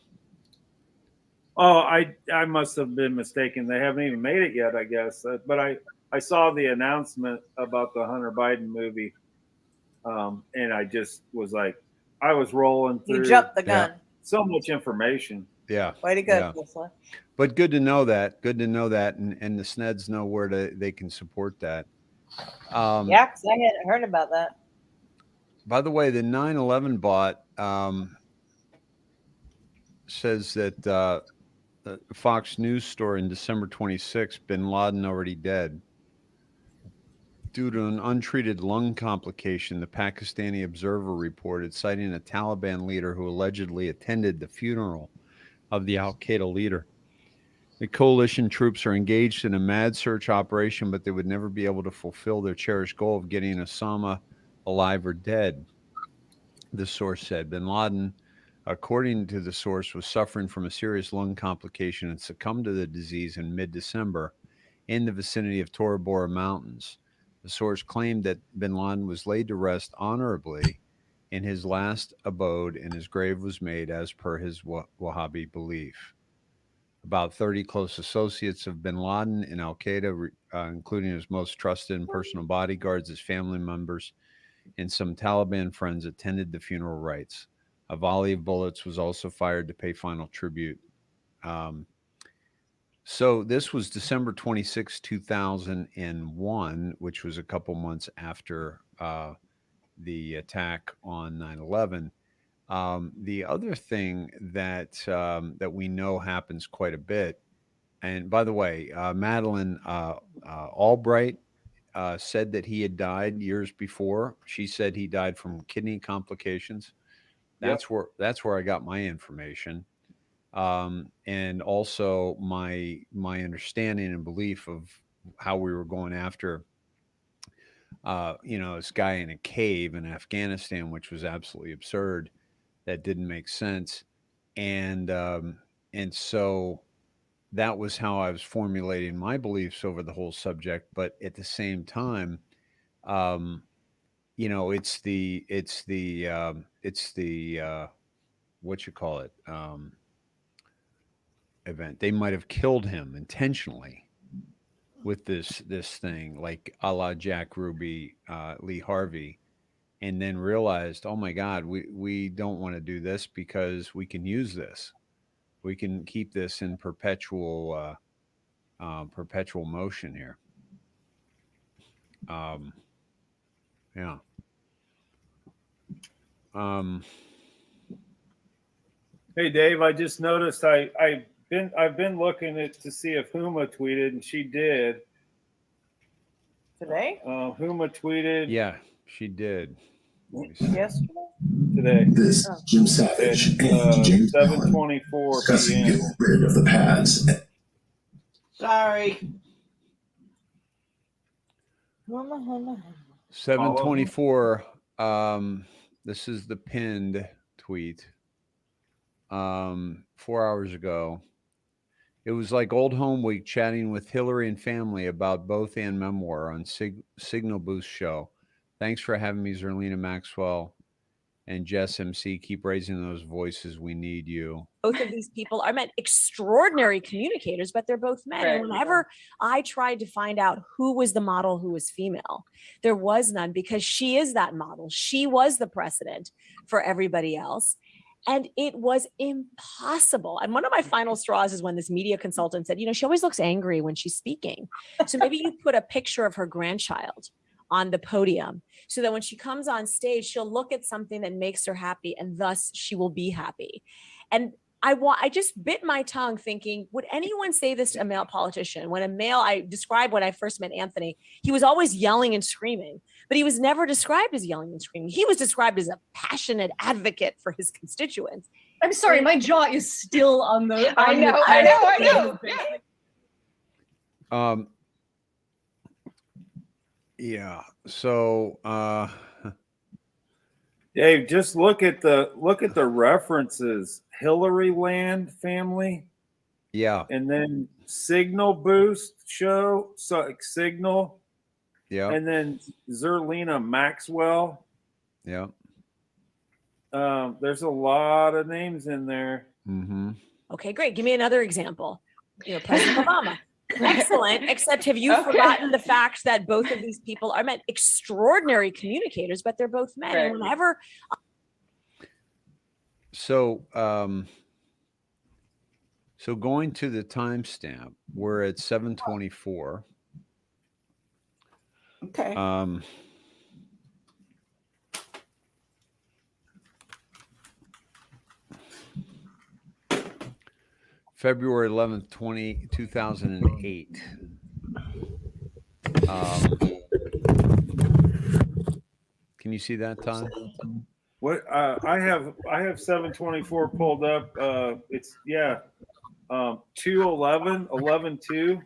Oh, I must have been mistaken. They haven't even made it yet, I guess. But I saw the announcement about the Hunter Biden movie, and I just was like, I was rolling through. You jumped the gun. So much information. Yeah. Way to go, Tesla. But good to know that. Good to know that, and the Sneds know where they can support that. Yeah, because I hadn't heard about that. By the way, the 9/11 bot says that the Fox News story in December 26, bin Laden already dead. Due to an untreated lung complication, the Pakistani Observer reported, citing a Taliban leader who allegedly attended the funeral of the al-Qaeda leader. The coalition troops are engaged in a mad search operation, but they would never be able to fulfill their cherished goal of getting Osama alive or dead, the source said. Bin Laden, according to the source, was suffering from a serious lung complication and succumbed to the disease in mid-December in the vicinity of Tora Bora Mountains. The source claimed that bin Laden was laid to rest honorably in his last abode, and his grave was made as per his Wahhabi belief. About 30 close associates of bin Laden in al-Qaeda, including his most trusted and personal bodyguards, his family members, and some Taliban friends, attended the funeral rites. A volley of bullets was also fired to pay final tribute. So this was December 26, 2001, which was a couple months after the attack on 9/11. The other thing that that we know happens quite a bit, and by the way, Madeleine Albright said that he had died years before. She said he died from kidney complications. That's where I got my information, and also my understanding and belief of how we were going after this guy in a cave in Afghanistan, which was absolutely absurd. That didn't make sense. And so that was how I was formulating my beliefs over the whole subject. But at the same time, it's the event. They might have killed him intentionally with this thing, like a la Jack Ruby, Lee Harvey, and then realized, oh my God, we don't want to do this because we can use this. We can keep this in perpetual motion here. Yeah. Hey Dave, I just noticed I've been looking to see if Huma tweeted, and she did. Today? Huma tweeted. Yeah, she did. Yesterday? Today. This Jim Savage and James 7:24 discussing p.m. getting rid of the pads. Sorry. 7:24. This is the pinned tweet. 4 hours ago. It was like old home week, chatting with Hillary and family about both and memoir on Signal Boost show. Thanks for having me, Zerlina Maxwell and Jess MC. Keep raising those voices. We need you. Both of these people are meant extraordinary communicators, but they're both men. Right. And whenever I tried to find out who was the model who was female, there was none, because she is that model. She was the precedent for everybody else. And it was impossible. And one of my final straws is when this media consultant said, she always looks angry when she's speaking. So maybe you put a picture of her grandchild on the podium so that when she comes on stage, she'll look at something that makes her happy, and thus she will be happy. And I just bit my tongue thinking, would anyone say this to a male politician? When I described when I first met Anthony, he was always yelling and screaming, but he was never described as yelling and screaming. He was described as a passionate advocate for his constituents. I'm sorry, my jaw is still on the. I know. Yeah. So, Dave, just look at the references. Hillary Land family. Yeah. And then Signal Boost show. So Signal. Yeah. And then Zerlina Maxwell. Yeah. There's a lot of names in there. Mm-hmm. Okay, great. Give me another example. President Obama. Excellent. Except have you forgotten the fact that both of these people are meant extraordinary communicators, but they're both men. And whenever. So, so going to the timestamp, we're at 7:24. Okay. February 11th, 2008. Can you see that time? What I have 724 pulled up. It's 2:11, 11:2.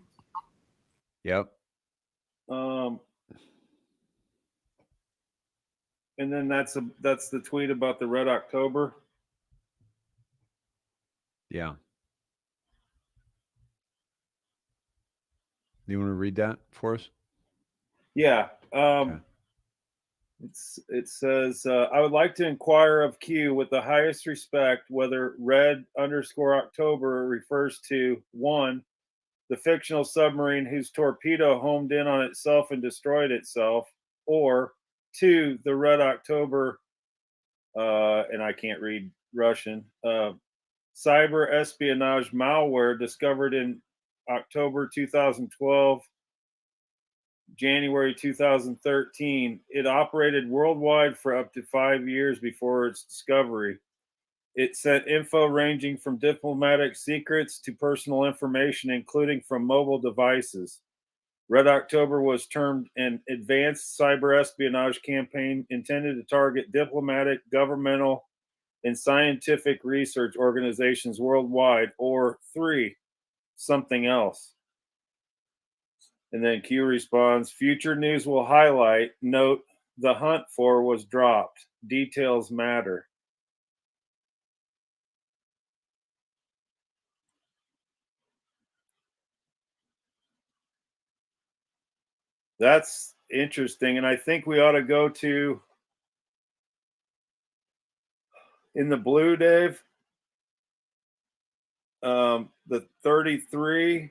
Yep. And then that's the tweet about the Red October. Yeah. You want to read that for us? Yeah. It says, I would like to inquire of Q with the highest respect whether Red_October refers to 1, the fictional submarine whose torpedo homed in on itself and destroyed itself, or 2, the Red October, and I can't read Russian, cyber espionage malware discovered in October 2012, January 2013. It operated worldwide for up to 5 years before its discovery. It sent info ranging from diplomatic secrets to personal information, including from mobile devices. Red October was termed an advanced cyber espionage campaign intended to target diplomatic, governmental, and scientific research organizations worldwide, or 3, something else. And then Q responds, future news will highlight, note, the hunt for was dropped. Details matter. That's interesting. And I think we ought to go to, in the blue, Dave. the 33,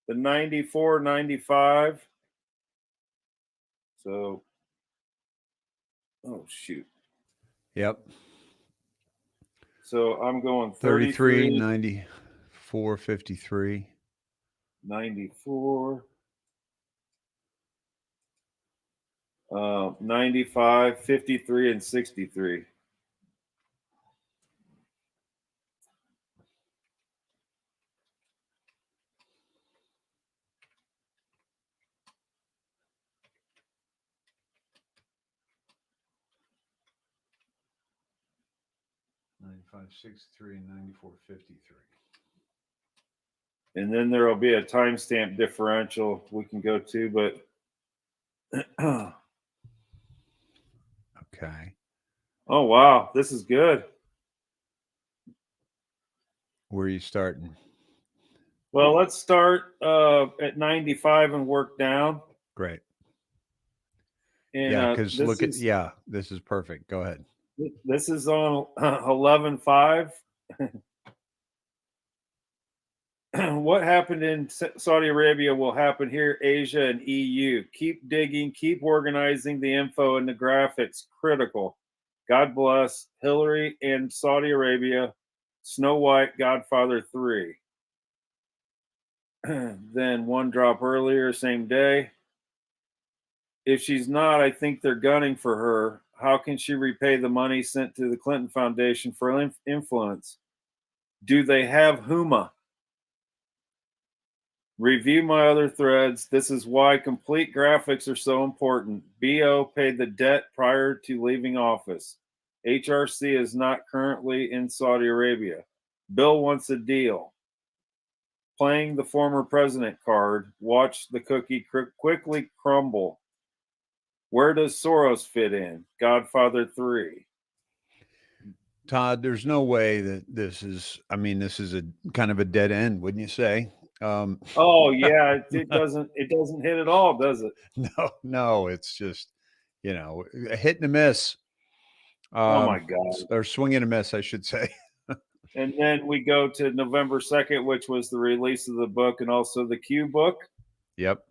the 94, 95. So, oh shoot. Yep. So I'm going 33, 33, 94, 53. 94, 95, 53, and 63. Ninety-five, 63, and 94, 53. And then there will be a timestamp differential we can go to, but Okay. oh wow, this is good. Where are you starting? Well, let's start at 95 and work down. Great. And Yeah, because this look at, is yeah, this is perfect. Go ahead. this is on 11/5. What happened in Saudi Arabia will happen here, Asia and EU. Keep digging, keep organizing the info and the graphics. Critical. God bless Hillary and Saudi Arabia. Snow White, Godfather 3. Then one drop earlier, same day. If she's not, I think they're gunning for her. How can she repay the money sent to the Clinton Foundation for influence? Do they have Huma? Review my other threads. This is why complete graphics are so important. BO paid the debt prior to leaving office. HRC is not currently in Saudi Arabia. Bill wants a deal. Playing the former president card. Watch the cookie quickly crumble. Where does Soros fit in? Godfather 3. Todd, there's no way that this is, I mean, this is a kind of a dead end, wouldn't you say? Oh yeah, it doesn't hit at all, does it? No, it's just, you know, a hit and a miss. Oh my God. Or swing and a miss, I should say. And then we go to November 2nd, which was the release of the book and also the Q book. Yep.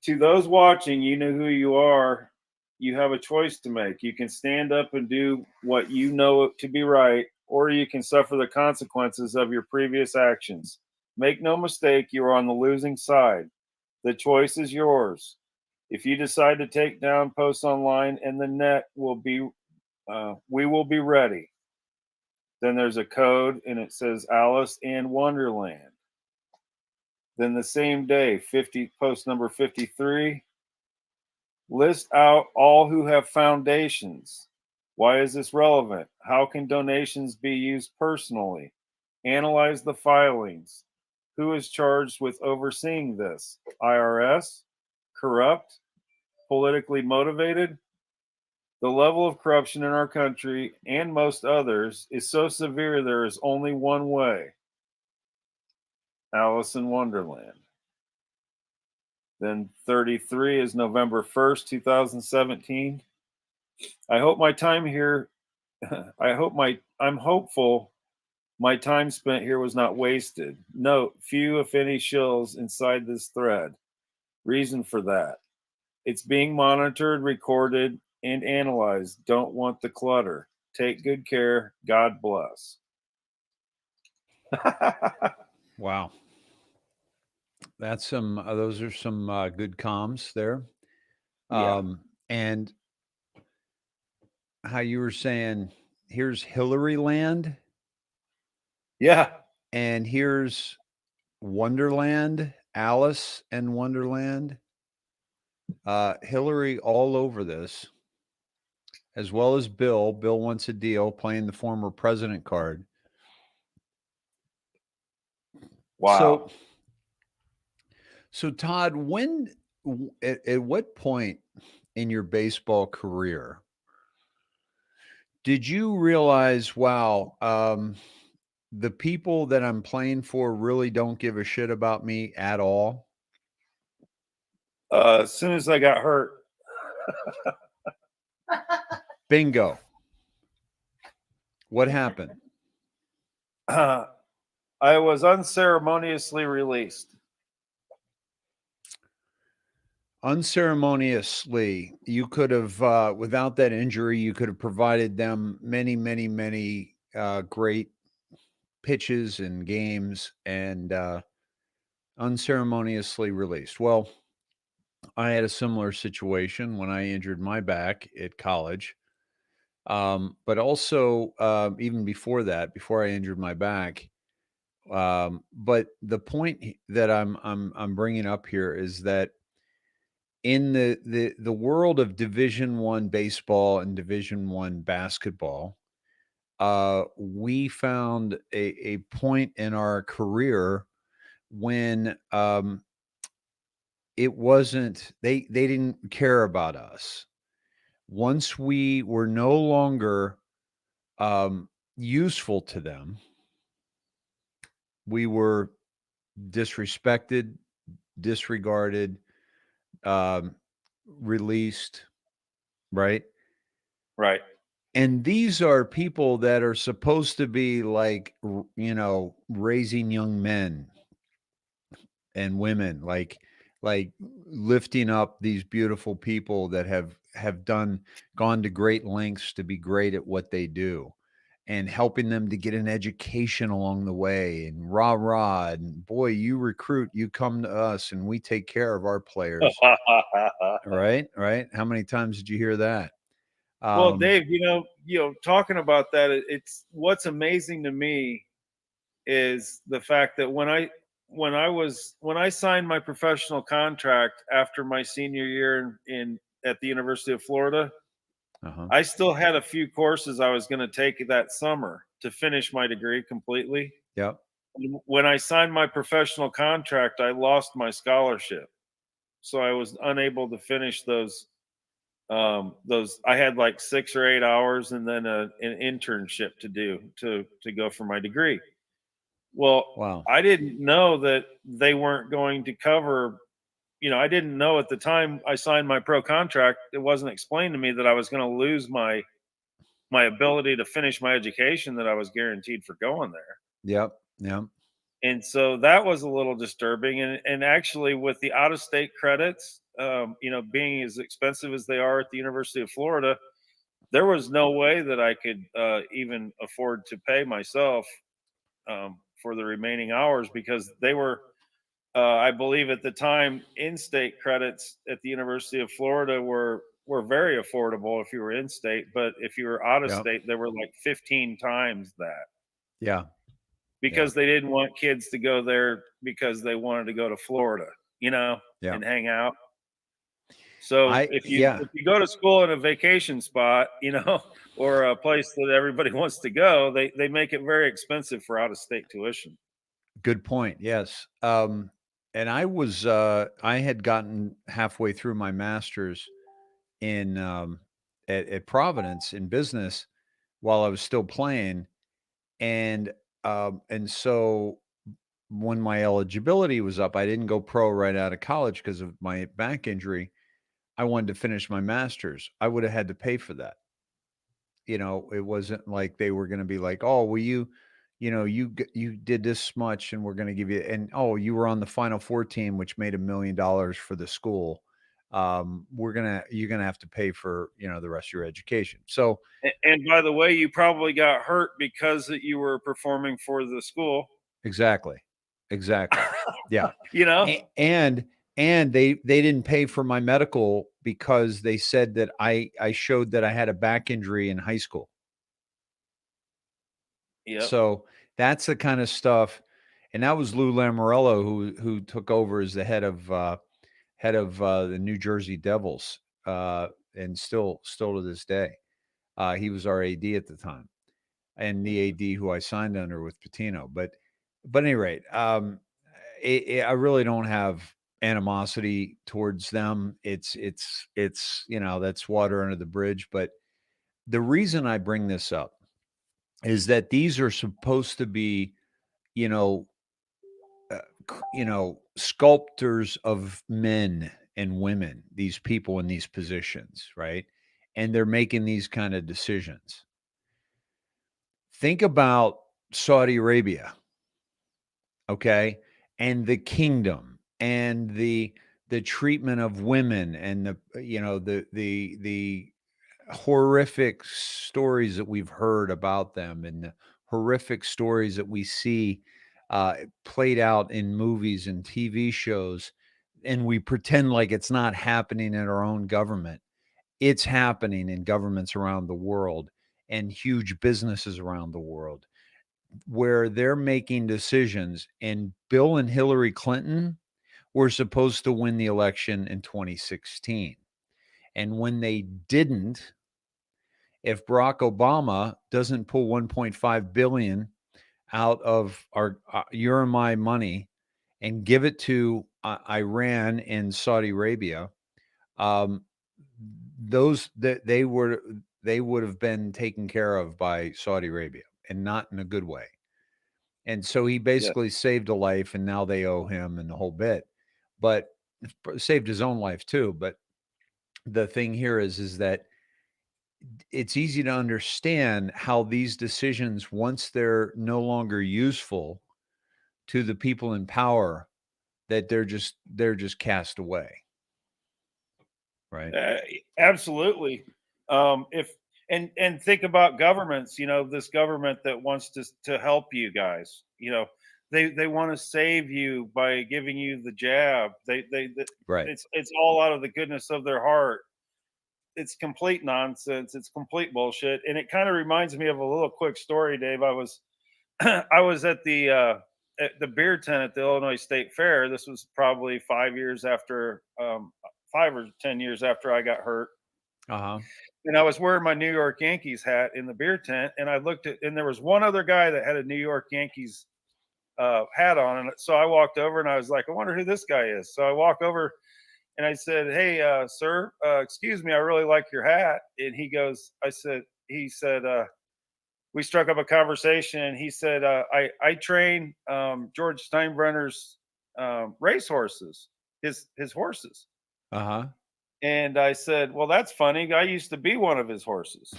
To those watching, you know who you are. You have a choice to make. You can stand up and do what you know to be right, or you can suffer the consequences of your previous actions. Make no mistake, you are on the losing side. The choice is yours. If you decide to take down posts online and the net will be, we will be ready. Then there's a code and it says Alice in Wonderland. Then the same day, post number 53, list out all who have foundations. Why is this relevant? How can donations be used personally? Analyze the filings. Who is charged with overseeing this? IRS? Corrupt? Politically motivated? The level of corruption in our country and most others is so severe there is only one way. Alice in Wonderland. Then 33 is November 1st, 2017. I hope my time here, I'm hopeful my time spent here was not wasted. Note, few if any shills inside this thread. Reason for that. It's being monitored, recorded, and analyzed. Don't want the clutter. Take good care. God bless. Wow. That's some, those are some good comms there. Yeah. And how you were saying, here's Hillary Land. Yeah. And here's Wonderland, Alice and Wonderland. Hillary all over this, as well as Bill. Bill wants a deal, playing the former president card. Wow. So Todd, at what point in your baseball career did you realize, wow, the people that I'm playing for really don't give a shit about me at all? As soon as I got hurt. Bingo. What happened? I was unceremoniously released. Unceremoniously, you could have, without that injury, you could have provided them many, many, many great pitches and games, and unceremoniously released. Well, I had a similar situation when I injured my back at college. But also, even before that, before I injured my back, but the point that I'm bringing up here is that in the world of Division I baseball and Division I basketball, we found a point in our career when it wasn't they didn't care about us. Once we were no longer useful to them, we were disrespected, disregarded, um, released, right? Right. And these are people that are supposed to be like, raising young men and women, like lifting up these beautiful people that have gone to great lengths to be great at what they do, and helping them to get an education along the way, and rah rah, and boy, you recruit, you come to us and we take care of our players. Right. How many times did you hear that? Well, Dave, talking about that, it's what's amazing to me is the fact that when I signed my professional contract after my senior year in at the University of Florida, I still had a few courses I was going to take that summer to finish my degree completely. Yep. When I signed my professional contract, I lost my scholarship, so I was unable to finish those. I had like 6 or 8 hours and then an internship to do to go for my degree. Well, wow. I didn't know that they weren't going to cover. I didn't know at the time I signed my pro contract. It wasn't explained to me that I was going to lose my ability to finish my education that I was guaranteed for going there. Yep. Yep. And so that was a little disturbing. And actually, with the out of state credits, being as expensive as they are at the University of Florida, there was no way that I could even afford to pay myself for the remaining hours, because they were, I believe at the time, in-state credits at the University of Florida were very affordable if you were in state, but if you were out of state, they were like 15 times that. Yeah. Because they didn't want kids to go there because they wanted to go to Florida, and hang out. So if you go to school in a vacation spot, or a place that everybody wants to go, they make it very expensive for out of state tuition. Good point. Yes. And I had gotten halfway through my master's in at Providence in business while I was still playing, and so when my eligibility was up, I didn't go pro right out of college because of my back injury. I wanted to finish my master's. I would have had to pay for that. It wasn't like they were going to be like, "Oh, well, you did this much, and we're going to give you," and oh, you were on the Final Four team, which made $1 million for the school. You're gonna have to pay for the rest of your education. So, and by the way, you probably got hurt because you were performing for the school. Exactly. Yeah. And they didn't pay for my medical because they said that I showed that I had a back injury in high school. Yeah. So that's the kind of stuff. And that was Lou Lamoriello who took over as the head of the New Jersey Devils, and still to this day. He was our AD at the time, and the AD who I signed under with Patino. But at any rate, I really don't have animosity towards them. It's that's water under the bridge. But the reason I bring this up is that these are supposed to be, sculptors of men and women, these people in these positions, right? And they're making these kind of decisions. Think about Saudi Arabia. okay, and the kingdom and the treatment of women and the horrific stories that we've heard about them and the horrific stories that we see played out in movies and TV shows, and we pretend like it's not happening in our own government. It's happening in governments around the world and huge businesses around the world where they're making decisions. And Bill and Hillary Clinton were supposed to win the election in 2016. And when they didn't, if Barack Obama doesn't pull 1.5 billion out of our your and my money and give it to Iran and Saudi Arabia, those that they would have been taken care of by Saudi Arabia, and not in a good way. And so he basically saved a life, and now they owe him and the whole bit. But saved his own life too. But the thing here is that it's easy to understand how these decisions, once they're no longer useful to the people in power, that they're just cast away. Right. Absolutely. If and think about governments, this government that wants to help you guys, they want to save you by giving you the jab. Right. It's all out of the goodness of their heart. It's complete nonsense. It's complete bullshit. And it kind of reminds me of a little quick story, Dave. I was I was at the beer tent at the Illinois State Fair. This was probably 5 or 10 years after I got hurt. Uh-huh. And I was wearing my New York Yankees hat in the beer tent, and I looked at, and there was one other guy that had a New York Yankees hat on, and so I walked over and I was like, I wonder who this guy is. So I walk over and I said, "Hey, sir, excuse me, I really like your hat." And he said, we struck up a conversation, and he said, I train George Steinbrenner's race horses, his horses. Uh-huh. And I said, well, that's funny. I used to be one of his horses.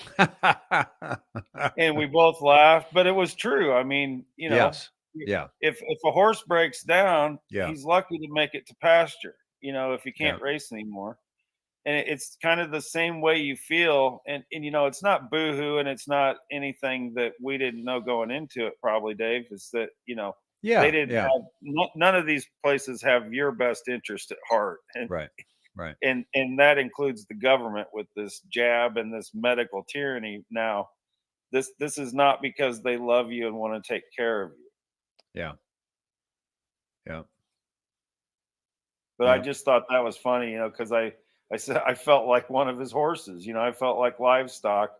And we both laughed, but it was true. I mean, Yes. Yeah. If a horse breaks down, Yeah. he's lucky to make it to pasture, if he can't race anymore. And it's kind of the same way you feel. And it's not boohoo, and it's not anything that we didn't know going into it, probably, Dave, is that, they didn't have, none of these places have your best interest at heart. And, right. Right. And that includes the government with this jab and this medical tyranny. Now, this is not because they love you and want to take care of you. Yeah. Yeah. But I just thought that was funny, because I said I felt like one of his horses. I felt like livestock.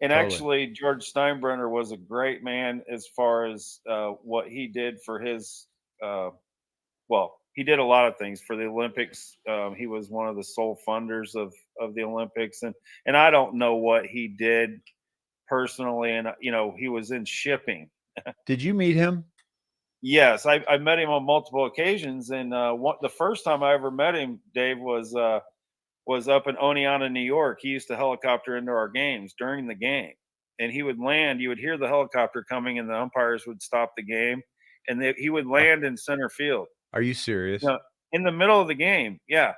And actually, George Steinbrenner was a great man as far as what he did for his. He did a lot of things for the Olympics. He was one of the sole funders of the Olympics, and I don't know what he did personally. And he was in shipping. Did you meet him? Yes, I met him on multiple occasions, and the first time I ever met him, Dave, was up in Oneonta, New York. He used to helicopter into our games during the game, and he would land. You would hear the helicopter coming, and the umpires would stop the game, and he would land in center field. Are you serious? In the middle of the game, yeah.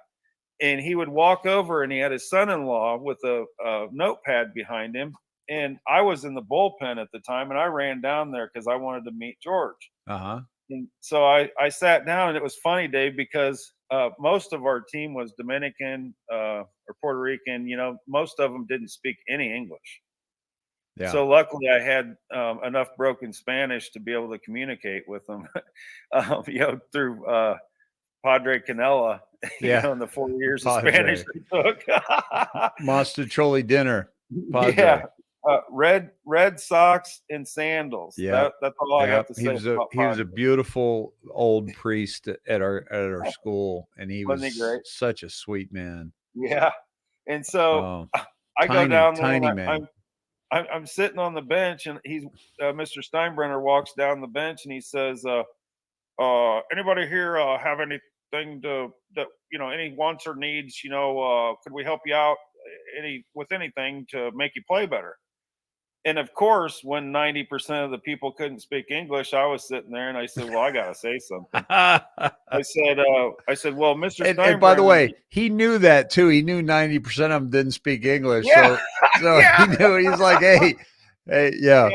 And he would walk over, and he had his son-in-law with a notepad behind him. And I was in the bullpen at the time, and I ran down there because I wanted to meet George. Uh-huh. And so I sat down, and it was funny, Dave, because most of our team was Dominican or Puerto Rican. Most of them didn't speak any English. Yeah. So luckily, I had enough broken Spanish to be able to communicate with them, through Padre Canela, in the 4 years of Spanish they took. Mostaccioli dinner. Padre. Yeah. Red socks and sandals. Yeah. That's all I got to say. He was a beautiful old priest at our school, and he was such a sweet man. Yeah. And so I go down there, tiny and man. I'm sitting on the bench, and he's Mr. Steinbrenner walks down the bench, and he says, anybody here have anything any wants or needs, could we help you out with anything to make you play better? And of course, when 90% of the people couldn't speak English, I was sitting there and I said, well, I got to say something. I said, well, Mr. And by the Steinbrenner. way, he knew that too. He knew 90% of them didn't speak English. Yeah. So Yeah. he knew. He's like, hey, yeah.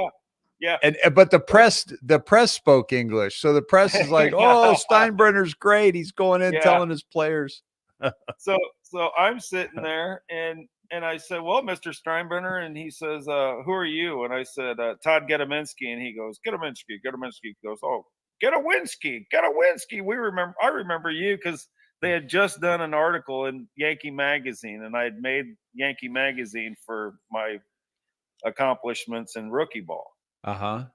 Yeah. But the press spoke English. So the press is like, oh, Steinbrenner's great. He's going in telling his players. So I'm sitting there and I said, well, Mr. Steinbrenner, and he says, who are you? And I said, Todd Gediminsky. And he goes, Gediminsky. He goes, oh, Gediminsky. I remember you because they had just done an article in Yankee Magazine, and I had made Yankee Magazine for my accomplishments in rookie ball. Uh-huh.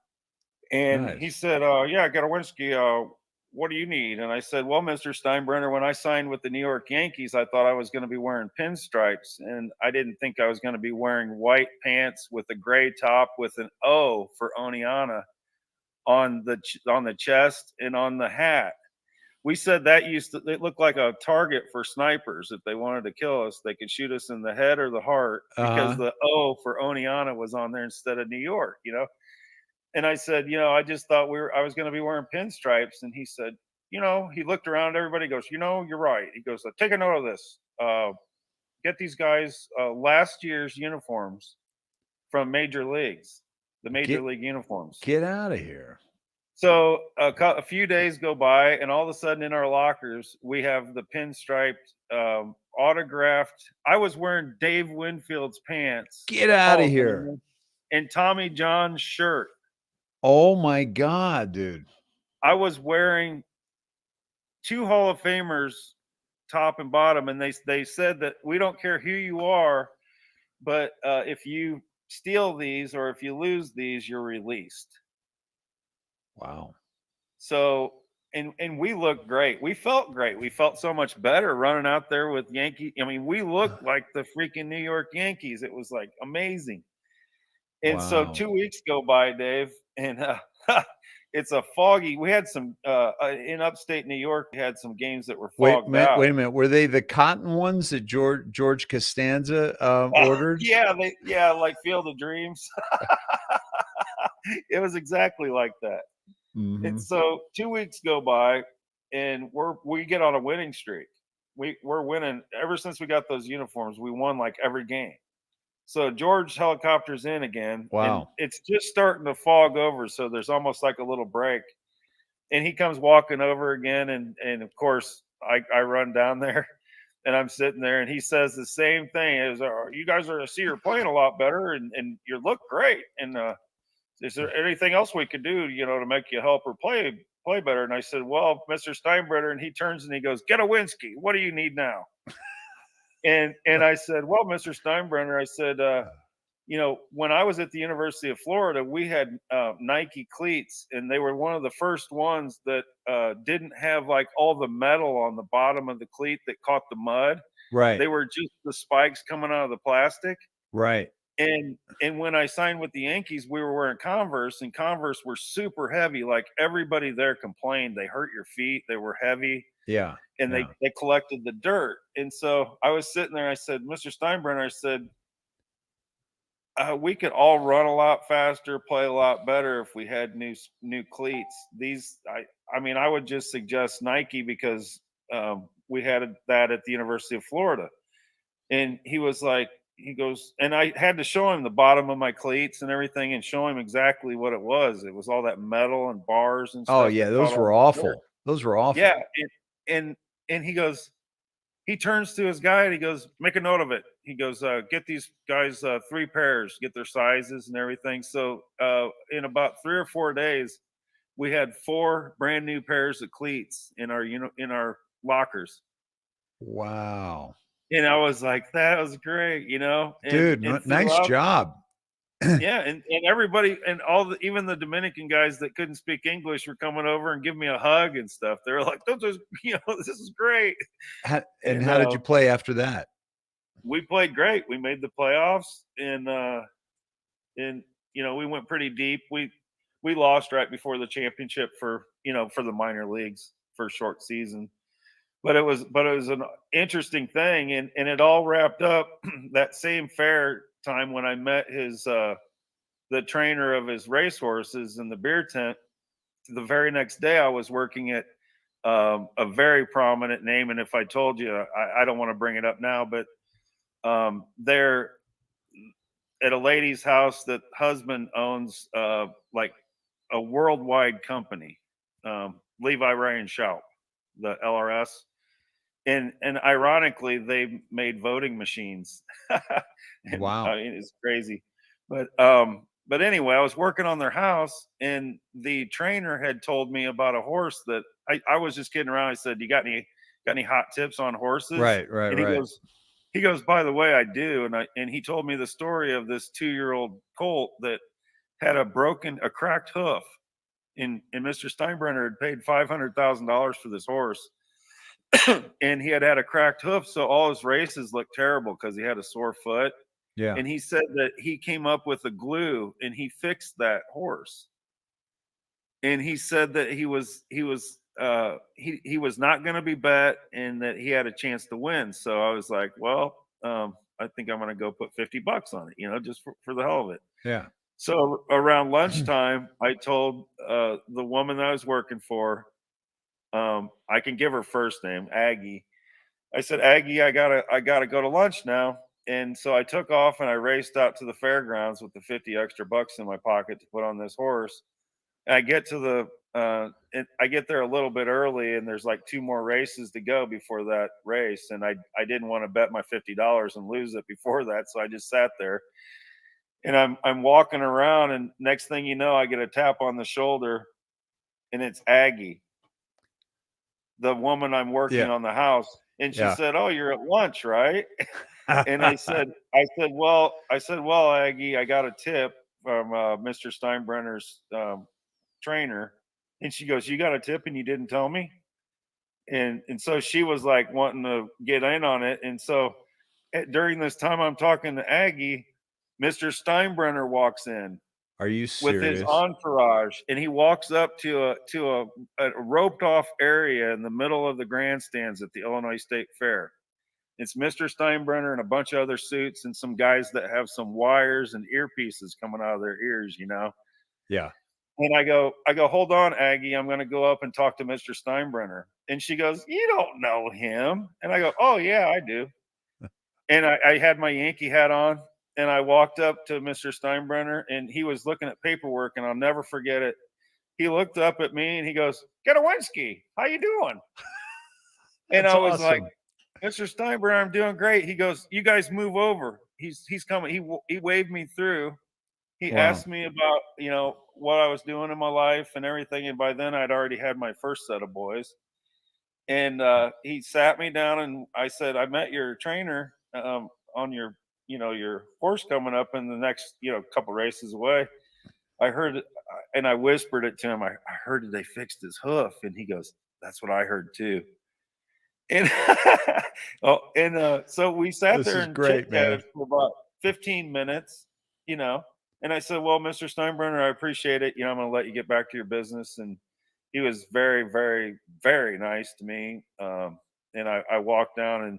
And Nice. he said, yeah, Gediminsky, what do you need? And I said, well, Mr. Steinbrenner, when I signed with the New York Yankees, I thought I was going to be wearing pinstripes. And I didn't think I was going to be wearing white pants with a gray top with an O for Oneana on the chest and on the hat. We said that it looked like a target for snipers. If they wanted to kill us, they could shoot us in the head or the heart because the O for Oneana was on there instead of New York, And I said, I just thought I was going to be wearing pinstripes. And he said, he looked around, everybody goes, you're right. He goes, take a note of this. Get these guys last year's uniforms from major leagues, the major league uniforms. Get out of here. So a few days go by, and all of a sudden in our lockers, we have the pinstriped, autographed. I was wearing Dave Winfield's pants. Get out of here. And Tommy John's shirt. Oh my God, dude. I was wearing 2 Hall of Famers, top and bottom, and they said that we don't care who you are, but if you steal these or if you lose these, you're released. Wow. So and we looked great. We felt great. We felt so much better running out there with Yankee. I mean, we looked like the freaking New York Yankees. It was like amazing. And so 2 weeks go by, Dave, and it's a foggy. We had some in upstate New York. We had some games that were fogged out. Wait a minute. Were they the cotton ones that George Costanza ordered? Yeah, like Field of Dreams. It was exactly like that. Mm-hmm. And so 2 weeks go by, and we get on a winning streak. We're winning ever since we got those uniforms. We won like every game. So George helicopters in again. Wow. And it's just starting to fog over. So there's almost like a little break. And he comes walking over again. And of course, I run down there and I'm sitting there and he says the same thing as, you guys are, I see you're playing a lot better and you look great. And is there anything else we could do, to make you help or play better? And I said, well, Mr. Steinbrenner, and he turns and he goes, Gediminsky, what do you need now? And I said, well, Mr. Steinbrenner, I said, when I was at the University of Florida, we had Nike cleats, and they were one of the first ones that didn't have like all the metal on the bottom of the cleat that caught the mud. Right. They were just the spikes coming out of the plastic. Right. And when I signed with the Yankees, we were wearing Converse, and Converse were super heavy. Like everybody there complained, they hurt your feet. They were heavy. Yeah. And they collected the dirt. And so I was sitting there, I said, Mr. Steinbrenner, I said, we could all run a lot faster, play a lot better if we had new cleats. I would just suggest Nike because we had that at the University of Florida. And he was like, he goes, and I had to show him the bottom of my cleats and everything and show him exactly what it was. It was all that metal and bars and stuff. Oh yeah, those were awful. Those were awful. Yeah. And he goes, he turns to his guy and he goes, make a note of it. He goes, get these guys 3 pairs, get their sizes and everything. So in about 3 or 4 days, we had 4 brand new pairs of cleats in our lockers. Wow. And I was like, that was great, Dude, nice job. Yeah, and everybody and even the Dominican guys that couldn't speak English were coming over and giving me a hug and stuff. They were like, this is great. How did you play after that? We played great. We made the playoffs and we went pretty deep. We lost right before the championship for the minor leagues for a short season. But it was an interesting thing, and it all wrapped up that same fair time when I met the the trainer of his racehorses in the beer tent. The very next day, I was working at a very prominent name, and if I told you, I don't want to bring it up now, but they're at a lady's house that husband owns like a worldwide company, Levi Ray and Schaup, the LRS. And ironically, they made voting machines. Wow. I mean, it's crazy. But anyway, I was working on their house, and the trainer had told me about a horse that I was just kidding around. I said, "You got any hot tips on horses?" Right. And he goes, "By the way, I do." And he told me the story of this 2-year-old colt that had a cracked hoof. And Mr. Steinbrenner had paid $500,000 for this horse. And he had a cracked hoof, so all his races looked terrible because he had a sore foot. Yeah. And he said that he came up with a glue and he fixed that horse. And he said that he was not going to be bet and that he had a chance to win. So I was like, well, I think I'm going to go put $50 on it, just for the hell of it. Yeah. So around lunchtime, I told the woman that I was working for, I can give her first name, Aggie. I said, Aggie, I gotta go to lunch now. And so I took off and I raced out to the fairgrounds with the 50 extra bucks in my pocket to put on this horse. And I get to I get there a little bit early, and there's like 2 more races to go before that race. And I didn't want to bet my $50 and lose it before that. So I just sat there, and I'm walking around, and next thing you know, I get a tap on the shoulder, and it's Aggie, the woman I'm working on the house. And she said, "Oh, you're at lunch, right?" And I said, well, Aggie, I got a tip from Mr. Steinbrenner's trainer. And she goes, "You got a tip and you didn't tell me?" And so she was like wanting to get in on it. And so during this time I'm talking to Aggie, Mr. Steinbrenner walks in Are you with his serious? entourage, and he walks up to a roped off area in the middle of the grandstands at the Illinois State Fair. It's Mr. Steinbrenner and a bunch of other suits and some guys that have some wires and earpieces coming out of their ears, Yeah. And I go, "Hold on, Aggie, I'm going to go up and talk to Mr. Steinbrenner." And she goes, "You don't know him." And I go, "Oh yeah, I do." And I had my Yankee hat on, and I walked up to Mr. Steinbrenner, and he was looking at paperwork, and I'll never forget it. He looked up at me and he goes, "Getawinski, how you doing?" And That's I was like, awesome. "Mr. Steinbrenner, I'm doing great." He goes, "You guys move over." He's coming. He waved me through. He Wow. asked me about, what I was doing in my life and everything. And by then I'd already had my first set of boys. And he sat me down, and I said, "I met your trainer on your horse coming up in the next, couple races away. I heard it," and I whispered it to him. I heard they fixed his hoof. And he goes, "That's what I heard too." And so we sat This there is and great, man. chit-chatted for about 15 minutes, and I said, "Well, Mr. Steinbrenner, I appreciate it. I'm going to let you get back to your business." And he was very, very, very nice to me. And I walked down, and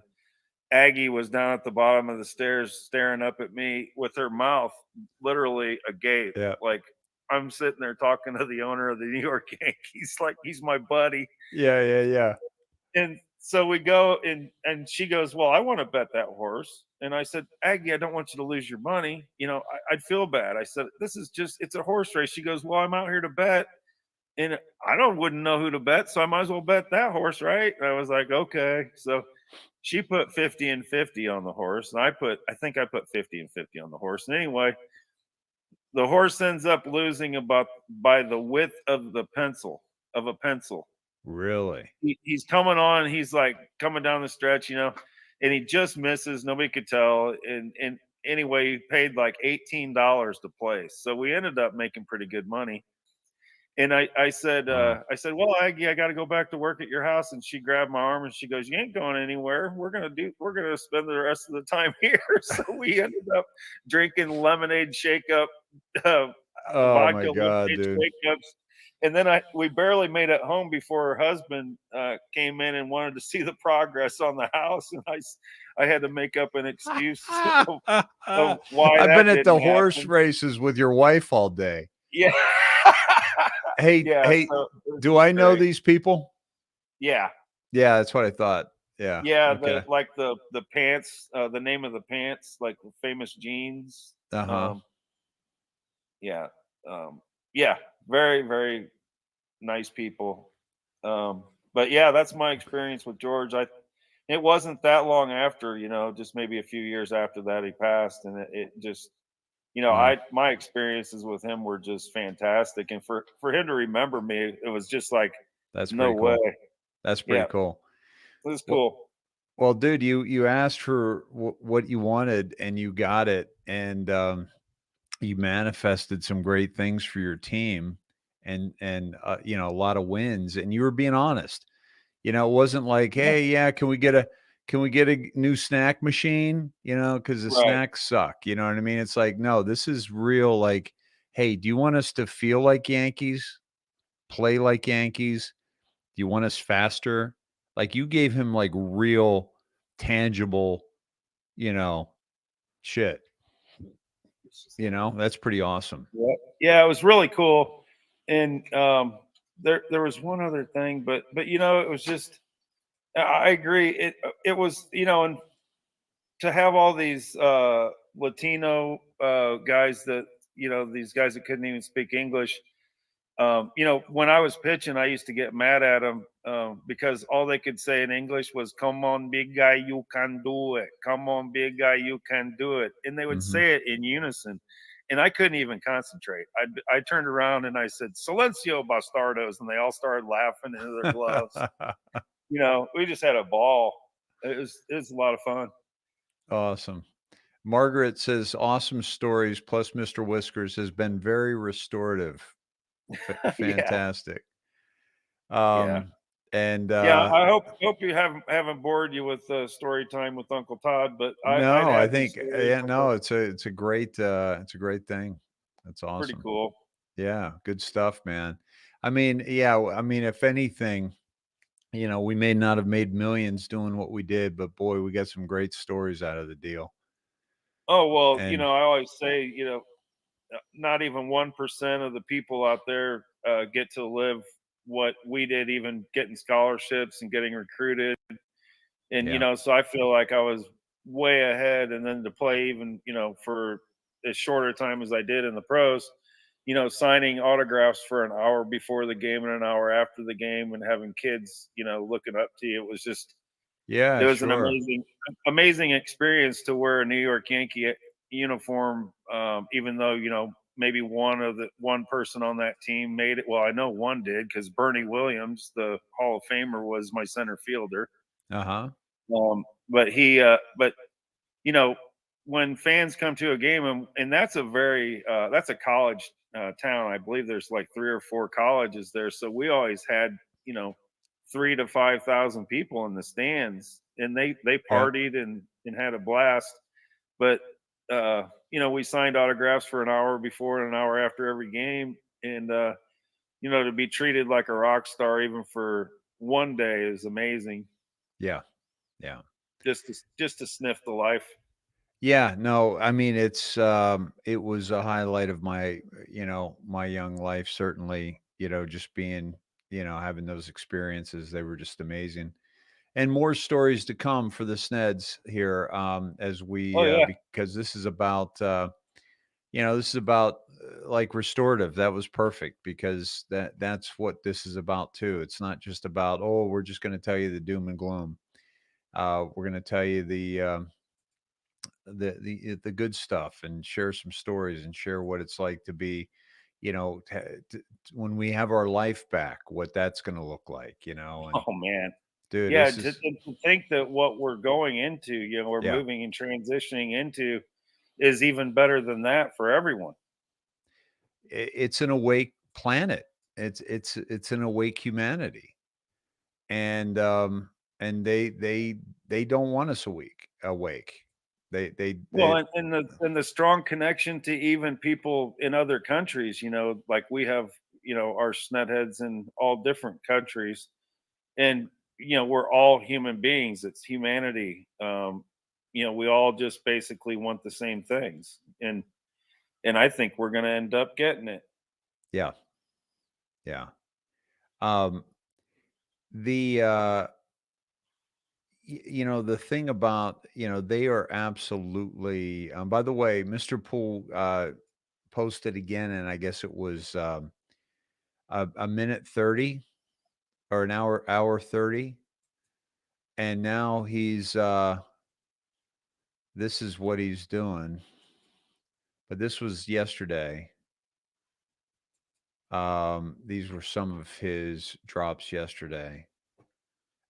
Aggie was down at the bottom of the stairs staring up at me with her mouth literally agape. Yeah. Like, I'm sitting there talking to the owner of the New York Yankees like he's my buddy. Yeah. And so we go, and she goes, "Well, I want to bet that horse." And I said, "Aggie, I don't want you to lose your money. I'd feel bad." I said, it's a horse race." She goes, "Well, I'm out here to bet, and wouldn't know who to bet, so I might as well bet that horse, right?" And I was like, "Okay." So she put 50 and 50 on the horse, and I think I put 50 and 50 on the horse. And anyway, the horse ends up losing about by the width of a pencil. Really? He's coming on. He's like coming down the stretch, and he just misses. Nobody could tell. And anyway, he paid like $18 to place. So we ended up making pretty good money. And I said, "Well, Aggie, I got to go back to work at your house." And she grabbed my arm and she goes, "You ain't going anywhere. We're gonna spend the rest of the time here." So we ended up drinking lemonade shake up, Oh my vodka God, lemonade dude. shake ups, And then we barely made it home before her husband came in and wanted to see the progress on the house, and I had to make up an excuse of why I've that been at didn't the horse happen. races with your wife all day. Yeah. Hey, Yeah, hey, so it was do I just know great. these people? Yeah. Yeah, that's what I thought. Yeah. Yeah, Okay. the pants, the name of the pants, like the famous jeans. Uh-huh. Yeah. Yeah, very, very nice people. But yeah, that's my experience with George. It wasn't that long after, just maybe a few years after that he passed, and it just, Yeah. my experiences with him were just fantastic, and for him to remember me, it was just like, That's no pretty way. cool. That's Yeah, pretty cool. it was Well, cool. well, dude, you asked for what you wanted and you got it, and you manifested some great things for your team, and a lot of wins, and you were being honest. It wasn't like, Yeah. hey, yeah, can we get a new snack machine? Because the Right. snacks suck. You know what I mean? It's like, no, this is real. Like, hey, do you want us to feel like Yankees, play like Yankees? Do you want us faster? Like, you gave him like real, tangible, shit. That's pretty awesome. Yeah, it was really cool. And there was one other thing, but it was just, I agree. It was, and to have all these Latino guys that, these guys that couldn't even speak English. When I was pitching, I used to get mad at them because all they could say in English was, "Come on, big guy, you can do it. Come on, big guy, you can do it." And they would Mm-hmm. say it in unison. And I couldn't even concentrate. I turned around and I said, "Silencio, bastardos," and they all started laughing into their gloves. We just had a ball. It was a lot of fun. Awesome. Margaret says, awesome stories plus Mr. Whiskers has been very restorative. Yeah. Fantastic. Yeah. And I hope you haven't bored you with story time with Uncle Todd, but I'd no, I add these think, stories yeah, from no, it's a great thing. That's pretty awesome. cool. Yeah, good stuff, man. I mean, if anything, we may not have made millions doing what we did, but boy, we got some great stories out of the deal. Oh, well, And I always say, not even 1% of the people out there get to live what we did, even getting scholarships and getting recruited. And, yeah, so I feel like I was way ahead. And then to play even, for as shorter time as I did in the pros, signing autographs for an hour before the game and an hour after the game and having kids, looking up to you. It was just, yeah, it was an sure. amazing experience to wear a New York Yankee uniform. Even though, maybe one person on that team made it. Well, I know one did, because Bernie Williams, the Hall of Famer, was my center fielder. Uh-huh. But you know, when fans come to a game, and that's that's a college town. I believe there's like 3 or 4 colleges there. So we always had, 3 to 5,000 people in the stands, and they Yeah. partied and had a blast. But we signed autographs for an hour before and an hour after every game, and to be treated like a rock star even for one day is amazing. Yeah. Yeah. Just to sniff the life. Yeah, no, I mean, it was a highlight of my young life, certainly, just being, having those experiences. They were just amazing. And more stories to come for the Sneds here, as Oh we, yeah. because this is about, like restorative. That was perfect, because that's what this is about too. It's not just about, oh, we're just going to tell you the doom and gloom. We're going to tell you the good stuff, and share some stories, and share what it's like to be, when we have our life back, what that's going to look like, and Oh man. dude, Yeah, this to, is, to to think that what we're going into, we're yeah, moving and transitioning into, is even better than that for everyone. it's an awake planet. It's an awake humanity, and they don't want us awake. They Well, and the strong connection to even people in other countries, like we have, our snedheads in all different countries, and we're all human beings. It's humanity. We all just basically want the same things, and I think we're going to end up getting it. Yeah. Yeah. The the thing about, they are absolutely, by the way, Mr. Poole posted again, and I guess it was a minute 30 or an hour 30. And now he's this is what he's doing. But this was yesterday. These were some of his drops yesterday.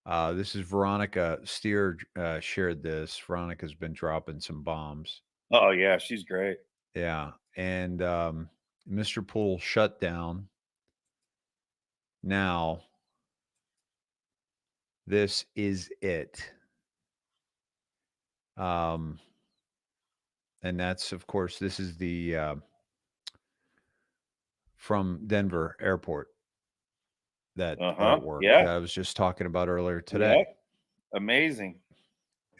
This is Veronica Steer shared this. Veronica's been dropping some bombs. Oh yeah, she's great. Yeah. And Mr. Poole shut down. Now, this is it. And that's, of course, this is the from Denver Airport, that artwork Yeah. that I was just talking about earlier today. Yep. Amazing.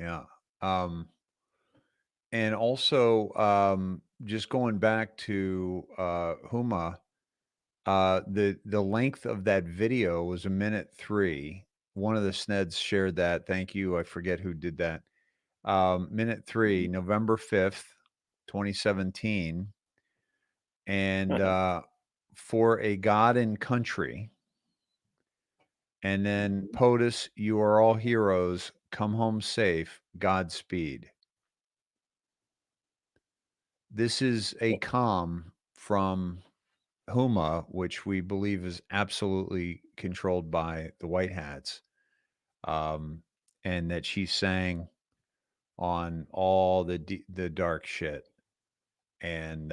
Yeah. And also, just going back to Huma, the length of that video was 1:03. One of the Sneds shared that. Thank you. I forget who did that. 1:03, November 5th, 2017. And for a God and country. And then POTUS, you are all heroes. Come home safe. Godspeed. This is a comm from Huma, which we believe is absolutely controlled by the White Hats, and that she sang on all the dark shit. And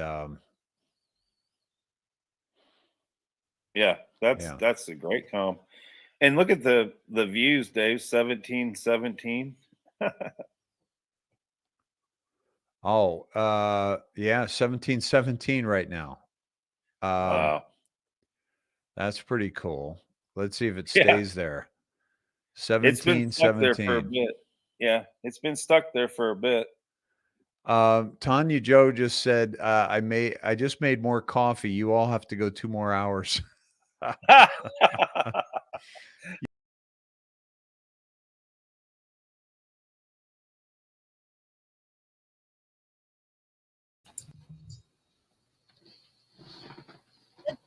yeah, that's a great comp. And look at the views, Dave. 1717. Oh, yeah, 1717 right now. Wow. That's pretty cool. Let's see if it Yeah. stays there. It's been stuck there for a 1717. bit. Yeah, it's been stuck there for a bit. Tanya Joe just said, I just made more coffee. You all have to go 2 more hours.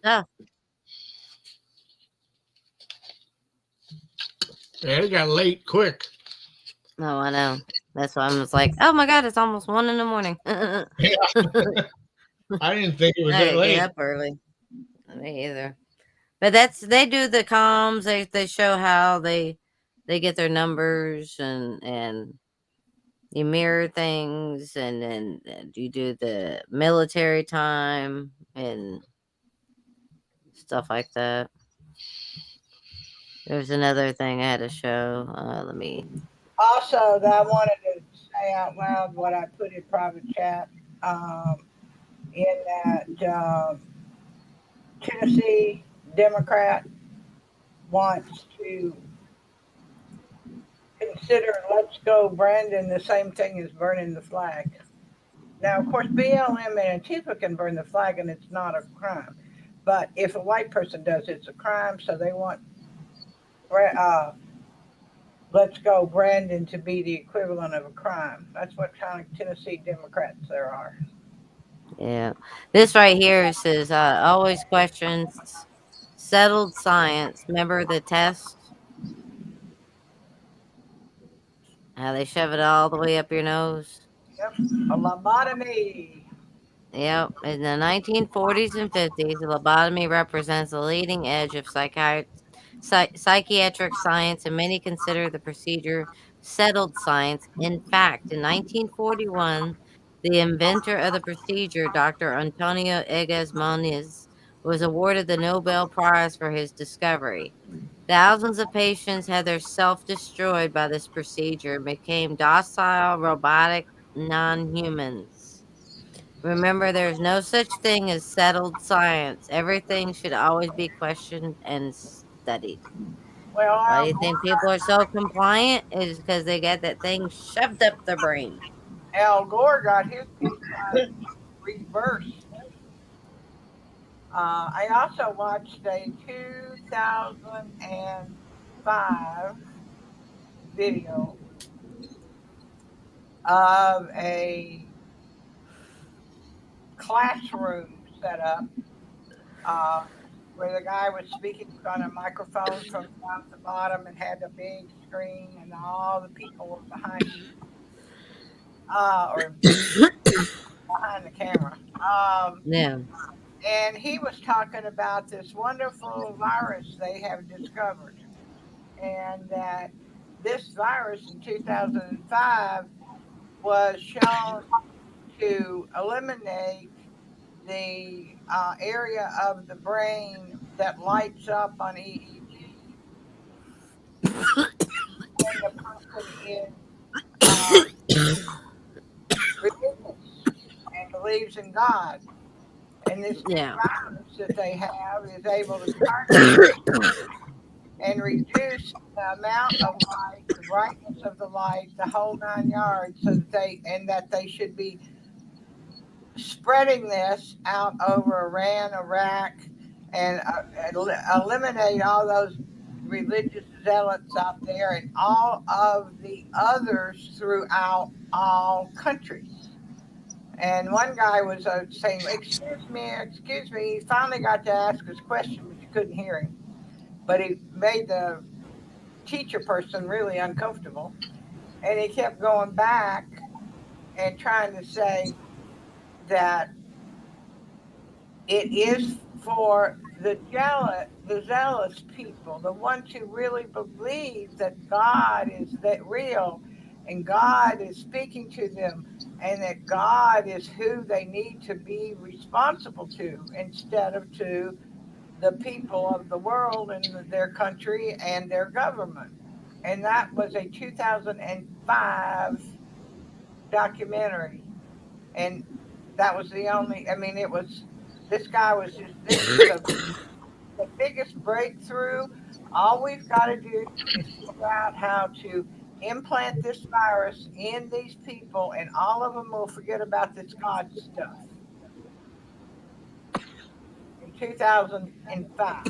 Oh, Yeah, it got late quick. no, I know. That's why I was like, oh my God, it's almost 1 a.m. Yeah. I didn't think it was I that didn't late. get up early. Me either. But they do the comms. They show how they get their numbers, and you mirror things, and then you do the military time and stuff like that. There's another thing I had to show. Let me. Also, that I wanted to say out loud what I put in private chat. In that Tennessee Democrat wants to consider "Let's Go Brandon" the same thing as burning the flag. Now, of course, BLM and Antifa can burn the flag, and it's not a crime. But if a white person does, it's a crime. So they want "Let's Go Brandon" to be the equivalent of a crime. That's what kind of Tennessee Democrats there are. Yeah, this right here says always questions settled science. Remember the test? How they shove it all the way up your nose. Yep, a lobotomy. Yep. In the 1940s and 50s, lobotomy represents the leading edge of psychiatric science, and many consider the procedure settled science. In fact, in 1941, the inventor of the procedure, Dr. Antonio Egas Moniz, was awarded the Nobel Prize for his discovery. Thousands of patients had their self destroyed by this procedure and became docile, robotic non humans. Remember, there's no such thing as settled science. Everything should always be questioned and studied. Well, Why do you think people are so compliant? Is because they get that thing shoved up their brain. Al Gore got his reversed. I also watched a 2005 video of a classroom setup where the guy was speaking on a microphone from top to bottom and had a big screen and all the people were behind you or behind the camera. Yeah. And he was talking about this wonderful virus they have discovered, and that this virus in 2005 was shown to eliminate the area of the brain that lights up on EEG when the person is religious and believes in God. And this Yeah. virus that they have is able to target and reduce the amount of light, the brightness of the light, the whole 9 yards, so that they should be spreading this out over Iran, Iraq, and eliminate all those religious zealots out there and all of the others throughout all countries. And one guy was saying, excuse me. He finally got to ask his question, but you couldn't hear him. But he made the teacher person really uncomfortable. And he kept going back and trying to say that it is for the zealous people, the ones who really believe that God is that real and God is speaking to them and that God is who they need to be responsible to instead of to the people of the world and their country and their government. And that was a 2005 documentary. And that was the only, I mean, this guy was just, this is the biggest breakthrough. All we've got to do is figure out how to implant this virus in these people, and all of them will forget about this God stuff. In 2005.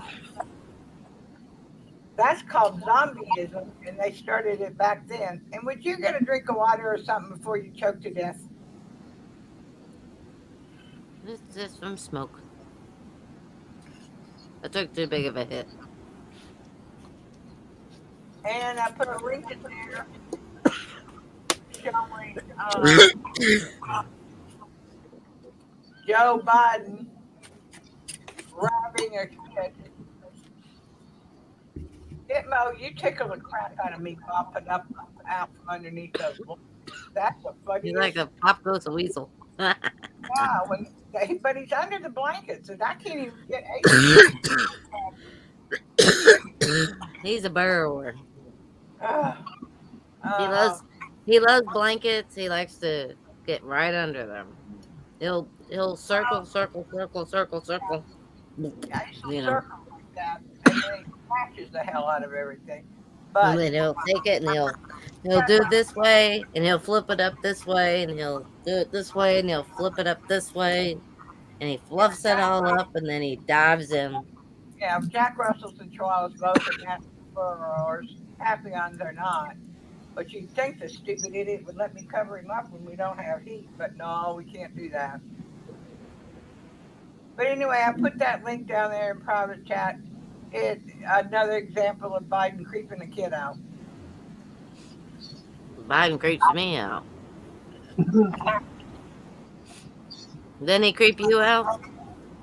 That's called zombieism, and they started it back then. And would you get a drink of water or something before you choke to death? Just from smoke. I took too big of a hit. And I put a link in there showing Joe Biden robbing a kid. Itmo, you tickle the crap out of me popping up out from underneath those blankets. That's the funniest. He's like a pop goes a weasel. Yeah, but he's under the blankets, and I can't even get He's a burrower. He uh, loves blankets. He likes to get right under them. He'll circle. You know. circle like that, and then he smashes the hell out of everything. But And then he'll take it and he'll do it this way and he'll flip it up this way and he'll do it this way and he'll flip it up this way and he fluffs it all up and then he dives in. yeah, Jack Russells and Chihuahuas both are natural burrowers. Papillons are not. But you'd think the stupid idiot would let me cover him up when we don't have heat, but no, we can't do that. But anyway, I put that link down there in private chat. Another example of Biden creeping a kid out. Biden creeps me out. Then he creep you out?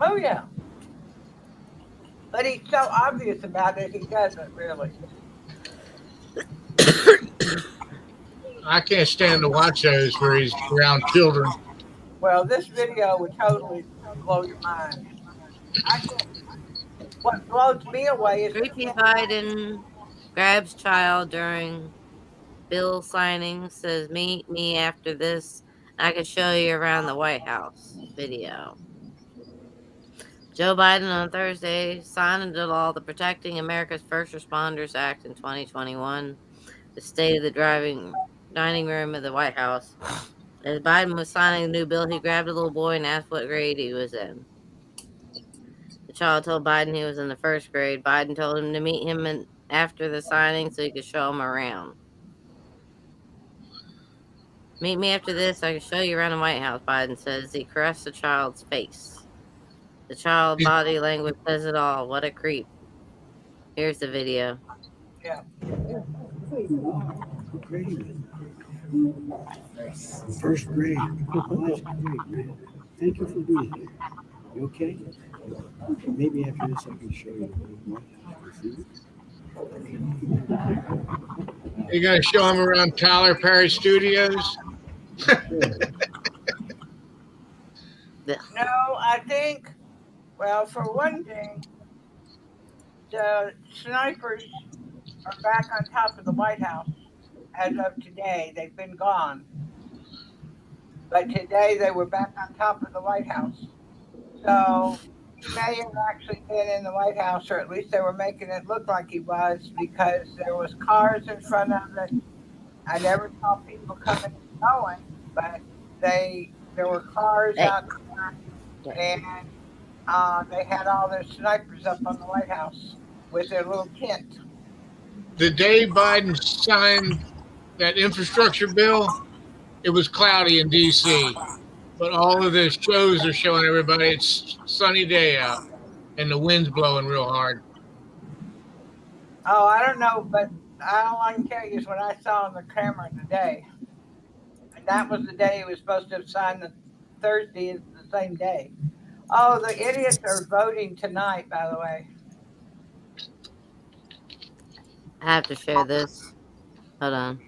Oh yeah. But he's so obvious about it, he doesn't really. I can't stand to watch those where he's around children. Well, this video would totally blow your mind. What blows me away is creepy Biden grabs child during bill signing, says meet me after this. I could show you around the White House video. Joe Biden on Thursday signed into law the Protecting America's First Responders Act in 2021, the state of the dining room of the White House. As Biden was signing the new bill, he grabbed a little boy and asked what grade he was in. The child told Biden he was in the first grade. Biden told him to meet him after the signing so he could show him around. Meet me after this. I can show you around the White House, Biden says. He caressed the child's face. The child body language says it all. What a creep. Here's the video. Yeah. What grade are you in? First grade. Oh, that's great, man. Thank you for being here. You okay? Maybe after this I can show you. You're going to show him around Tyler Perry Studios? No, I think, well, for one thing, the snipers are back on top of the White House as of today. They've been gone. But today they were back on top of the White House. So he may have actually been in the White House, or at least they were making it look like he was, because there was cars in front of it. I never saw people coming and going, but there were cars out there, and they had all their snipers up on the White House with their little tent. The day Biden signed that infrastructure bill, it was cloudy in D.C., but all of the shows are showing everybody it's a sunny day out, and the wind's blowing real hard. Oh, I don't know, but all I can tell you is what I saw on the camera today. And that was the day he was supposed to have signed. The Thursday is the same day. Oh, the idiots are voting tonight, by the way. I have to share this. Hold on.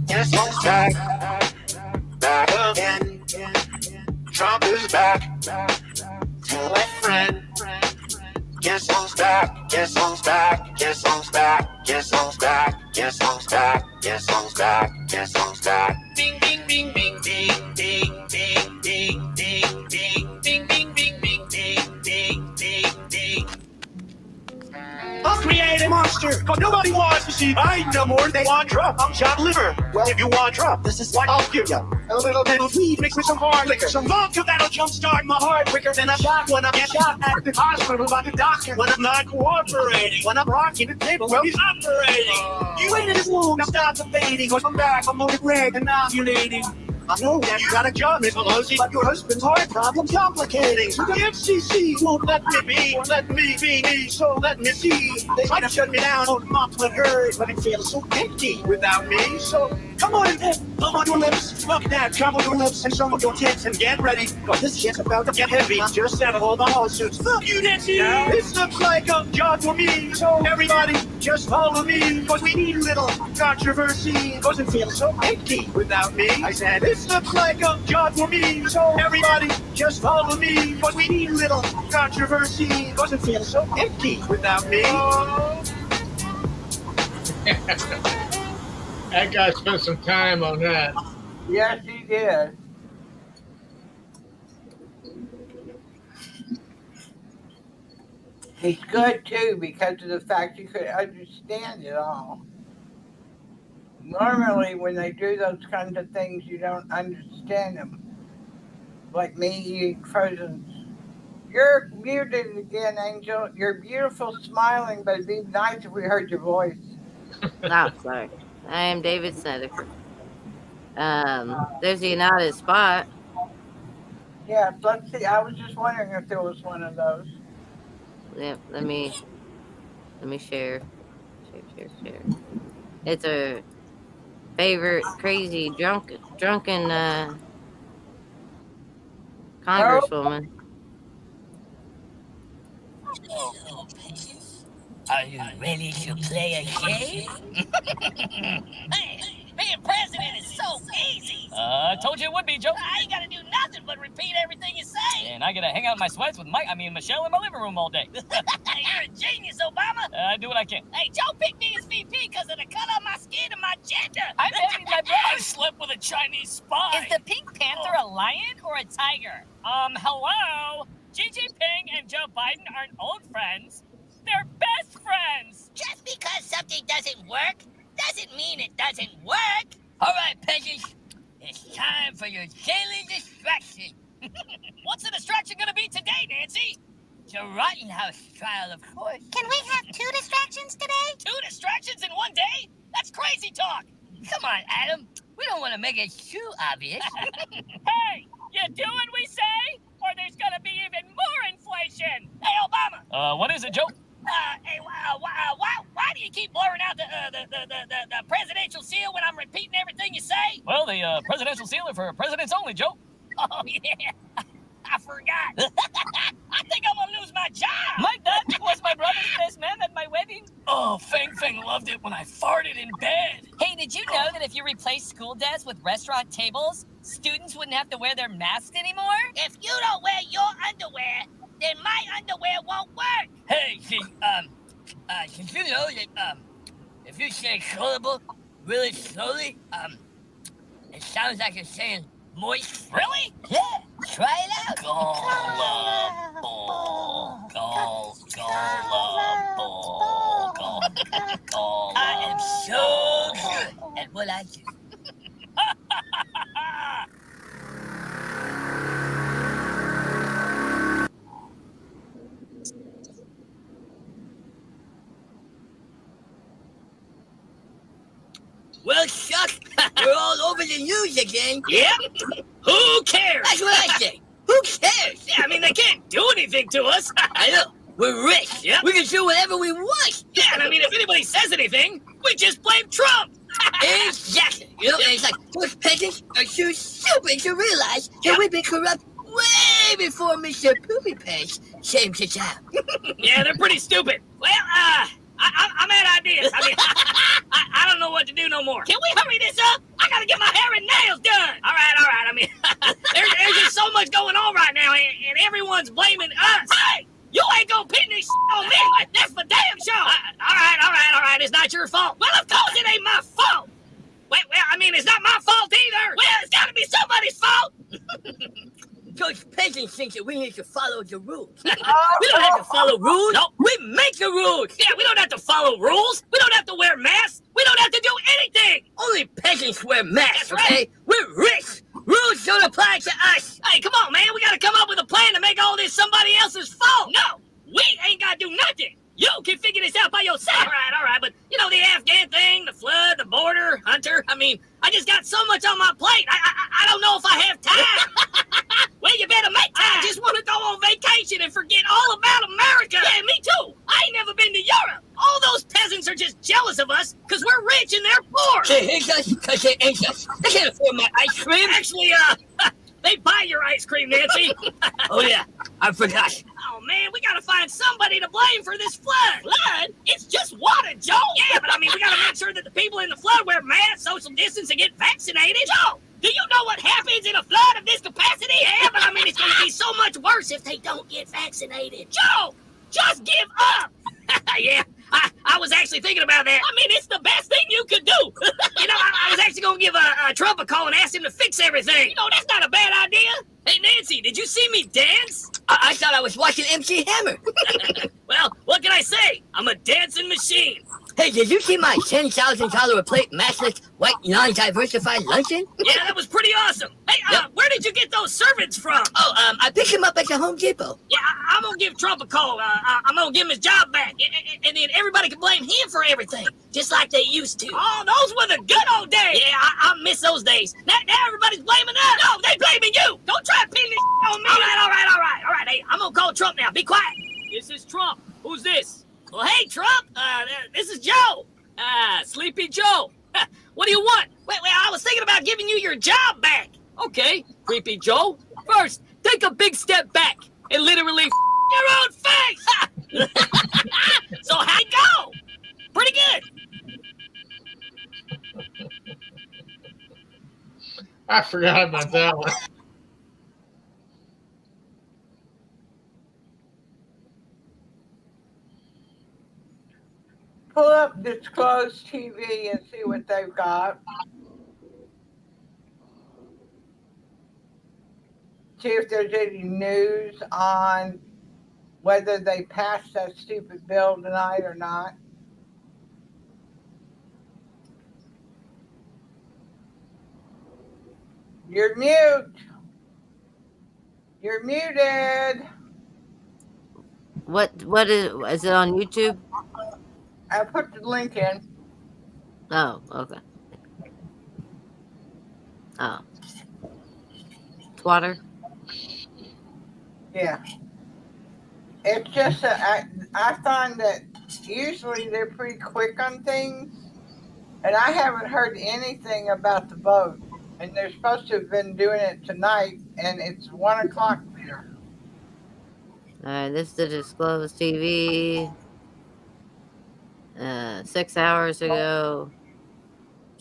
Guess who's back? Back again. Trump is back. Tell a friend. Guess who's back? Guess who's back? Guess who's back? Guess who's back? Guess who's back? Guess who's back? Guess who's back? Ding ding ding ding ding ding ding ding ding ding ding ding ding ding ding ding ding. I'll create a monster, cause nobody wants to see Biden no more. They want Trump. I'm chopped liver. Well, if you want Trump, this is what I'll give you. A little bit of weed mixed with some hard liquor. Some vodka that'll jumpstart my heart quicker than a shot when I get shot at the hospital by the doctor. When I'm not cooperating. When I'm rocking the table while he's operating. You waited this long, now stop debating. Cause I'm back, I'm on the reg and ovulating. I know that you got a job, Miss Pelosi, but your husband's heart problem complicating. So the FCC won't let me be, won't let me be me, so let me see. They might have shut me down on monthly herd, but it feels so empty without me. So come on, come on your lips, fuck that, come on your lips and some of your tits and get ready. Cause this shit's about to get heavy. Just settle all the lawsuits. Fuck you, Nancy. This looks like a job for me. So everybody, just follow me. Cause we need a little controversy. Cause it feels so empty without me. I said, this looks like a job for me. So everybody, just follow me. Cause we need a little controversy. Cause it feels so empty without me. That guy spent some time on that. Yes, he did. He's good too because of the fact you could understand it all. Normally, when they do those kinds of things, you don't understand them. Like me eating frozen. You're muted again, Angel. You're beautiful, smiling, but it'd be nice if we heard your voice. Oh, sorry. I am David Snedeker. There's the United spot. Yeah, let's see. I was just wondering if there was one of those. Yep, let me share. Share. It's a favorite crazy drunken congresswoman. Are you ready to play a game? Hey, being president is so easy. Told you it would be, Joe. I ain't gotta do nothing nothing but repeat everything you say. And I get to hang out in my sweats with Michelle in my living room all day. You're a genius, Obama. I do what I can. Hey, Joe picked me as VP because of the color of my skin and my gender. I'm having my brother. I slept with a Chinese spy. Is the Pink Panther a lion or a tiger? Hello? Xi Jinping and Joe Biden aren't old friends. They're best friends. Just because something doesn't work doesn't mean it doesn't work. All right, peasants. It's time for your daily distraction. What's the distraction gonna be today, Nancy? The Rotten House trial, of course. Can we have 2 distractions today? 2 distractions in one day? That's crazy talk. Come on, Adam. We don't want to make it too obvious. Hey, you do what we say, or there's gonna be even more inflation. Hey, Obama. What is it, Joe? Hey, why do you keep blurring out the presidential seal when I'm repeating everything you say? Well, the presidential seal is for presidents only, Joe. Oh, yeah. I forgot. I think I'm gonna lose my job. My dad was my brother's best man at my wedding. Oh, Feng loved it when I farted in bed. Hey, did you know that if you replace school desks with restaurant tables, students wouldn't have to wear their masks anymore? If you don't wear your underwear, then my underwear won't work. Hey, did you know that if you say syllable really slowly, it sounds like you're saying moist. Really? Yeah. Try it out. I am so good at what I do. Well, shucks, we're all over the news again. Yep. Who cares? That's what I say. Who cares? Yeah, I mean, they can't do anything to us. I know. We're rich. Yep. We can do whatever we want. Yeah, and I mean, if anybody says anything, we just blame Trump. Exactly. You know, and it's like, those peasants are too stupid to realize that we've been corrupt way before Mr. Poopy Pants shamed us out. Yeah, they're pretty stupid. Well, I'm out of ideas. I mean, I don't know what to do no more. Can we hurry this up? I gotta get my hair and nails done. All right. I mean, there's just so much going on right now, and everyone's blaming us. Hey, you ain't gonna pin this on me. That's for damn sure. All right. It's not your fault. Well, of course it ain't my fault. Well, I mean, it's not my fault either. Well, it's gotta be somebody's fault. Those peasants think that we need to follow the rules. We don't have to follow rules. No, we make the rules. Yeah, we don't have to follow rules. We don't have to wear masks. We don't have to do anything. Only peasants wear masks, that's okay? Right. We're rich. Rules don't apply to us. Hey, come on, man. We got to come up with a plan to make all this somebody else's fault. No, we ain't got to do nothing. You can figure this out by yourself. All right. But, you know, the Afghan thing, the flood, the border, Hunter. I mean, I just got so much on my plate. I don't know if I have time. Well, you better make time. I just want to go on vacation and forget all about America. Yeah, me too. I ain't never been to Europe. All those peasants are just jealous of us because we're rich and they're poor. They hate us because they hate us. They can't afford my ice cream. Actually, they buy your ice cream, Nancy. Oh, yeah. I forgot. Oh, man, we got to find somebody to blame for this flood. Flood? It's just water, Joe. Yeah, but I mean, we got to make sure that the people in the flood wear masks, social distance, and get vaccinated. Joe, do you know what happens in a flood of this capacity? Yeah, but I mean, it's going to be so much worse if they don't get vaccinated. Joe, just give up. Yeah, I was actually thinking about that. I mean, it's the best thing you could do. You know, I was actually going to give Trump a call and ask him to fix everything. You know, that's not a bad idea. Hey, Nancy, did you see me dance? I thought I was watching MC Hammer. Well, what can I say? I'm a dancing machine. Hey, did you see my $10,000 a plate massless, white, non-diversified luncheon? Yeah, that was pretty awesome. Hey, where did you get those servants from? Oh, I picked them up at the Home Depot. Yeah, I'm going to give Trump a call. I'm going to give him his job back. And then everybody can blame him for everything, just like they used to. Oh, those were the good old days. Yeah, I miss those days. Now everybody's blaming us. No, they blaming you. Don't try to pin this on me. All right. Hey, I'm going to call Trump now. Be quiet. This is Trump. Who's this? Well, hey, Trump, this is Joe. Sleepy Joe. What do you want? Well, I was thinking about giving you your job back. Okay, Creepy Joe. First, take a big step back and literally your own face. So how'd it go? Pretty good. I forgot about that one. pull up Disclosed TV and see what they've got. See if there's any news on whether they passed that stupid bill tonight or not. You're mute. You're muted. What is it on YouTube? I put the link in. Oh, okay. Oh. Twatter? Yeah. It's just I find that usually they're pretty quick on things, and I haven't heard anything about the vote. And they're supposed to have been doing it tonight, and it's 1 o'clock there. Alright, this is the Disclosed TV. 6 hours ago.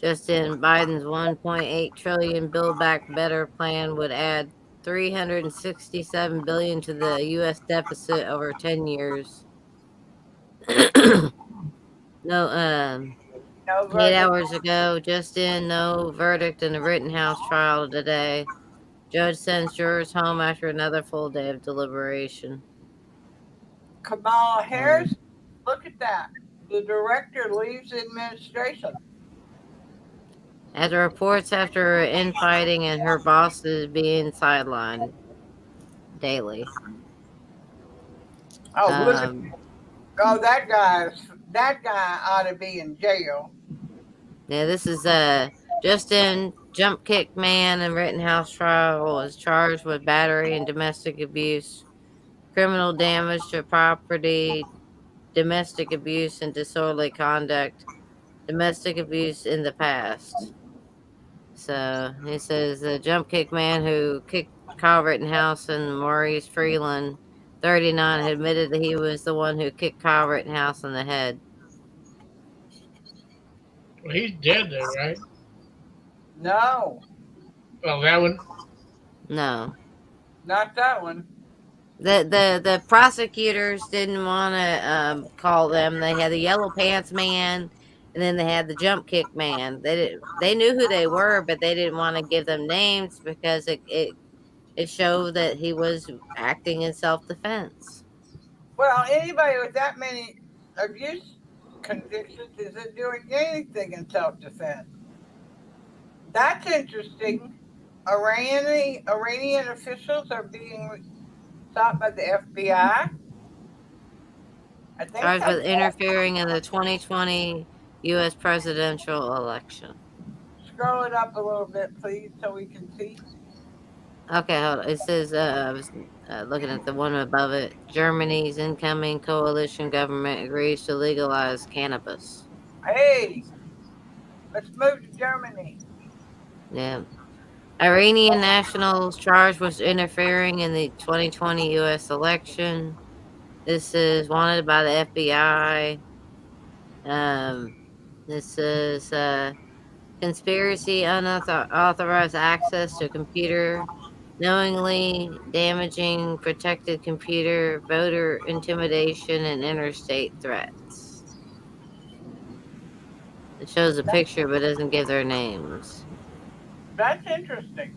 Justin Biden's 1.8 trillion Build Back Better plan would add 367 billion to the U.S. deficit over 10 years. No, 8 hours ago, Justin, no verdict in the Rittenhouse trial today. Judge sends jurors home after another full day of deliberation. Kamala Harris, look at that. The director leaves the administration. After reports after infighting and her bosses being sidelined daily. Oh, look at that guy ought to be in jail. Yeah, this is Justin Jump Kick Man in Rittenhouse trial was charged with battery and domestic abuse, criminal damage to property, domestic abuse and disorderly conduct, domestic abuse in the past. So he says the Jump Kick Man who kicked Kyle Rittenhouse and Maurice Freeland, 39, admitted that he was the one who kicked Kyle Rittenhouse in the head. Well, he's dead though, right? No. Well, that one. No. Not that one. The prosecutors didn't want to call them. They had the Yellow Pants Man, and then they had the Jump Kick Man. They knew who they were, but they didn't want to give them names because it showed that he was acting in self-defense. Well, anybody with that many abuse convictions isn't doing anything in self-defense. That's interesting. Iranian officials are being sought by the FBI. Charged with interfering in the 2020 U.S. presidential election. Scroll it up a little bit, please, so we can see. Okay, hold on. It says, I was looking at the one above it. Germany's incoming coalition government agrees to legalize cannabis. Hey, let's move to Germany. Yeah. Iranian nationals charged with interfering in the 2020 U.S. election. This is wanted by the FBI. This is conspiracy, unauthorized access to computer, knowingly damaging protected computer, voter intimidation, and interstate threats. It shows a picture but doesn't give their names. That's interesting.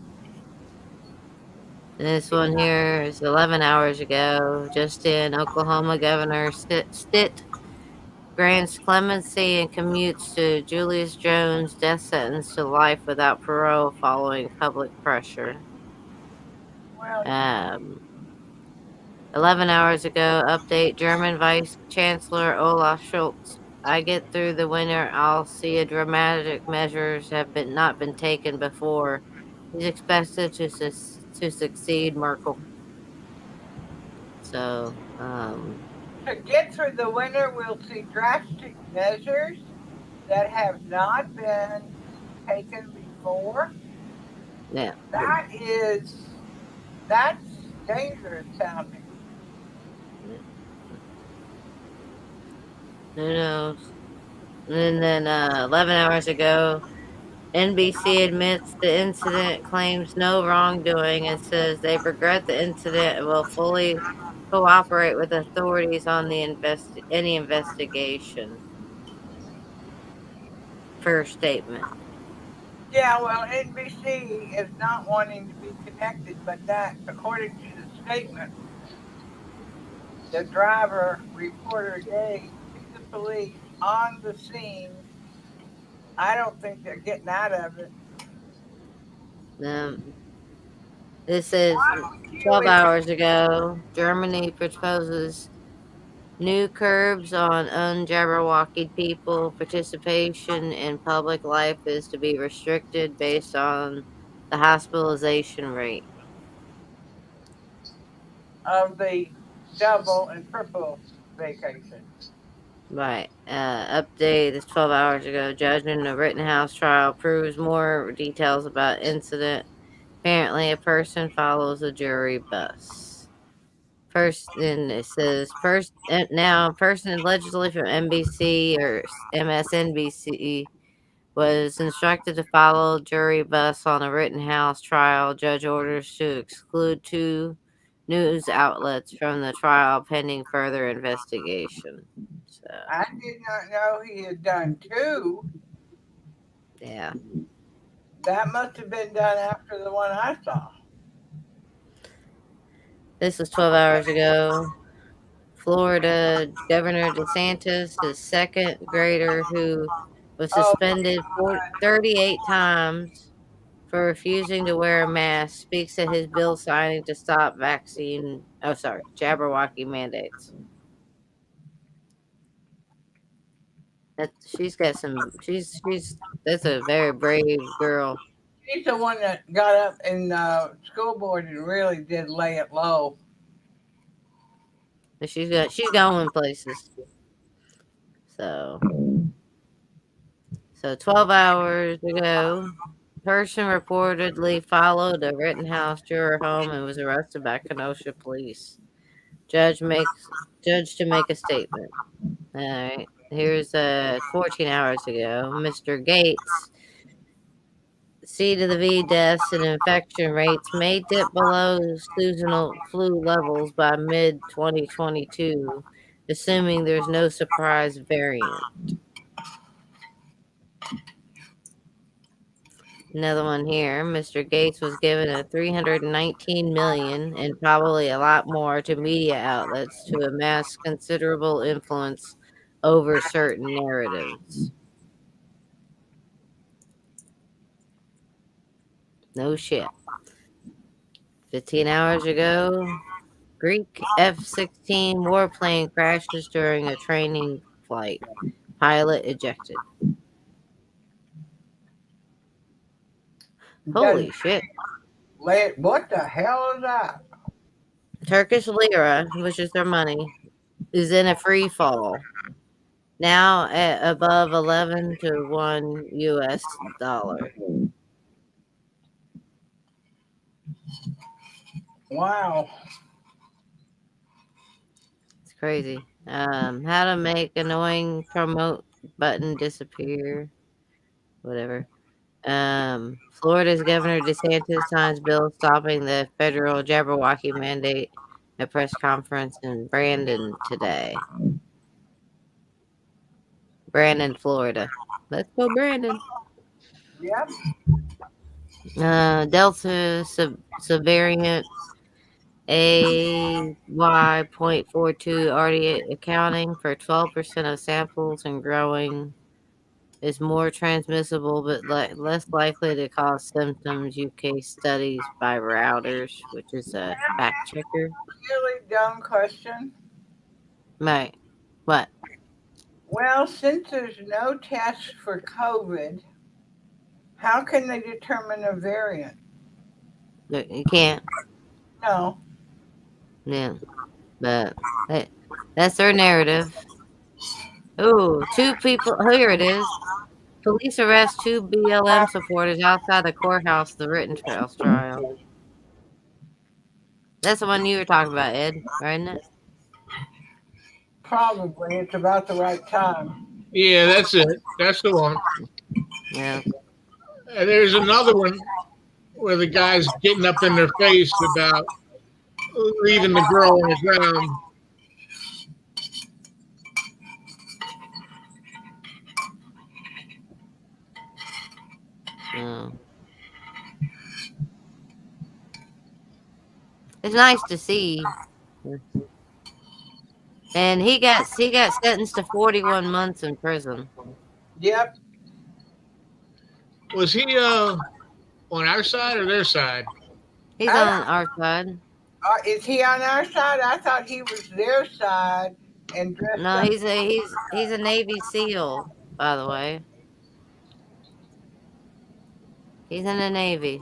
And this one here is 11 hours ago. Just in, Oklahoma Governor Stitt grants clemency and commutes to Julius Jones' death sentence to life without parole following public pressure. 11 hours ago, update German Vice Chancellor Olaf Scholz. I get through the winter, I'll see a dramatic measures have not been taken before. He's expected to succeed Merkel. So, To get through the winter, we'll see drastic measures that have not been taken before. Yeah. That's dangerous sounding. Who knows? And then 11 hours ago, NBC admits the incident, claims no wrongdoing, and says they regret the incident and will fully cooperate with authorities on the any investigation. first statement. Yeah, well, NBC is not wanting to be connected, but that, according to the statement, the driver reporter gave to the police on the scene, I don't think they're getting out of it. This is 12 hours ago. Germany proposes new curbs on un-Jabberwockied people. Participation in public life is to be restricted based on the hospitalization rate. Of the double and triple vacation. Right. Update is 12 hours ago. Judge in the Rittenhouse trial proves more details about incident. Apparently, a person follows a jury bus. First, then it says, now, a person allegedly from NBC or MSNBC was instructed to follow jury bus on a Rittenhouse trial. Judge orders to exclude 2 news outlets from the trial pending further investigation. So, I did not know he had done 2. yeah. That must have been done after the one I saw. This was 12 hours ago. Florida Governor DeSantis, his second grader who was suspended 38 times for refusing to wear a mask, speaks at his bill signing to stop Jabberwocky mandates. She's that's a very brave girl. She's the one that got up in school board and really did lay it low. She's going places. So 12 hours ago, person reportedly followed a Rittenhouse juror home and was arrested by Kenosha police. Judge to make a statement. All right. Here's 14 hours ago. Mr. Gates, C to the V deaths and infection rates may dip below seasonal flu levels by mid-2022, assuming there's no surprise variant. Another one here. Mr. Gates was given a $319 million and probably a lot more to media outlets to amass considerable influence over certain narratives. No shit. 15 hours ago, Greek F-16 warplane crashes during a training flight. Pilot ejected. Holy shit. What the hell is that? Turkish lira, which is their money, is in a free fall. Now at above 11 to 1 US dollar. Wow. It's crazy. How to make annoying promote button disappear. Whatever. Florida's Governor DeSantis signs bill stopping the federal Jabberwocky mandate at press conference in Brandon today. Brandon, Florida. Let's go, Brandon. Yep. Delta subvariant AY.42 already accounting for 12% of samples and growing, is more transmissible but less likely to cause symptoms. UK studies by Routers, which is a fact checker. Really dumb question. Right. What? Well, since there's no test for COVID, how can they determine a variant? You can't. No. Yeah. But that's their narrative. Oh, 2 people. Here it is. Police arrest 2 BLM supporters outside the courthouse, the Rittenhouse trial. That's the one you were talking about, Ed, right? Isn't it? Probably. It's about the right time. Yeah, that's it. That's the one. Yeah. And there's another one where the guy's getting up in their face about leaving the girl on the ground. It's nice to see. And he got sentenced to 41 months in prison. Yep. Was he on our side or their side? He's on our side. Is he on our side? I thought he was their side and dressed No, up. he's a Navy SEAL, by the way. He's in the Navy.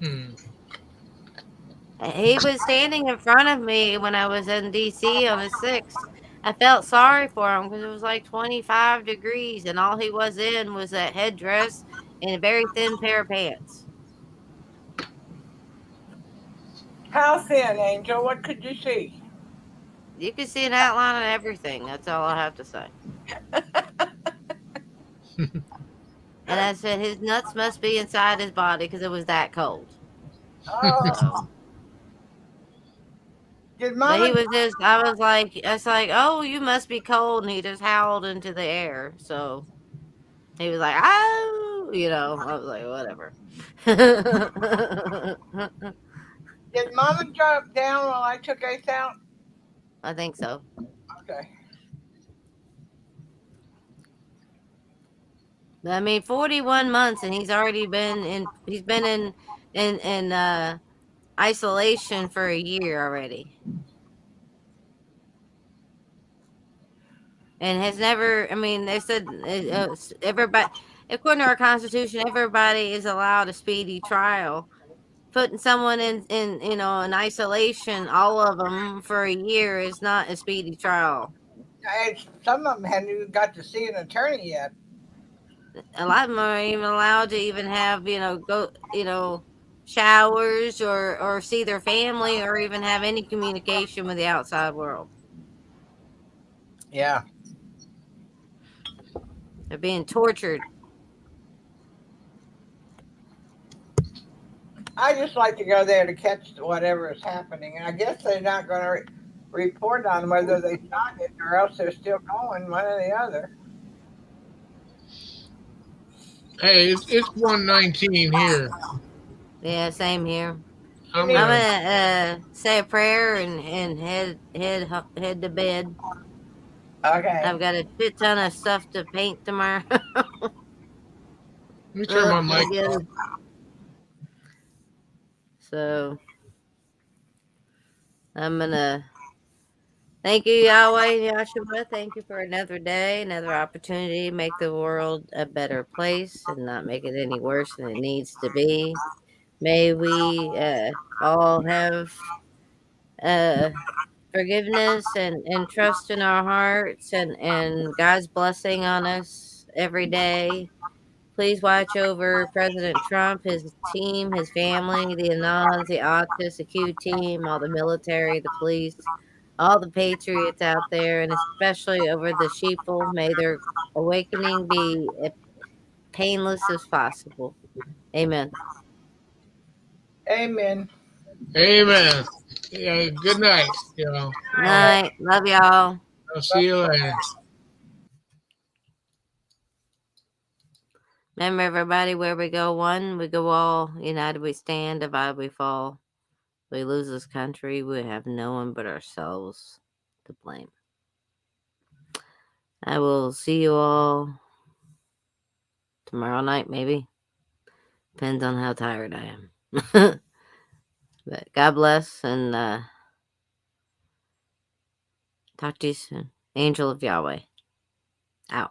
He was standing in front of me when I was in DC on the 6th. I felt sorry for him because it was like 25 degrees and all he was in was that headdress and a very thin pair of pants. How thin, Angel? What could you see? You could see an outline of everything. That's all I have to say. And I said his nuts must be inside his body because it was that cold. Oh. Did But Mama? he was just, I was like, oh, you must be cold. And he just howled into the air. So he was like, oh, I was like, whatever. Did Mama drop down while I took Ace out? I think so. Okay. I mean, 41 months and he's been in isolation for a year already. And has never, I mean, they said everybody, according to our Constitution, everybody is allowed a speedy trial. Putting someone in isolation, all of them for a year is not a speedy trial. Some of them hadn't even got to see an attorney yet. A lot of them aren't even allowed to even have, showers or see their family or even have any communication with the outside world. Yeah. They're being tortured. I just like to go there to catch whatever is happening. And I guess they're not going to report on whether they shot it or else they're still going, one or the other. Hey, it's 1:19 here. Yeah, same here. I'm I'm gonna say a prayer and head to bed. Okay. I've got a shit ton of stuff to paint tomorrow. Let me turn my mic off. So I'm gonna thank you, Yahweh, Yahshua. Thank you for another day, another opportunity to make the world a better place and not make it any worse than it needs to be. May we all have forgiveness and trust in our hearts and God's blessing on us every day. Please watch over President Trump, his team, his family, the Anons, the Octus, the Q team, all the military, the police, all the patriots out there, and especially over the sheeple. May their awakening be as painless as possible. Amen. Amen. Amen. Yeah, good night, y'all. Night. Love y'all. I'll see you later. Remember, everybody, where we go one, we go all. United we stand, divided we fall. We lose this country, we have no one but ourselves to blame. I will see you all tomorrow night, maybe. Depends on how tired I am. But God bless, and talk to you soon. Angel of Yahweh. Out.